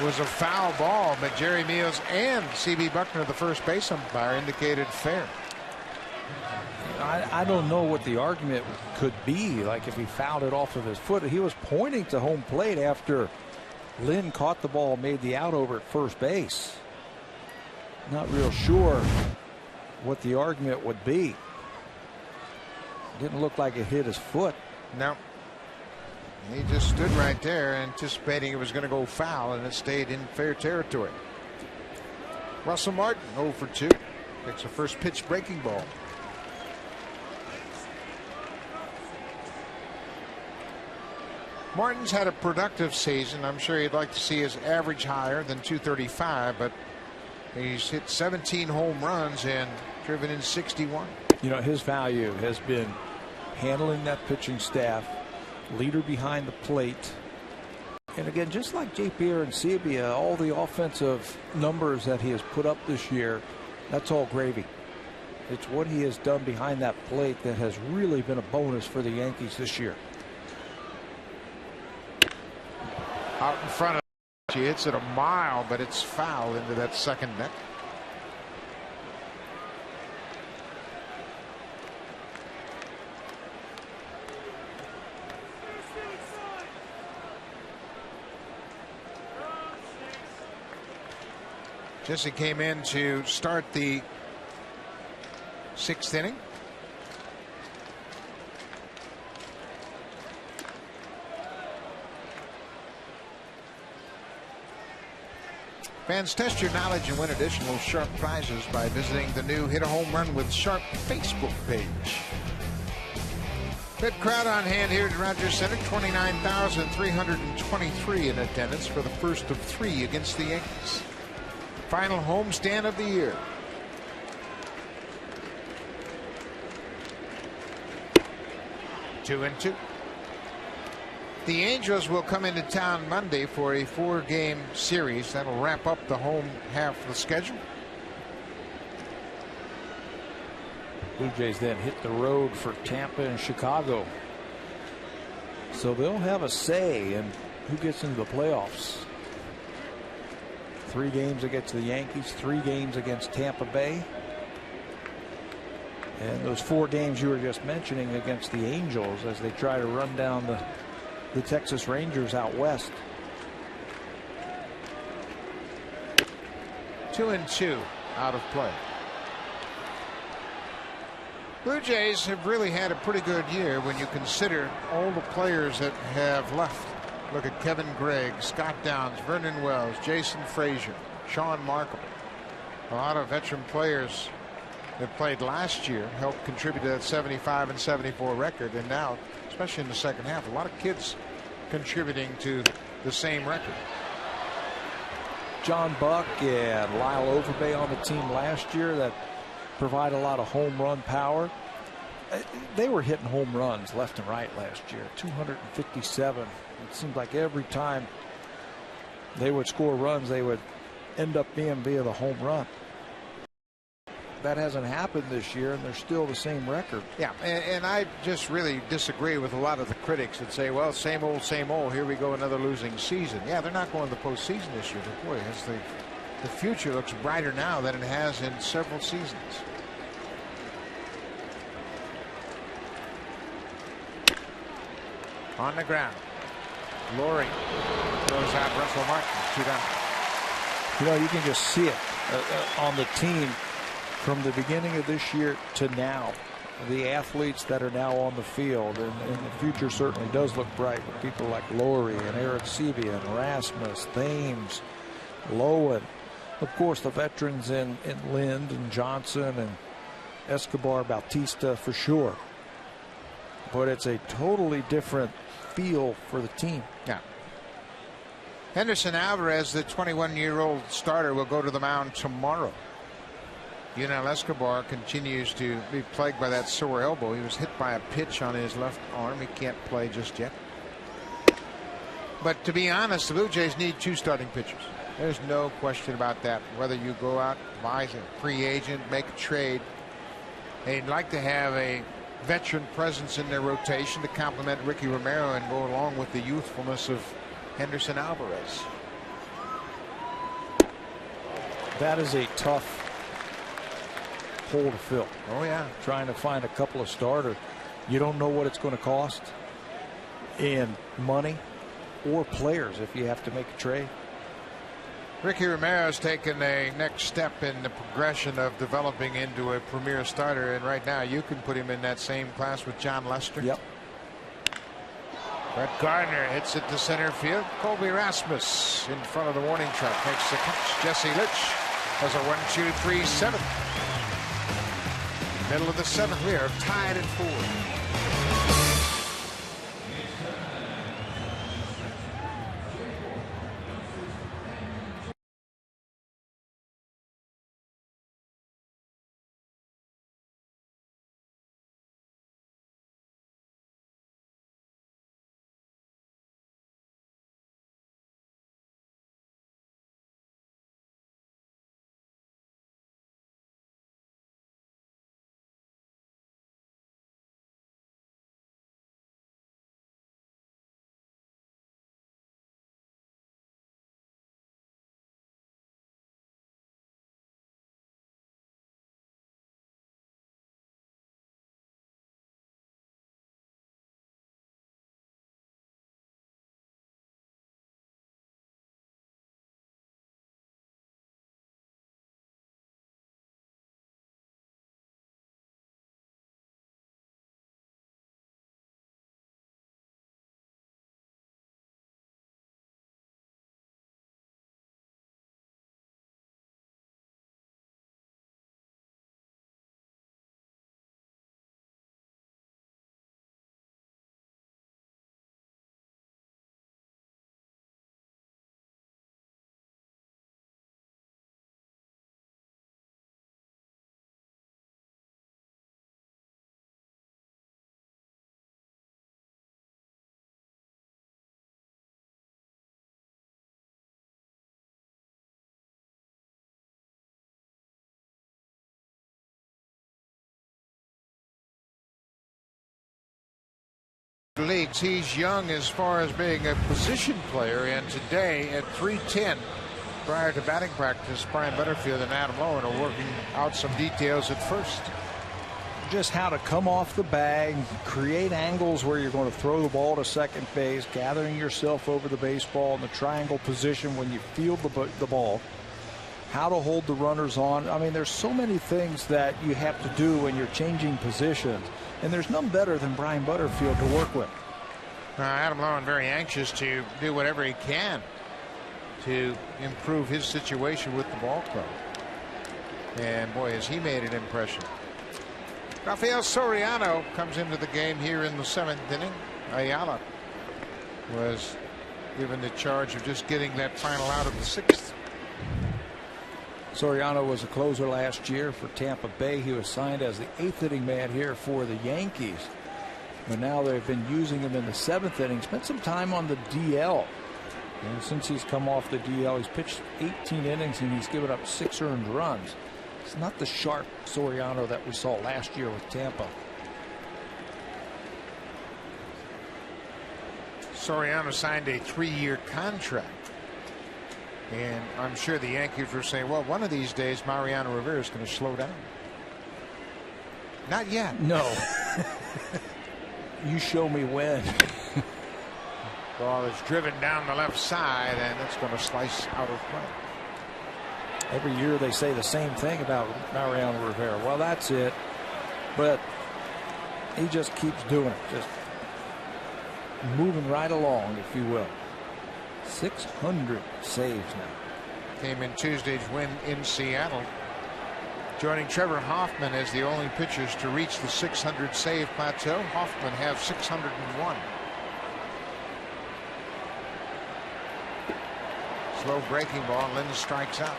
was a foul ball, but Jerry Meals and C.B. Buckner, the first base umpire, indicated fair. I don't know what the argument could be. Like if he fouled it off of his foot. He was pointing to home plate after Lynn caught the ball, made the out over at first base. Not real sure what the argument would be. Didn't look like it hit his foot. No. He just stood right there anticipating it was going to go foul, and it stayed in fair territory. Russell Martin 0 for 2. Picks a first pitch breaking ball. Martin's had a productive season. I'm sure he'd like to see his average higher than 235, but he's hit 17 home runs and driven in 61. You know, his value has been handling that pitching staff, leader behind the plate. And again, just like J.P. and Sebia, all the offensive numbers that he has put up this year, that's all gravy. It's what he has done behind that plate that has really been a bonus for the Yankees this year. Out in front of, she hits it a mile, but it's foul into that second net. Jesse came in to start the 6th inning. Fans, test your knowledge and win additional Sharp prizes by visiting the new Hit a Home Run with Sharp Facebook page. Good crowd on hand here at Rogers Center. 29,323 in attendance for the first of 3 against the Yankees. Final homestand of the year. Two and 2. The Angels will come into town Monday for a 4-game series. That'll wrap up the home half of the schedule. Blue Jays then hit the road for Tampa and Chicago. So they'll have a say in who gets into the playoffs. 3 games against the Yankees, 3 games against Tampa Bay. And those 4 games you were just mentioning against the Angels as they try to run down the the Texas Rangers out west. 2-2 out of play. Blue Jays have really had a pretty good year when you consider all the players that have left. Look at Kevin Gregg, Scott Downs, Vernon Wells, Jason Frazier, Sean Markle. A lot of veteran players that played last year helped contribute to that 75 and 74 record, and now, especially in the second half, a lot of kids contributing to the same record. John Buck and Lyle Overbay on the team last year that provide a lot of home run power. They were hitting home runs left and right last year. 257. It seemed like every time they would score runs, they would end up being via the home run. That hasn't happened this year, and they're still the same record. Yeah, and I just really disagree with a lot of the critics that say, well, same old, here we go, another losing season. Yeah, they're not going to the postseason this year, but boy, the future looks brighter now than it has in several seasons. On the ground, Laurie throws out Russell Martin, 2 down. You know, you can just see it on the team from the beginning of this year to now. The athletes that are now on the field, and the future certainly does look bright with people like Laurie and Eric Sebia and Rasmus, Thames, Lowen. Of course, the veterans in Lind and Johnson and Escobar, Bautista for sure. But it's a totally different feel for the team. Yeah. Henderson Alvarez, the 21-year-old starter, will go to the mound tomorrow. Yunel Escobar continues to be plagued by that sore elbow. He was hit by a pitch on his left arm. He can't play just yet. But to be honest, the Blue Jays need 2 starting pitchers. There's no question about that. Whether you go out, buy a free agent, make a trade, they'd like to have a veteran presence in their rotation to complement Ricky Romero and go along with the youthfulness of Henderson Alvarez. That is a tough hole to fill. Oh yeah, trying to find a couple of starters. You don't know what it's going to cost in money or players if you have to make a trade. Ricky Romero's taken a next step in the progression of developing into a premier starter, and right now you can put him in that same class with John Lester. Yep. Brett Gardner hits it to center field. Colby Rasmus in front of the warning track makes the catch. Jesse Litch has a 1-2-3 7th. Middle of the 7th. We are tied at 4. Leagues. He's young as far as being a position player, and today at 3:10 prior to batting practice, Brian Butterfield and Adam Lowen are working out some details at first. just how to come off the bag, create angles where you're going to throw the ball to second base, gathering yourself over the baseball in the triangle position when you field the ball, how to hold the runners on. I mean, there's so many things that you have to do when you're changing positions, and there's none better than Brian Butterfield to work with. Adam Lowen very anxious to do whatever he can to improve his situation with the ball club. And boy, has he made an impression. Rafael Soriano comes into the game here in the 7th inning. Ayala was given the charge of just getting that final out of the 6th. Soriano was a closer last year for Tampa Bay. He was signed as the 8th inning man here for the Yankees. But now they've been using him in the 7th inning. Spent some time on the DL. And since he's come off the DL, he's pitched 18 innings and he's given up 6 earned runs. It's not the sharp Soriano that we saw last year with Tampa. Soriano signed a 3-year contract. And I'm sure the Yankees were saying, well, one of these days Mariano Rivera is going to slow down. Not yet. No. You show me when. Ball is driven down the left side, and it's going to slice out of play. Every year they say the same thing about Mariano Rivera. Well, that's it. But he just keeps doing it. Just moving right along, if you will. 600 saves now. Came in Tuesday's win in Seattle. Joining Trevor Hoffman as the only pitchers to reach the 600 save plateau. Hoffman has 601. Slow breaking ball. Lynn strikes out.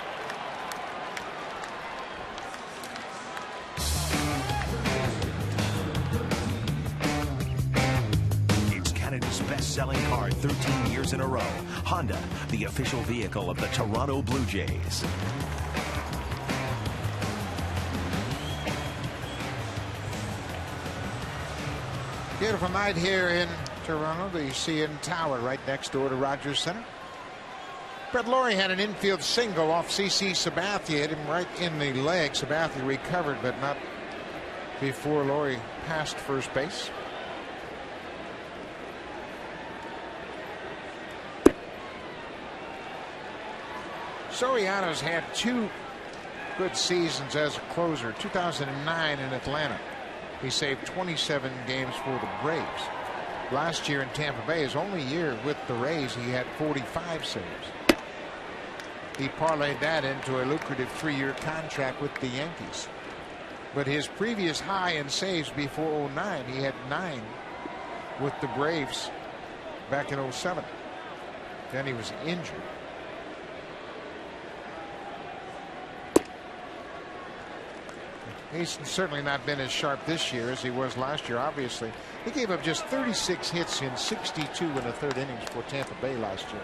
It's Canada's best-selling car 13 years in a row. Honda, the official vehicle of the Toronto Blue Jays. Beautiful night here in Toronto. The CN Tower right next door to Rogers Center. Brett Laurie had an infield single off CC Sabathia. Hit him right in the leg. Sabathia recovered, but not before Laurie passed first base. Soriano's had 2 good seasons as a closer. 2009 in Atlanta. He saved 27 games for the Braves. Last year in Tampa Bay, his only year with the Rays, he had 45 saves. He parlayed that into a lucrative 3-year contract with the Yankees. But his previous high in saves before 09, he had 9 with the Braves back in 07. Then he was injured. He's certainly not been as sharp this year as he was last year, obviously. He gave up just 36 hits in 62 in the 3rd innings for Tampa Bay last year.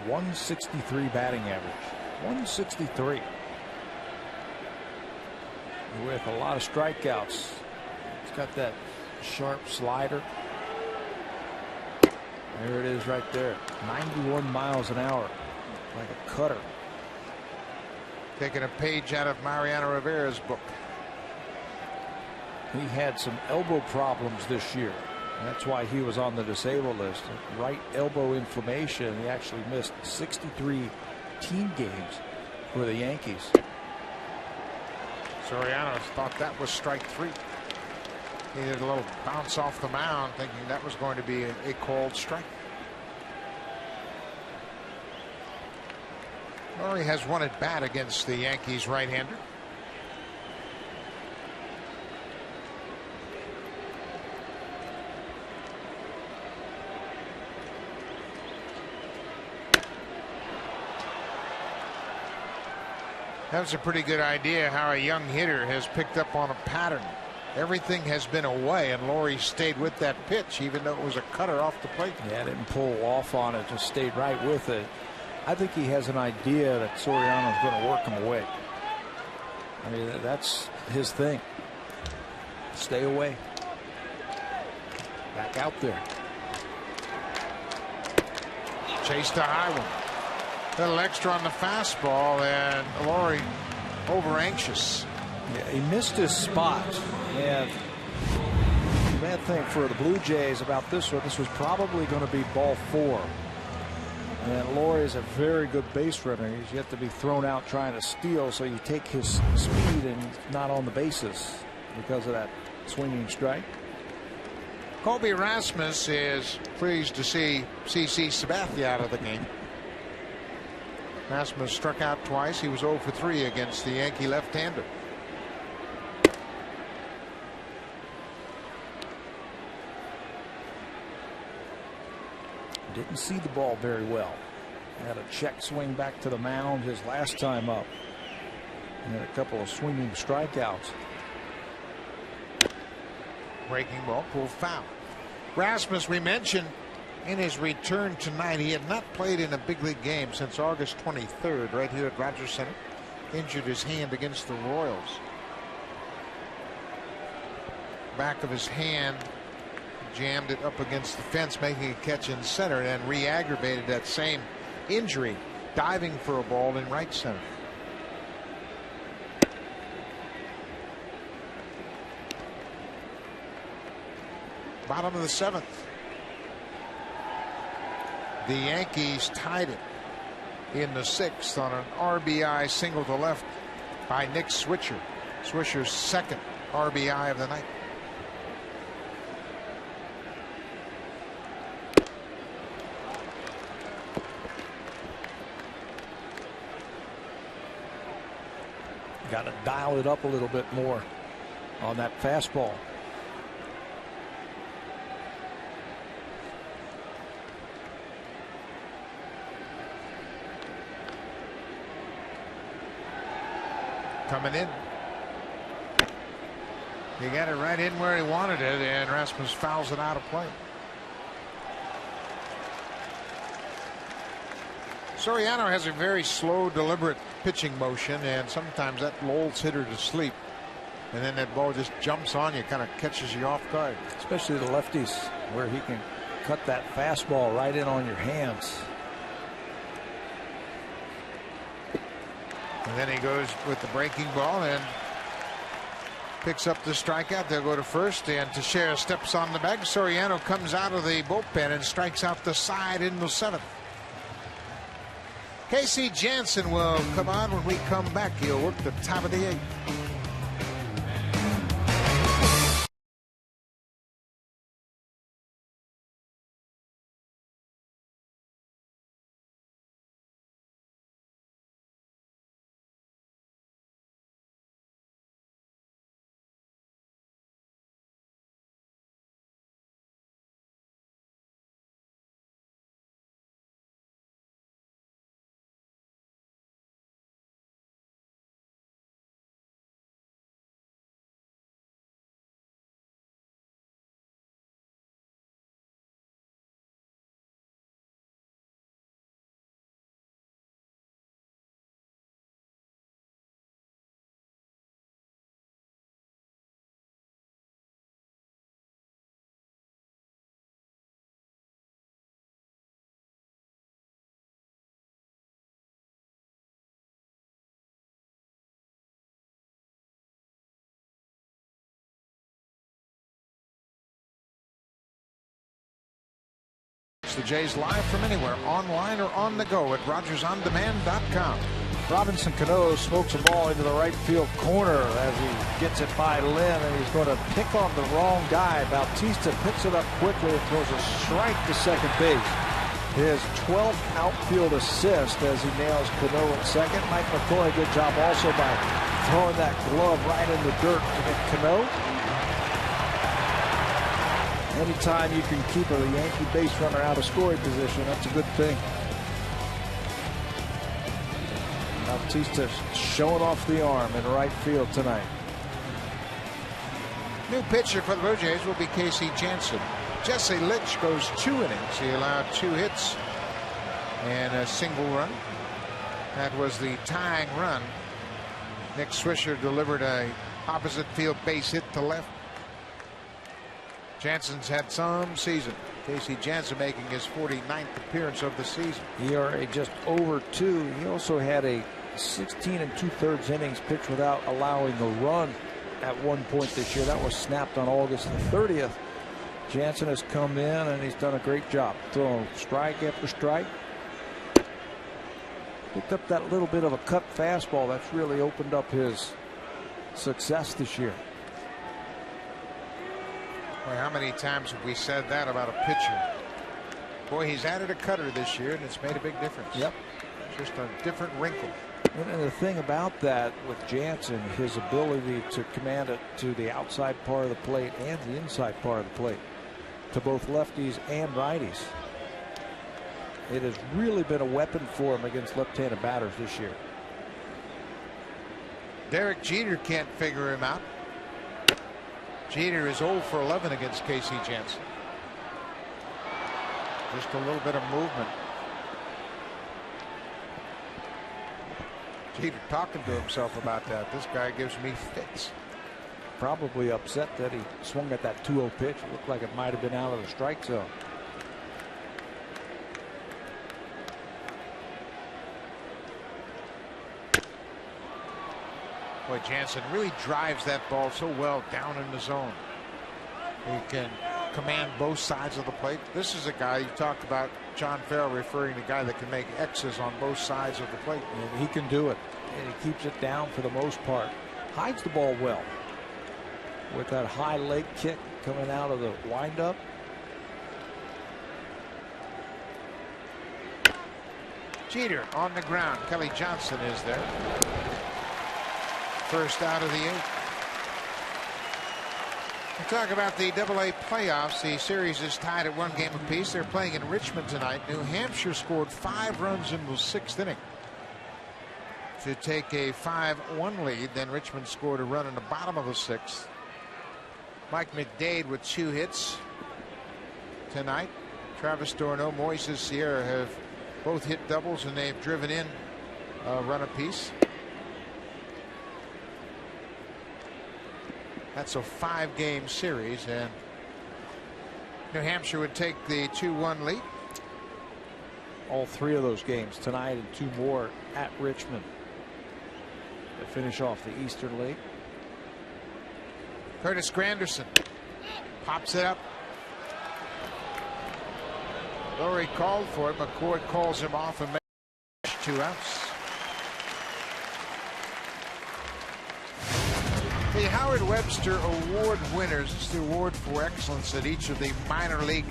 163 batting average. 163. With a lot of strikeouts. He's got that sharp slider. There it is right there. 91 miles an hour. Like a cutter. Taking a page out of Mariano Rivera's book. He had some elbow problems this year. That's why he was on the disabled list. Right elbow inflammation. He actually missed 63 team games for the Yankees. Soriano thought that was strike 3. He did a little bounce off the mound, thinking that was going to be a called strike. Laurie has one at bat against the Yankees right-hander. That's a pretty good idea how a young hitter has picked up on a pattern. Everything has been away, and Laurie stayed with that pitch, even though it was a cutter off the plate. Yeah, didn't pull off on it, just stayed right with it. I think he has an idea that Soriano is going to work him away. I mean, that's his thing. Stay away. Back out there. Chased a high one. A little extra on the fastball, and Laurie over anxious. Yeah, he missed his spot. And the bad thing for the Blue Jays about this one, this was probably going to be ball 4. And Laurie is a very good base runner. He's yet to be thrown out trying to steal, so you take his speed and not on the bases because of that swinging strike. Colby Rasmus is pleased to see CC Sabathia out of the game. Rasmus struck out twice. He was 0 for 3 against the Yankee left-hander. Didn't see the ball very well. Had a check swing back to the mound his last time up. And had a couple of swinging strikeouts. Breaking ball pulled foul. Rasmus, we mentioned in his return tonight, he had not played in a big league game since August 23rd right here at Rogers Center. Injured his hand against the Royals. Back of his hand, jammed it up against the fence, making a catch in center, and re-aggravated that same injury diving for a ball in right center. Bottom of the 7th. The Yankees tied it in the 6th on an RBI single to left by Nick Swisher. Swisher's 2nd RBI of the night. Got to dial it up a little bit more on that fastball. Coming in. He got it right in where he wanted it, and Rasmus fouls it out of play. Soriano has a very slow, deliberate pitching motion, and sometimes that lulls hitter to sleep. And then that ball just jumps on you, kind of catches you off guard. Especially the lefties, where he can cut that fastball right in on your hands. And then he goes with the breaking ball and picks up the strikeout. They'll go to first, and Teixeira steps on the bag. Soriano comes out of the bullpen and strikes out the side in the 7th. Casey Jansen will come on when we come back. He'll work the top of the 8th. The Jays live from anywhere, online or on the go at RogersOnDemand.com. Robinson Cano smokes a ball into the right field corner as he gets it by Lynn, and he's going to pick on the wrong guy. Bautista picks it up quickly and throws a strike to second base. His 12th outfield assist as he nails Cano at second. Mike McCoy, good job also by throwing that glove right in the dirt to get Cano. Anytime you can keep a Yankee base runner out of scoring position, that's a good thing. Bautista showing off the arm in right field tonight. New pitcher for the Blue Jays will be Casey Jansen. Jesse Litch goes 2 innings. He allowed 2 hits and a single run. That was the tying run. Nick Swisher delivered a opposite field base hit to left. Jansen's had some season. Casey Jansen making his 49th appearance of the season. ERA just over 2. He also had a 16 2/3 innings pitched without allowing a run at one point this year. That was snapped on August the 30th. Jansen has come in and he's done a great job throwing strike after strike. Picked up that little bit of a cut fastball that's really opened up his success this year. Boy, how many times have we said that about a pitcher? Boy, he's added a cutter this year, and it's made a big difference. Yep. Just a different wrinkle. And the thing about that with Jansen, his ability to command it to the outside part of the plate and the inside part of the plate, to both lefties and righties. It has really been a weapon for him against left-handed batters this year. Derek Jeter can't figure him out. Jeter is 0 for 11 against Casey Jansen. Just a little bit of movement. Jeter talking to himself about that. This guy gives me fits. Probably upset that he swung at that 2-0 pitch. It looked like it might have been out of the strike zone. Boy, Jansen really drives that ball so well down in the zone. He can command both sides of the plate. This is a guy you talked about, John Farrell referring to a guy that can make X's on both sides of the plate. And he can do it. And he keeps it down for the most part. Hides the ball well. With that high leg kick coming out of the windup. Jeter on the ground. Kelly Johnson is there. First out of the 8th. We'll talk about the AA playoffs. The series is tied at 1 game apiece. They're playing in Richmond tonight. New Hampshire scored 5 runs in the 6th inning to take a 5-1 lead. Then Richmond scored a run in the bottom of the 6th. Mike McDade with 2 hits tonight. Travis d'Ormeaux, Moises Sierra have both hit doubles, and they've driven in a run apiece. That's a 5-game series, and New Hampshire would take the 2-1 lead. All 3 of those games tonight and 2 more at Richmond to finish off the Eastern League. Curtis Granderson pops it up. Lowry called for it. McCord calls him off and makes 2 outs. The Howard Webster Award winners. It's the award for excellence at each of the minor league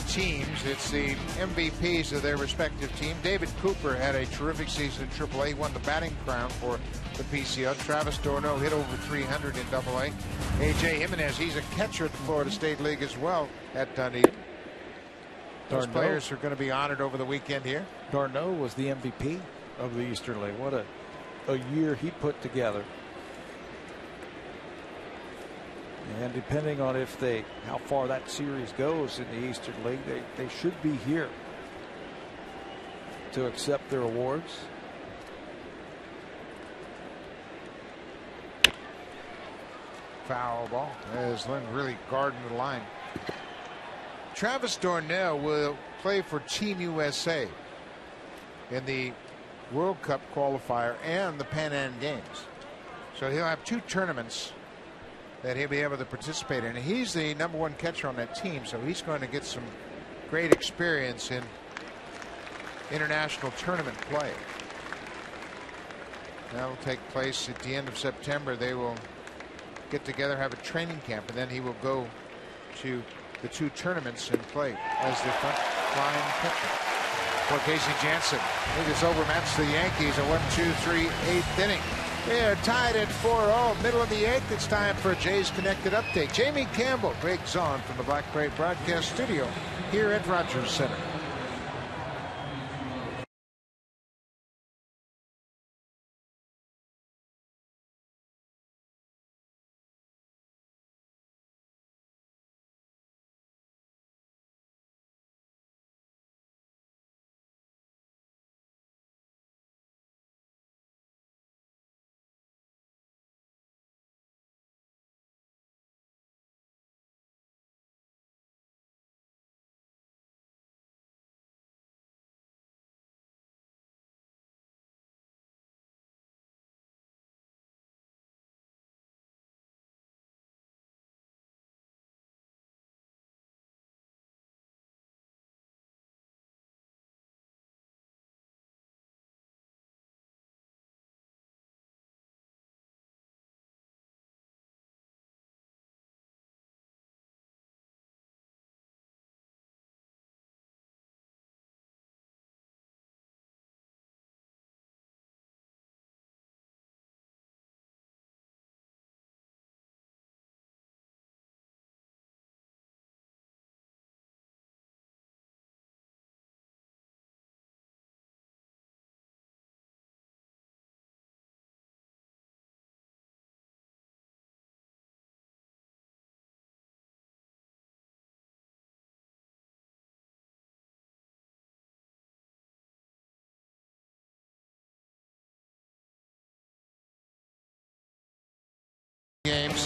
teams. It's the MVPs of their respective team. David Cooper had a terrific season in AAA. He won the batting crown for the PCO. Travis d'Ormeaux hit over 300 in AA. A.J. Jimenez, he's a catcher at the Florida State League as well at Dunedin. Those players are going to be honored over the weekend here. d'Ormeaux was the MVP of the Eastern League. What a year he put together. And depending on how far that series goes in the Eastern League, they should be here to accept their awards. Foul ball as Lynn really guarding the line. Travis d'Ormeaux will play for Team USA in the World Cup qualifier and the Pan Am Games. So he'll have 2 tournaments that he'll be able to participate in. And he's the #1 catcher on that team, so he's going to get some great experience in international tournament play. That'll take place at the end of September. They will get together, have a training camp, and then he will go to the 2 tournaments and play as the front line catcher. For Casey Jansen, he has overmatched the Yankees at 1, 2, 3, 8th inning. They are tied at 4-0, middle of the 8th. It's time for Jays Connected Update. Jamie Campbell, Greg Zahn from the Black Crate Broadcast Studio here at Rogers Center.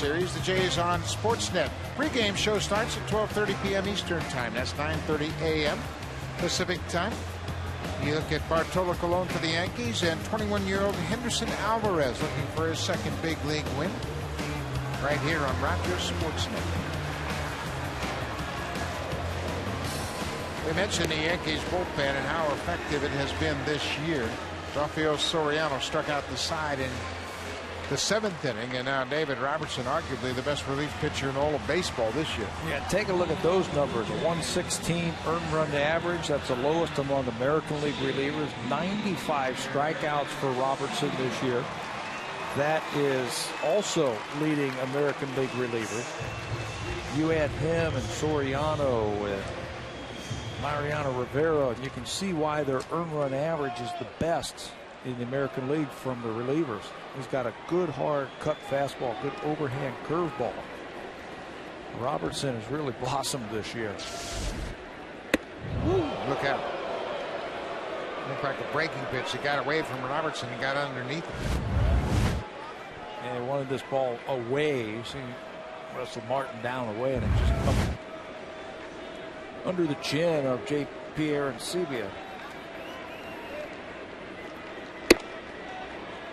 Series. The Jays on Sportsnet. Pre-game show starts at 12:30 p.m. Eastern Time. That's 9:30 a.m. Pacific Time. You look at Bartolo Colon for the Yankees and 21-year-old Henderson Alvarez looking for his second big league win. Right here on Rogers Sportsnet. We mentioned the Yankees bullpen and how effective it has been this year. Rafael Soriano struck out the side in the 7th inning, and now David Robertson, arguably the best relief pitcher in all of baseball this year. Yeah, take a look at those numbers. A 116 earned run average. That's the lowest among American League relievers. 95 strikeouts for Robertson this year. That is also leading American League relievers. You add him and Soriano with Mariano Rivera, and you can see why their earned run average is the best in the American League from the relievers. He's got a good hard cut fastball, good overhand curveball. Robertson has really blossomed this year. Woo, look out. Looked like a breaking pitch. He got away from Robertson and got underneath it. And he wanted this ball away. You see Russell Martin down away, and it just comes under the chin of J.P. Arancibia.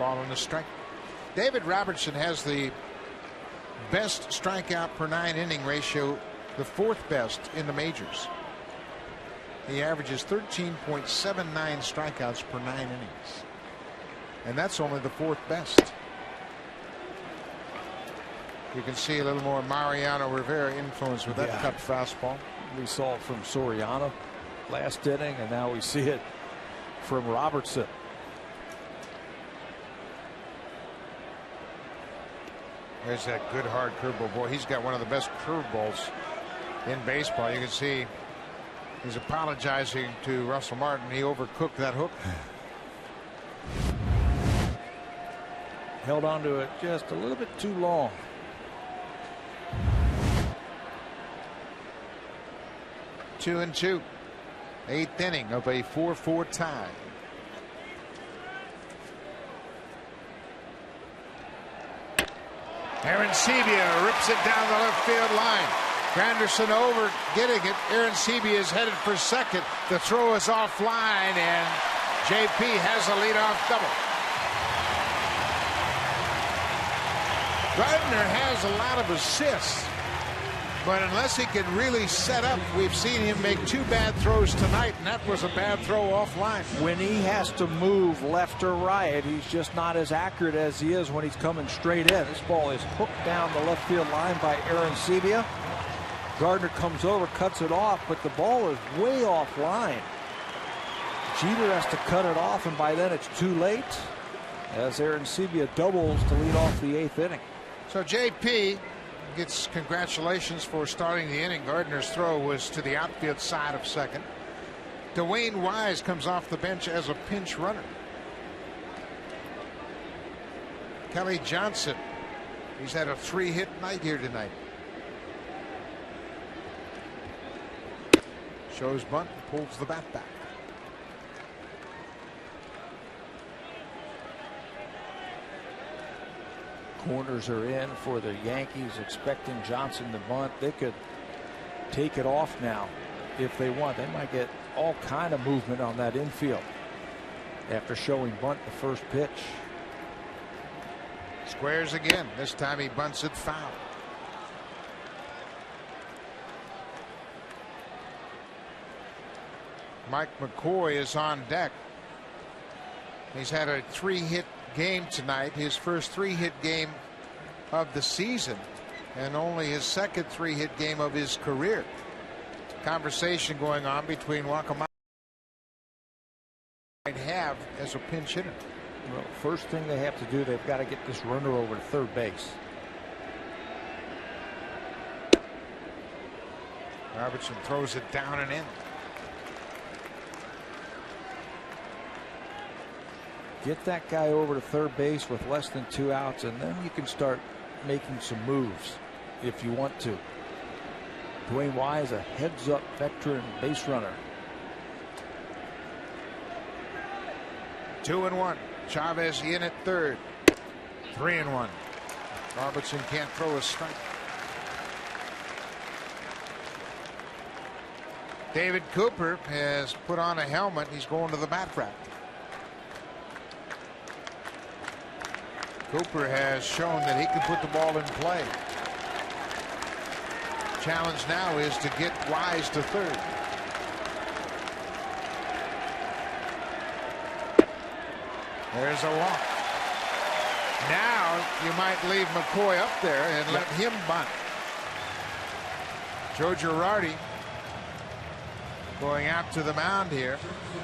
Ball on the strike. David Robertson has the best strikeout per 9 inning ratio, the 4th best in the majors. He averages 13.79 strikeouts per 9 innings. And that's only the 4th best. You can see a little more Mariano Rivera influence with that cut fastball. We saw it from Soriano last inning, and now we see it from Robertson. There's that good hard curveball. Boy, he's got one of the best curveballs in baseball. You can see he's apologizing to Russell Martin. He overcooked that hook. Held on to it just a little bit too long. Two and two. 8th inning of a 4-4 tie. Arancibia rips it down the left field line. Granderson over getting it. Arancibia is headed for second. The throw is offline, and JP has a leadoff double. Gardner has a lot of assists, but unless he can really set up, we've seen him make 2 bad throws tonight, and that was a bad throw offline. When he has to move left or right, he's just not as accurate as he is when he's coming straight in. This ball is hooked down the left field line by Arancibia. Gardner comes over, cuts it off, but the ball is way offline. Jeter has to cut it off, and by then it's too late as Arancibia doubles to lead off the 8th inning. So JP gets congratulations for starting the inning. Gardner's throw was to the outfield side of second. Dwayne Wise comes off the bench as a pinch runner. Kelly Johnson, he's had a 3-hit night here tonight. Shows bunt, pulls the bat back. Corners are in for the Yankees, expecting Johnson to bunt. They could take it off now if they want. They might get all kind of movement on that infield after showing bunt the first pitch. Squares again. This time he bunts it foul. Mike McCoy is on deck. He's had a 3-hit game tonight, his first 3-hit game of the season, and only his second 3-hit game of his career. Conversation going on between Wakamoto might have as a pinch hitter. Well, first thing they have to do, they've got to get this runner over to third base. Robertson throws it down and in. Get that guy over to third base with less than 2 outs, and then you can start making some moves if you want to. Dwayne Wise, a heads-up veteran base runner. 2-1. Chavez in at third. 3-1. Robertson can't throw a strike. David Cooper has put on a helmet. He's going to the bat rack. Cooper has shown that he can put the ball in play. Challenge now is to get Wise to third. There's a walk. Now you might leave McCoy up there and let him bunt. Joe Girardi going out to the mound here.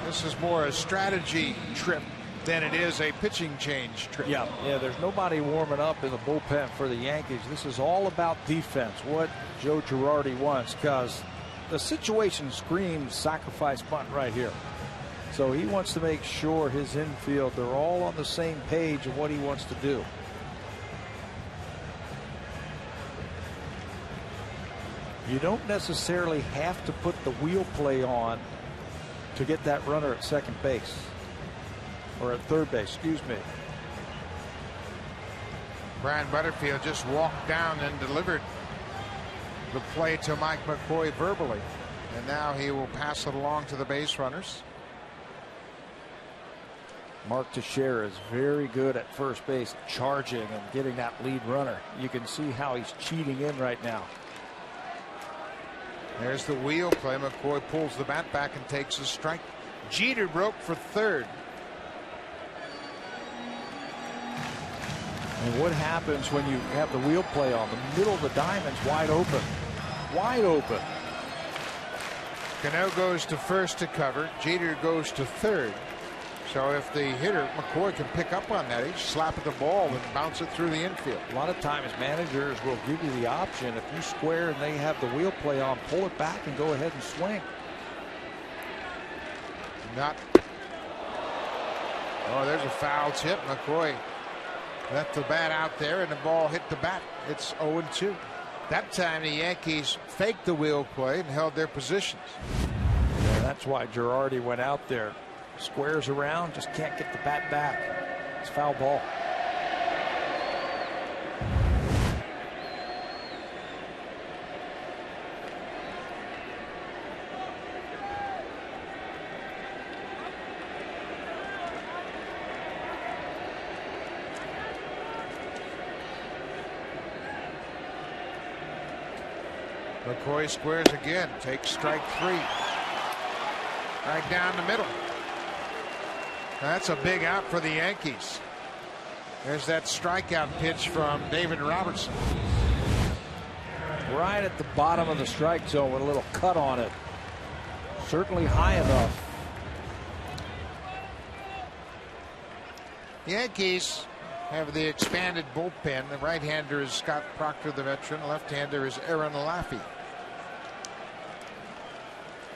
This is more a strategy trip than it is a pitching change trip. Yeah, there's nobody warming up in the bullpen for the Yankees. This is all about defense, what Joe Girardi wants, because the situation screams sacrifice bunt right here. So he wants to make sure his infield, they're all on the same page of what he wants to do. You don't necessarily have to put the wheel play on to get that runner at second base. Or at third base, excuse me. Brian Butterfield just walked down and delivered the play to Mike McCoy verbally. And now he will pass it along to the base runners. Mark Teixeira is very good at first base, charging and getting that lead runner. You can see how he's cheating in right now. There's the wheel play. McCoy pulls the bat back and takes a strike. Jeter broke for third. And what happens when you have the wheel play on? The middle of the diamond's wide open. Wide open. Cano goes to first to cover. Jeter goes to third. So if the hitter, McCoy, can pick up on that, he's slap at the ball and bounce it through the infield. A lot of times managers will give you the option. If you square and they have the wheel play on, pull it back and go ahead and swing. Not. Oh, there's a foul tip. McCoy left the bat out there and the ball hit the bat. It's 0-2. That time the Yankees faked the wheel play and held their positions. Yeah, that's why Girardi went out there. Squares around, just can't get the bat back. It's foul ball. McCoy squares again, takes strike three. Right down the middle. That's a big out for the Yankees. There's that strikeout pitch from David Robertson. Right at the bottom of the strike zone with a little cut on it. Certainly high enough. The Yankees have the expanded bullpen. The right-hander is Scott Proctor, the veteran. Left-hander is Aaron Laffey.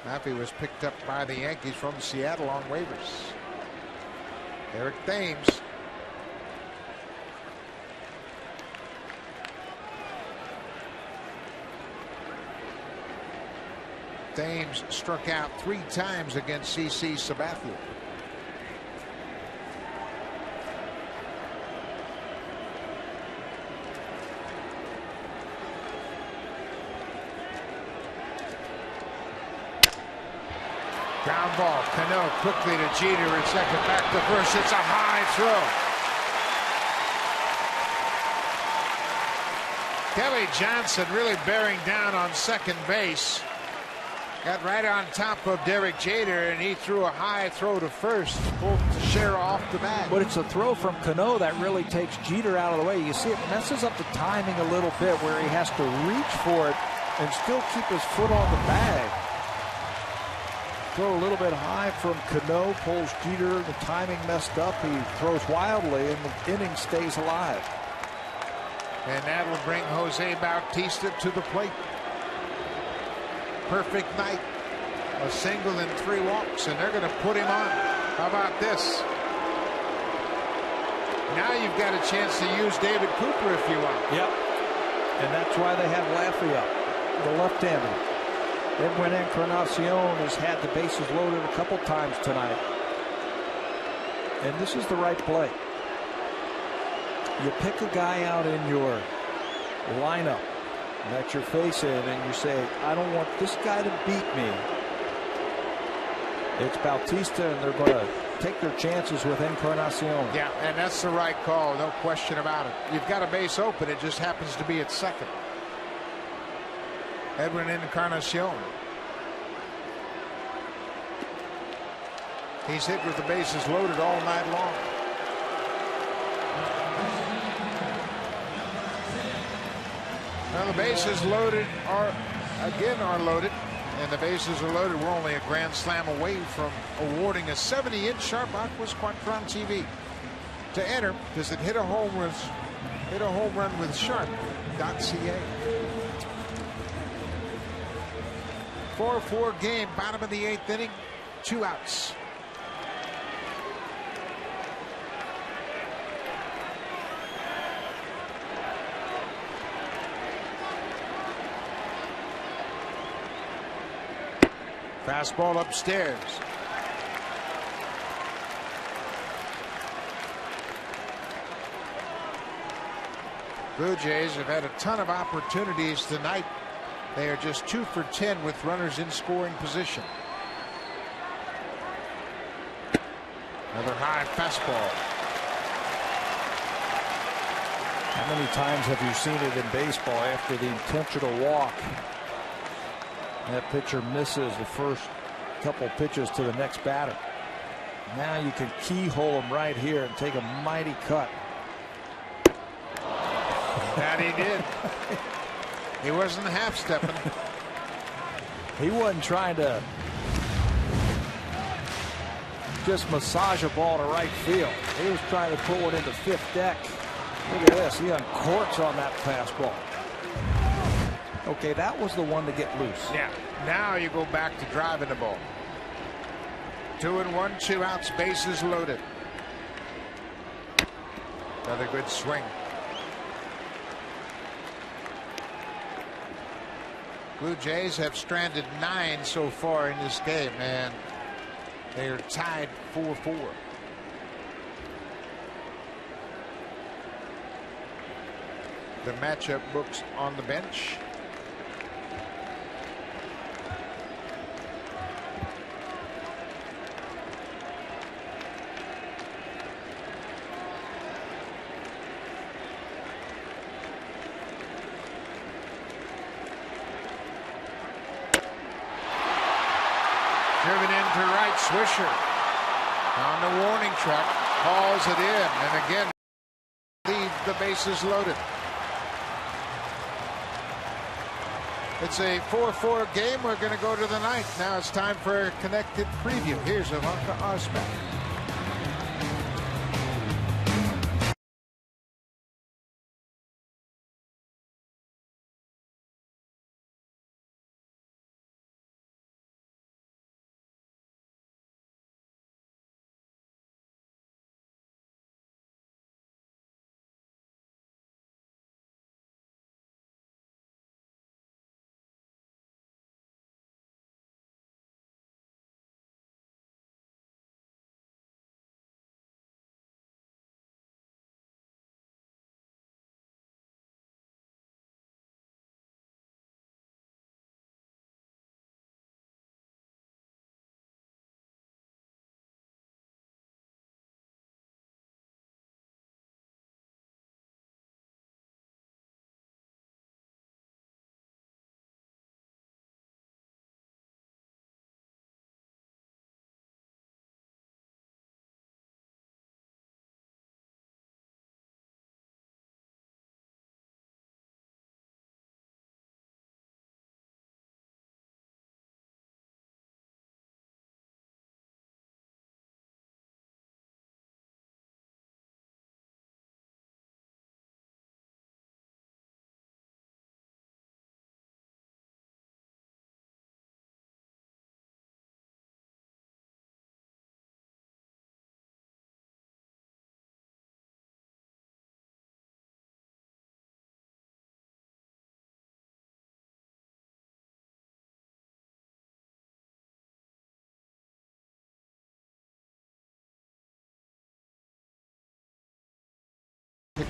Laffey was picked up by the Yankees from Seattle on waivers. Eric Thames. Thames struck out 3 times against CC Sabathia. Ground ball. Cano quickly to Jeter at second, back to first. It's a high throw. Kelly Johnson really bearing down on second base. Got right on top of Derek Jeter, and he threw a high throw to first. Pulled Teixeira off the bat. But it's a throw from Cano that really takes Jeter out of the way. You see it messes up the timing a little bit where he has to reach for it and still keep his foot on the bag. Throw a little bit high from Cano, pulls Jeter. The timing messed up. He throws wildly, and the inning stays alive. And that'll bring Jose Bautista to the plate. Perfect night. A single and 3 walks, and they're going to put him on. How about this? Now you've got a chance to use David Cooper if you want. Yep. And that's why they have Laffey up, the left-hander. Edwin Encarnacion has had the bases loaded a couple times tonight. And this is the right play. You pick a guy out in your lineup that you're facing and you say, I don't want this guy to beat me. It's Bautista, and they're going to take their chances with Encarnacion. Yeah, and that's the right call, no question about it. You've got a base open, it just happens to be at second. Edwin Encarnacion. He's hit with the bases loaded all night long. Now the bases loaded are loaded, and the bases are loaded. We're only a grand slam away from awarding a 70-inch Sharp Aquas Quattron TV. To enter, does it hit a home run with Sharp.ca. 4-4 game, bottom of the 8th inning, 2 outs. Fastball upstairs. Blue Jays have had a ton of opportunities tonight. They are just 2 for 10 with runners in scoring position. Another high fastball. How many times have you seen it in baseball after the intentional walk? That pitcher misses the first couple pitches to the next batter. Now you can keyhole him right here and take a mighty cut. That he did. He wasn't half stepping. He wasn't trying to just massage a ball to right field. He was trying to pull it into fifth deck. Look at this. He uncorks on that fastball. Okay, that was the one to get loose. Yeah. Now you go back to driving the ball. 2-1, 2 outs, bases loaded. Another good swing. Blue Jays have stranded 9 so far in this game, and they are tied 4-4. The matchup books on the bench. Driven into right, Swisher on the warning track, hauls it in, and again leave the bases loaded. It's a 4-4 game. We're going to go to the 9th. Now it's time for a connected preview. Here's Ivanka Osman.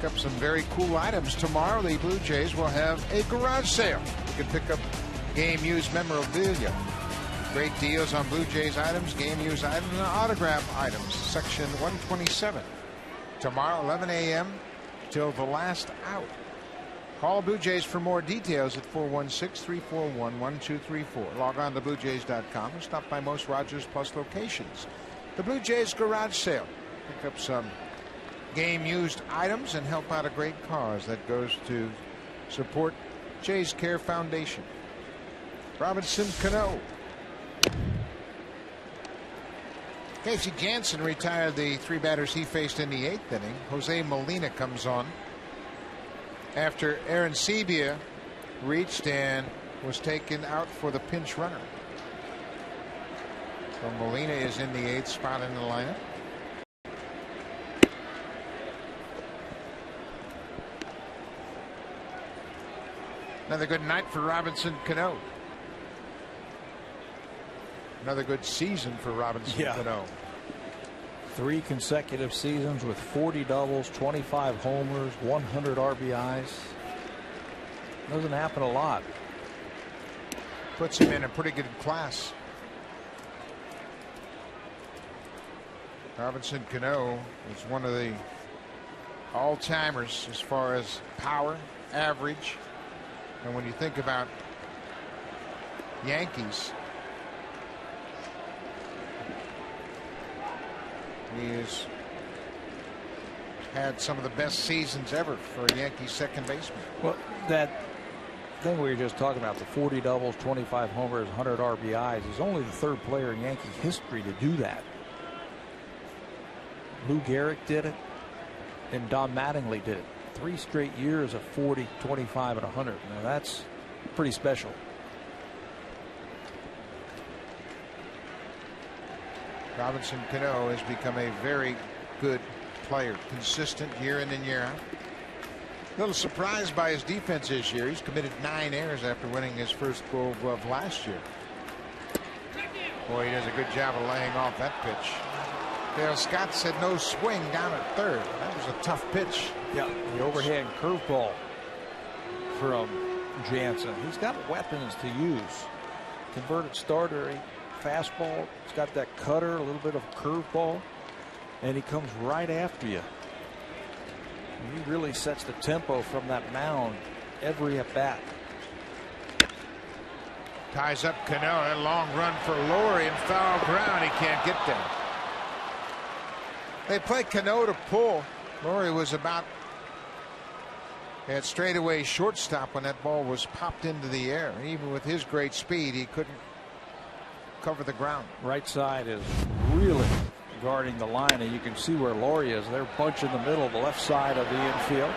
pick up some very cool items. Tomorrow, the Blue Jays will have a garage sale. You can pick up game-used memorabilia. Great deals on Blue Jays items, game-used items, and autograph items. Section 127. Tomorrow, 11 a.m. till the last out. Call Blue Jays for more details at 416-341-1234. Log on to BlueJays.com or stop by most Rogers Plus locations. The Blue Jays garage sale. Pick up some game-used items and help out a great cause that goes to support Jays Care Foundation. Robinson Cano. Casey Jansen retired the 3 batters he faced in the 8th inning. Jose Molina comes on after Aaron Sebia reached and was taken out for the pinch runner. So Molina is in the 8th spot in the lineup. Another good night for Robinson Cano. Another good season for Robinson Cano. 3 consecutive seasons with 40 doubles, 25 homers, 100 RBIs. Doesn't happen a lot. Puts him in a pretty good class. Robinson Cano is one of the all-timers as far as power, average. And when you think about Yankees, he has had some of the best seasons ever for a Yankees second baseman. Well, that thing we were just talking about, the 40 doubles, 25 homers, 100 RBIs, is only the 3rd player in Yankee history to do that. Lou Gehrig did it, and Don Mattingly did it. 3 straight years of 40, 25, and 100. Now that's pretty special. Robinson Cano has become a very good player, consistent year in and year out. A little surprised by his defense this year. He's committed 9 errors after winning his first Gold Glove last year. Boy, he does a good job of laying off that pitch. Dale Scott said no swing down at 3rd. That was a tough pitch. Yeah, the overhand curveball from Jansen. He's got weapons to use. Converted starter, a fastball. He's got that cutter, a little bit of curveball, and he comes right after you. And he really sets the tempo from that mound every at bat. Ties up Cano. That long run for Laurie and foul ground. He can't get there. They play Cano to pull. Laurie was about at straightaway shortstop when that ball was popped into the air. Even with his great speed, he couldn't cover the ground. Right side is really guarding the line, and you can see where Laurie is. They're bunched in the middle of the left side of the infield.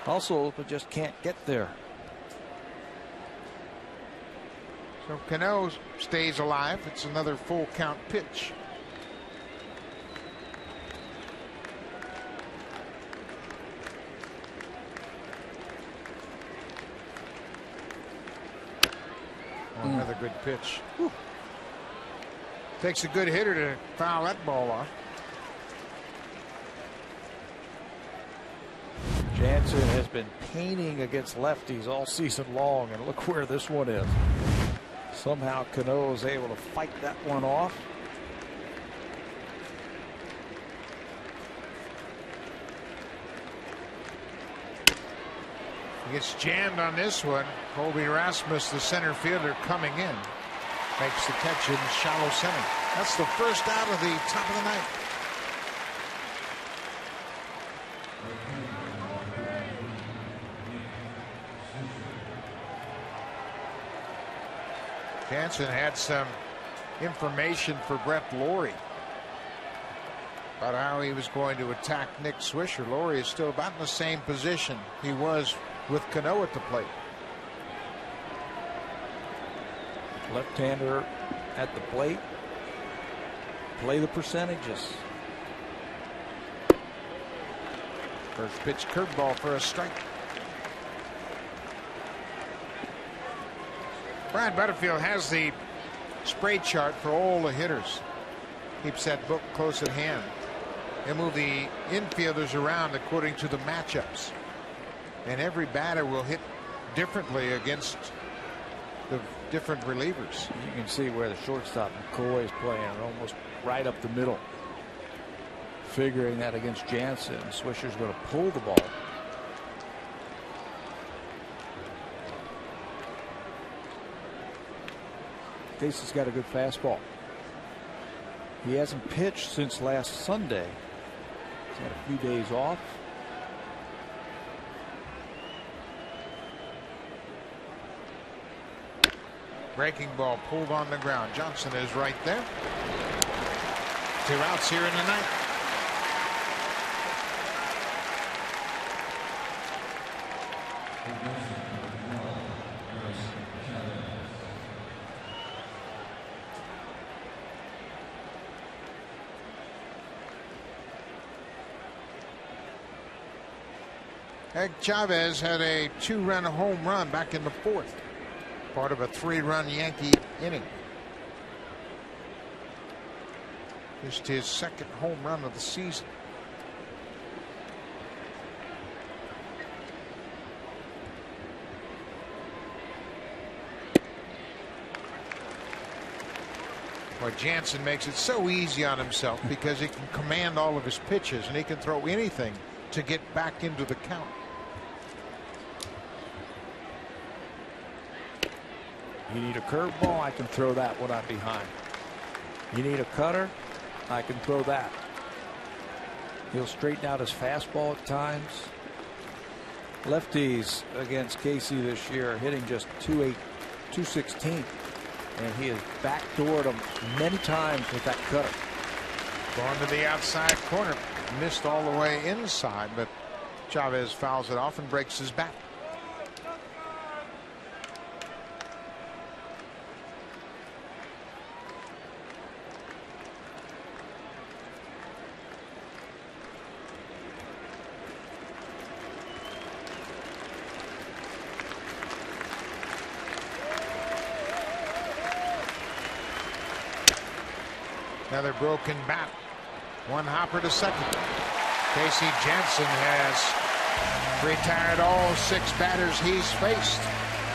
Also, but just can't get there. So Cano stays alive. It's another full count pitch. Another good pitch. Whew. Takes a good hitter to foul that ball off. Jansen has been painting against lefties all season long, and look where this one is. Somehow Cano is able to fight that one off. He gets jammed on this one. Colby Rasmus, the center fielder, coming in, makes the catch in shallow center. That's the first out of the top of the ninth. Jansen had some information for Brett Laurie about how he was going to attack Nick Swisher. Laurie is still about in the same position he was with Cano at the plate. Left-hander at the plate. Play the percentages. First pitch curveball for a strike. Brad Butterfield has the spray chart for all the hitters. Keeps that book close at hand. They move the infielders around according to the matchups. And every batter will hit differently against the different relievers. You can see where the shortstop McCoy is playing almost right up the middle. Figuring that against Jansen, Swisher's going to pull the ball. Casey's got a good fastball. He hasn't pitched since last Sunday. He's had a few days off. Breaking ball pulled on the ground. Johnson is right there. 2 outs here in the ninth. Hank Chavez had a 2-run home run back in the 4th. Part of a 3-run Yankee inning. Just his 2nd home run of the season. Well, Jansen makes it so easy on himself because he can command all of his pitches and he can throw anything to get back into the count. You need a curveball, I can throw that when I'm behind. You need a cutter, I can throw that. He'll straighten out his fastball at times. Lefties against Casey this year are hitting just 216. And he has backdoored them many times with that cutter. Going to the outside corner. Missed all the way inside, but Chavez fouls it off and breaks his bat. Another broken bat. One hopper to second. Casey Jansen has retired all 6 batters he's faced.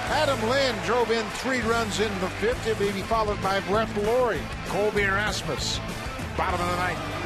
Adam Lind drove in 3 runs in the 5th. He'll be followed by Brett Laurie. Colby Erasmus. Bottom of the 9th.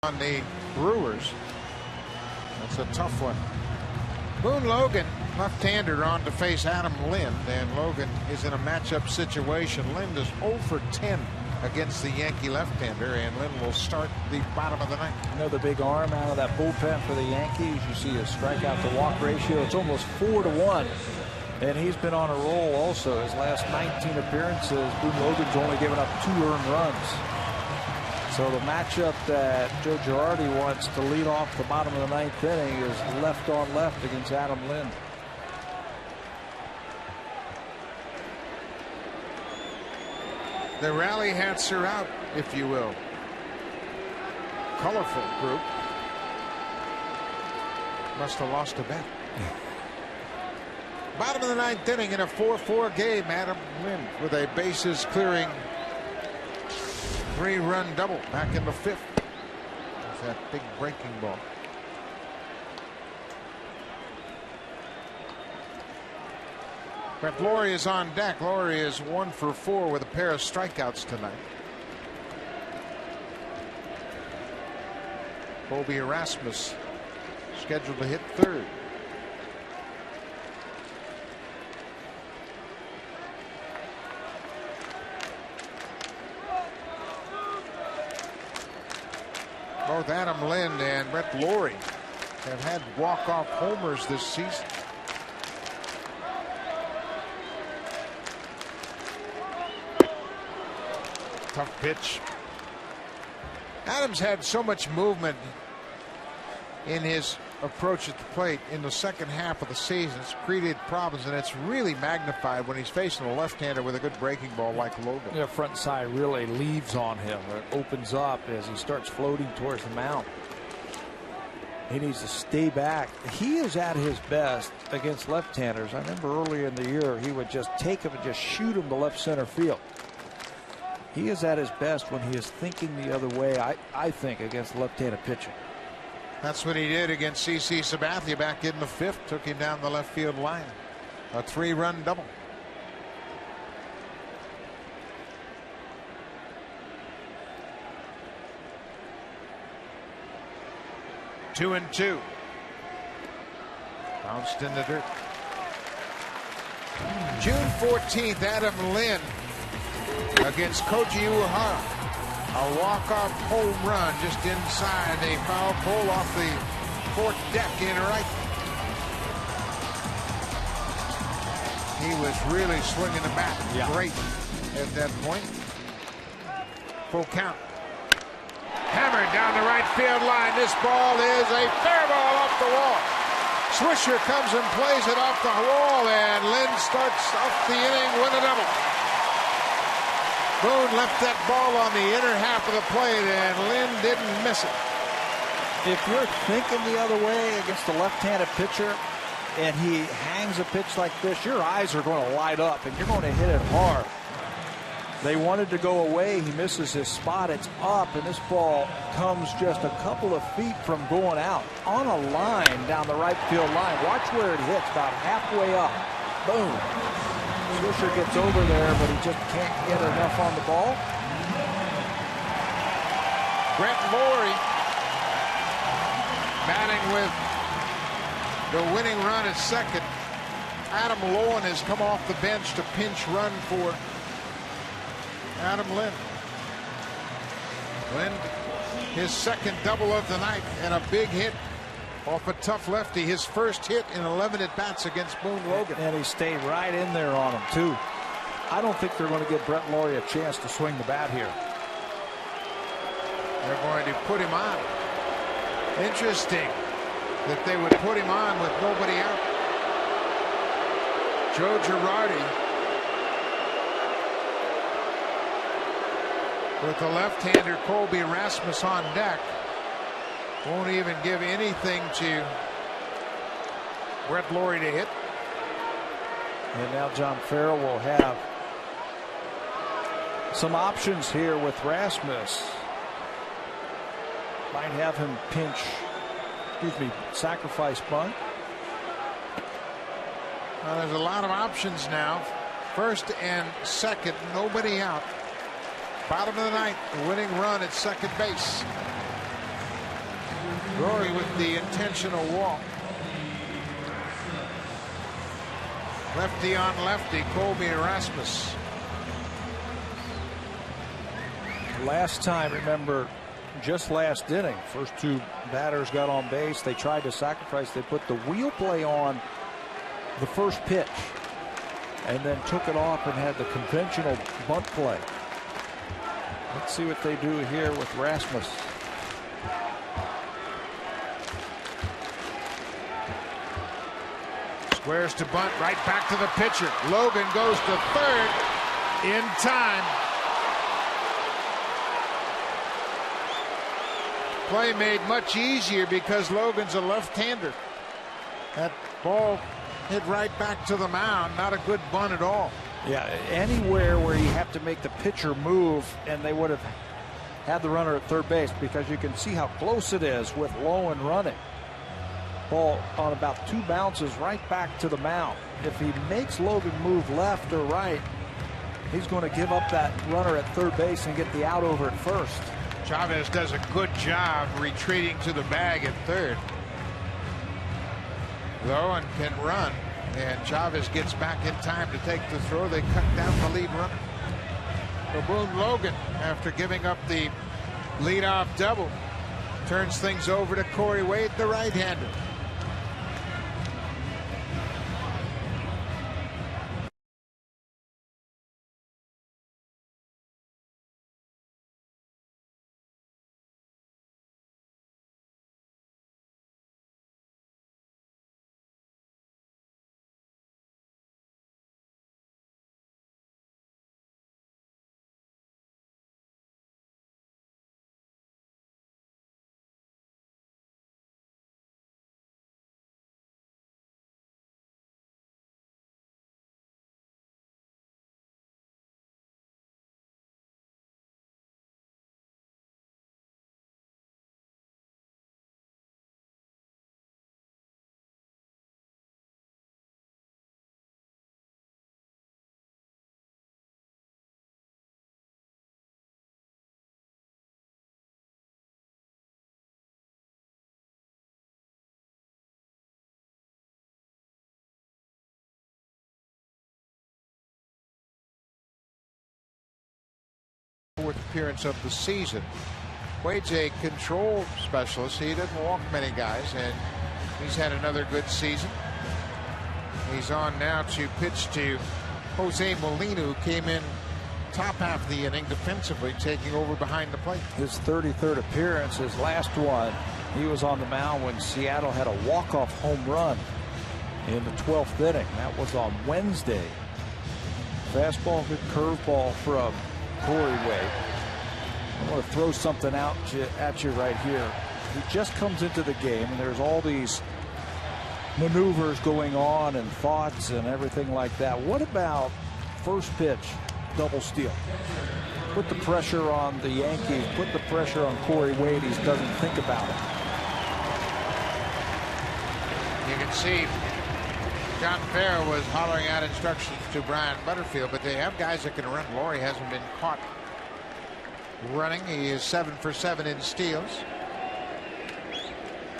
On the Brewers. That's a tough one. Boone Logan, left-hander, on to face Adam Lind, and Logan is in a matchup situation. Lind is 0 for 10 against the Yankee left-hander, and Lynn will start the bottom of the ninth. Another big arm out of that bullpen for the Yankees. You see his strikeout to walk ratio. It's almost 4-1. And he's been on a roll also. His last 19 appearances, Boone Logan's only given up 2 earned runs. So the matchup that Joe Girardi wants to lead off the bottom of the ninth inning is left on left against Adam Lynn. The rally hats are out, if you will. Colorful group. Must have lost a bet. Bottom of the ninth inning in a 4-4 game. Adam Lynn with a bases clearing 3-run double back in the 5th. With that big breaking ball. Brett Lawrie is on deck. Lawrie is 1 for 4 with a pair of strikeouts tonight. Colby Erasmus scheduled to hit 3rd. Both Adam Lynn and Brett Lawrie have had walk-off homers this season. Tough pitch. Adams had so much movement in his approach at the plate in the second half of the season. It's created problems, and it's really magnified when he's facing a left-hander with a good breaking ball like Logan. The front side really leaves on him. It opens up as he starts floating towards the mound. He needs to stay back. He is at his best against left-handers. I remember earlier in the year he would just take him and just shoot him to left center field. He is at his best when he is thinking the other way, I think, against left-handed pitching. That's what he did against CC Sabathia back in the 5th. Took him down the left field line. A 3-run double. Two and 2. Bounced in the dirt. June 14th, Adam Lynn against Koji Uehara. A walk-off home run just inside a foul pole off the 4th deck in right. He was really swinging the bat great at that point. Full count. Hammered down the right field line. This ball is a fair ball off the wall. Swisher comes and plays it off the wall, and Lynn starts off the inning with a double. Boone left that ball on the inner half of the plate, and Lynn didn't miss it. If you're thinking the other way against a left-handed pitcher and he hangs a pitch like this, your eyes are going to light up and you're going to hit it hard. They wanted to go away. He misses his spot. It's up, and this ball comes just a couple of feet from going out on a line down the right field line. Watch where it hits, about halfway up. Boom. Swisher gets over there, but he just can't get enough on the ball. Brett Lawrie batting with the winning run at second. Adam Lowen has come off the bench to pinch run for Adam Lynn. Lynn, his second double of the night, and a big hit off a tough lefty. His first hit in 11 at-bats against Boone Logan. And he stayed right in there on him, too. I don't think they're going to give Brett Lawrie a chance to swing the bat here. They're going to put him on. Interesting that they would put him on with nobody out. Joe Girardi with the left-hander Colby Erasmus on deck. Won't even give anything to Brett Lawrie to hit. And now John Farrell will have some options here with Rasmus. Might have him pinch, sacrifice bunt. Well, there's a lot of options now. First and second, nobody out. Bottom of the ninth, the winning run at second base. Rory with the intentional walk. Lefty on lefty, Colby Erasmus. last time, remember, just last inning, first two batters got on base. They tried to sacrifice. They put the wheel play on the first pitch and then took it off and had the conventional bunt play. Let's see what they do here with Rasmus. Squares to bunt, right back to the pitcher. Logan goes to third in time. Play made much easier because Logan's a left-hander. That ball hit right back to the mound. Not a good bunt at all. Yeah, anywhere where you have to make the pitcher move, and they would have had the runner at third base, because you can see how close it is with Lowen running. Ball on about 2 bounces right back to the mound. If he makes Logan move left or right, he's going to give up that runner at third base and get the out over at first. Chavez does a good job retreating to the bag at third. Lowen can run, and Chavez gets back in time to take the throw. They cut down the lead runner. So Boone Logan, after giving up the leadoff double, turns things over to Corey Wade, the right-hander. Fourth appearance of the season. Wade's a control specialist. He doesn't walk many guys, and he's had another good season. He's on now to pitch to Jose Molina, who came in top half of the inning defensively, taking over behind the plate. His 33rd appearance, his last one, he was on the mound when Seattle had a walk-off home run in the 12th inning. That was on Wednesday. Fastball, good curveball from Corey Wade. I want to throw something out at you right here. He just comes into the game, and there's all these maneuvers going on and thoughts and everything like that. What about first pitch, double steal? Put the pressure on the Yankees. Put the pressure on Corey Wade. He doesn't think about it. You can see John Farrell was hollering out instructions to Brian Butterfield, but they have guys that can run. Laurie hasn't been caught running. He is 7 for 7 in steals.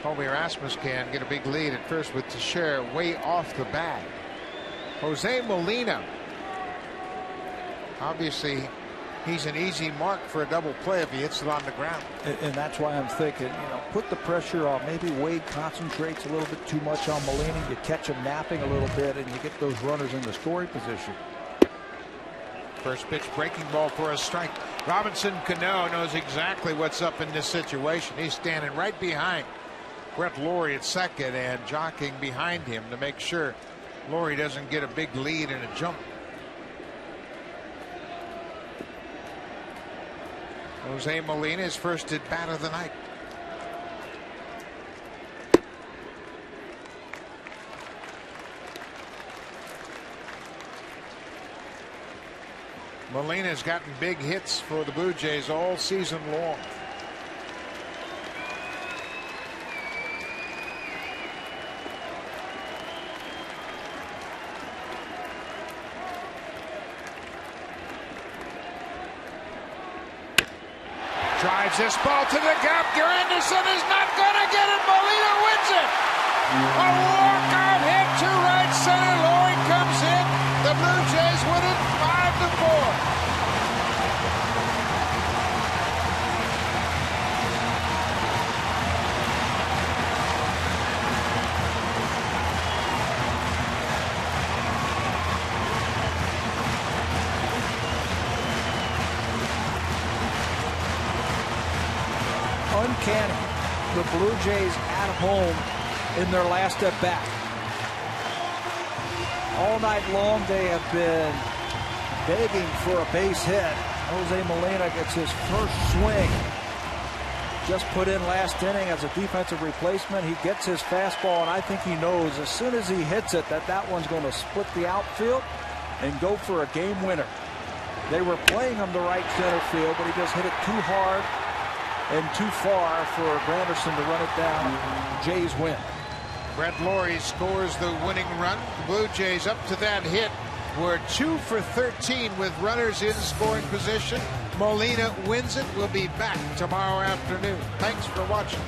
Colby Rasmus can get a big lead at first with Teixeira way off the bag. Jose Molina, obviously he's an easy mark for a double play if he hits it on the ground. And that's why I'm thinking, put the pressure on. Maybe Wade concentrates a little bit too much on Molina. You catch him napping a little bit, and you get those runners in the scoring position. First pitch, breaking ball for a strike. Robinson Cano knows exactly what's up in this situation. He's standing right behind Brett Laurie at second and jockeying behind him to make sure Laurie doesn't get a big lead and a jump. Jose Molina is first at bat of the night. Molina's gotten big hits for the Blue Jays all season long. Drives this ball to the gap. Anderson is not going to get it. Molina wins it. A walk-off hit to right center. Laurie comes in. The Blue Jays win it 5-4. uncanny. The Blue Jays at home in their last at bat. All night long they have been begging for a base hit. Jose Molina gets his first swing. Just put in last inning as a defensive replacement. He gets his fastball, and I think he knows as soon as he hits it that one's going to split the outfield and go for a game winner. They were playing him to right center field, but he just hit it too hard and too far for Granderson to run it down. Jays win. Brett Laurie scores the winning run. The Blue Jays up to that hit were 2 for 13 with runners in scoring position. Molina wins it. We'll be back tomorrow afternoon. Thanks for watching.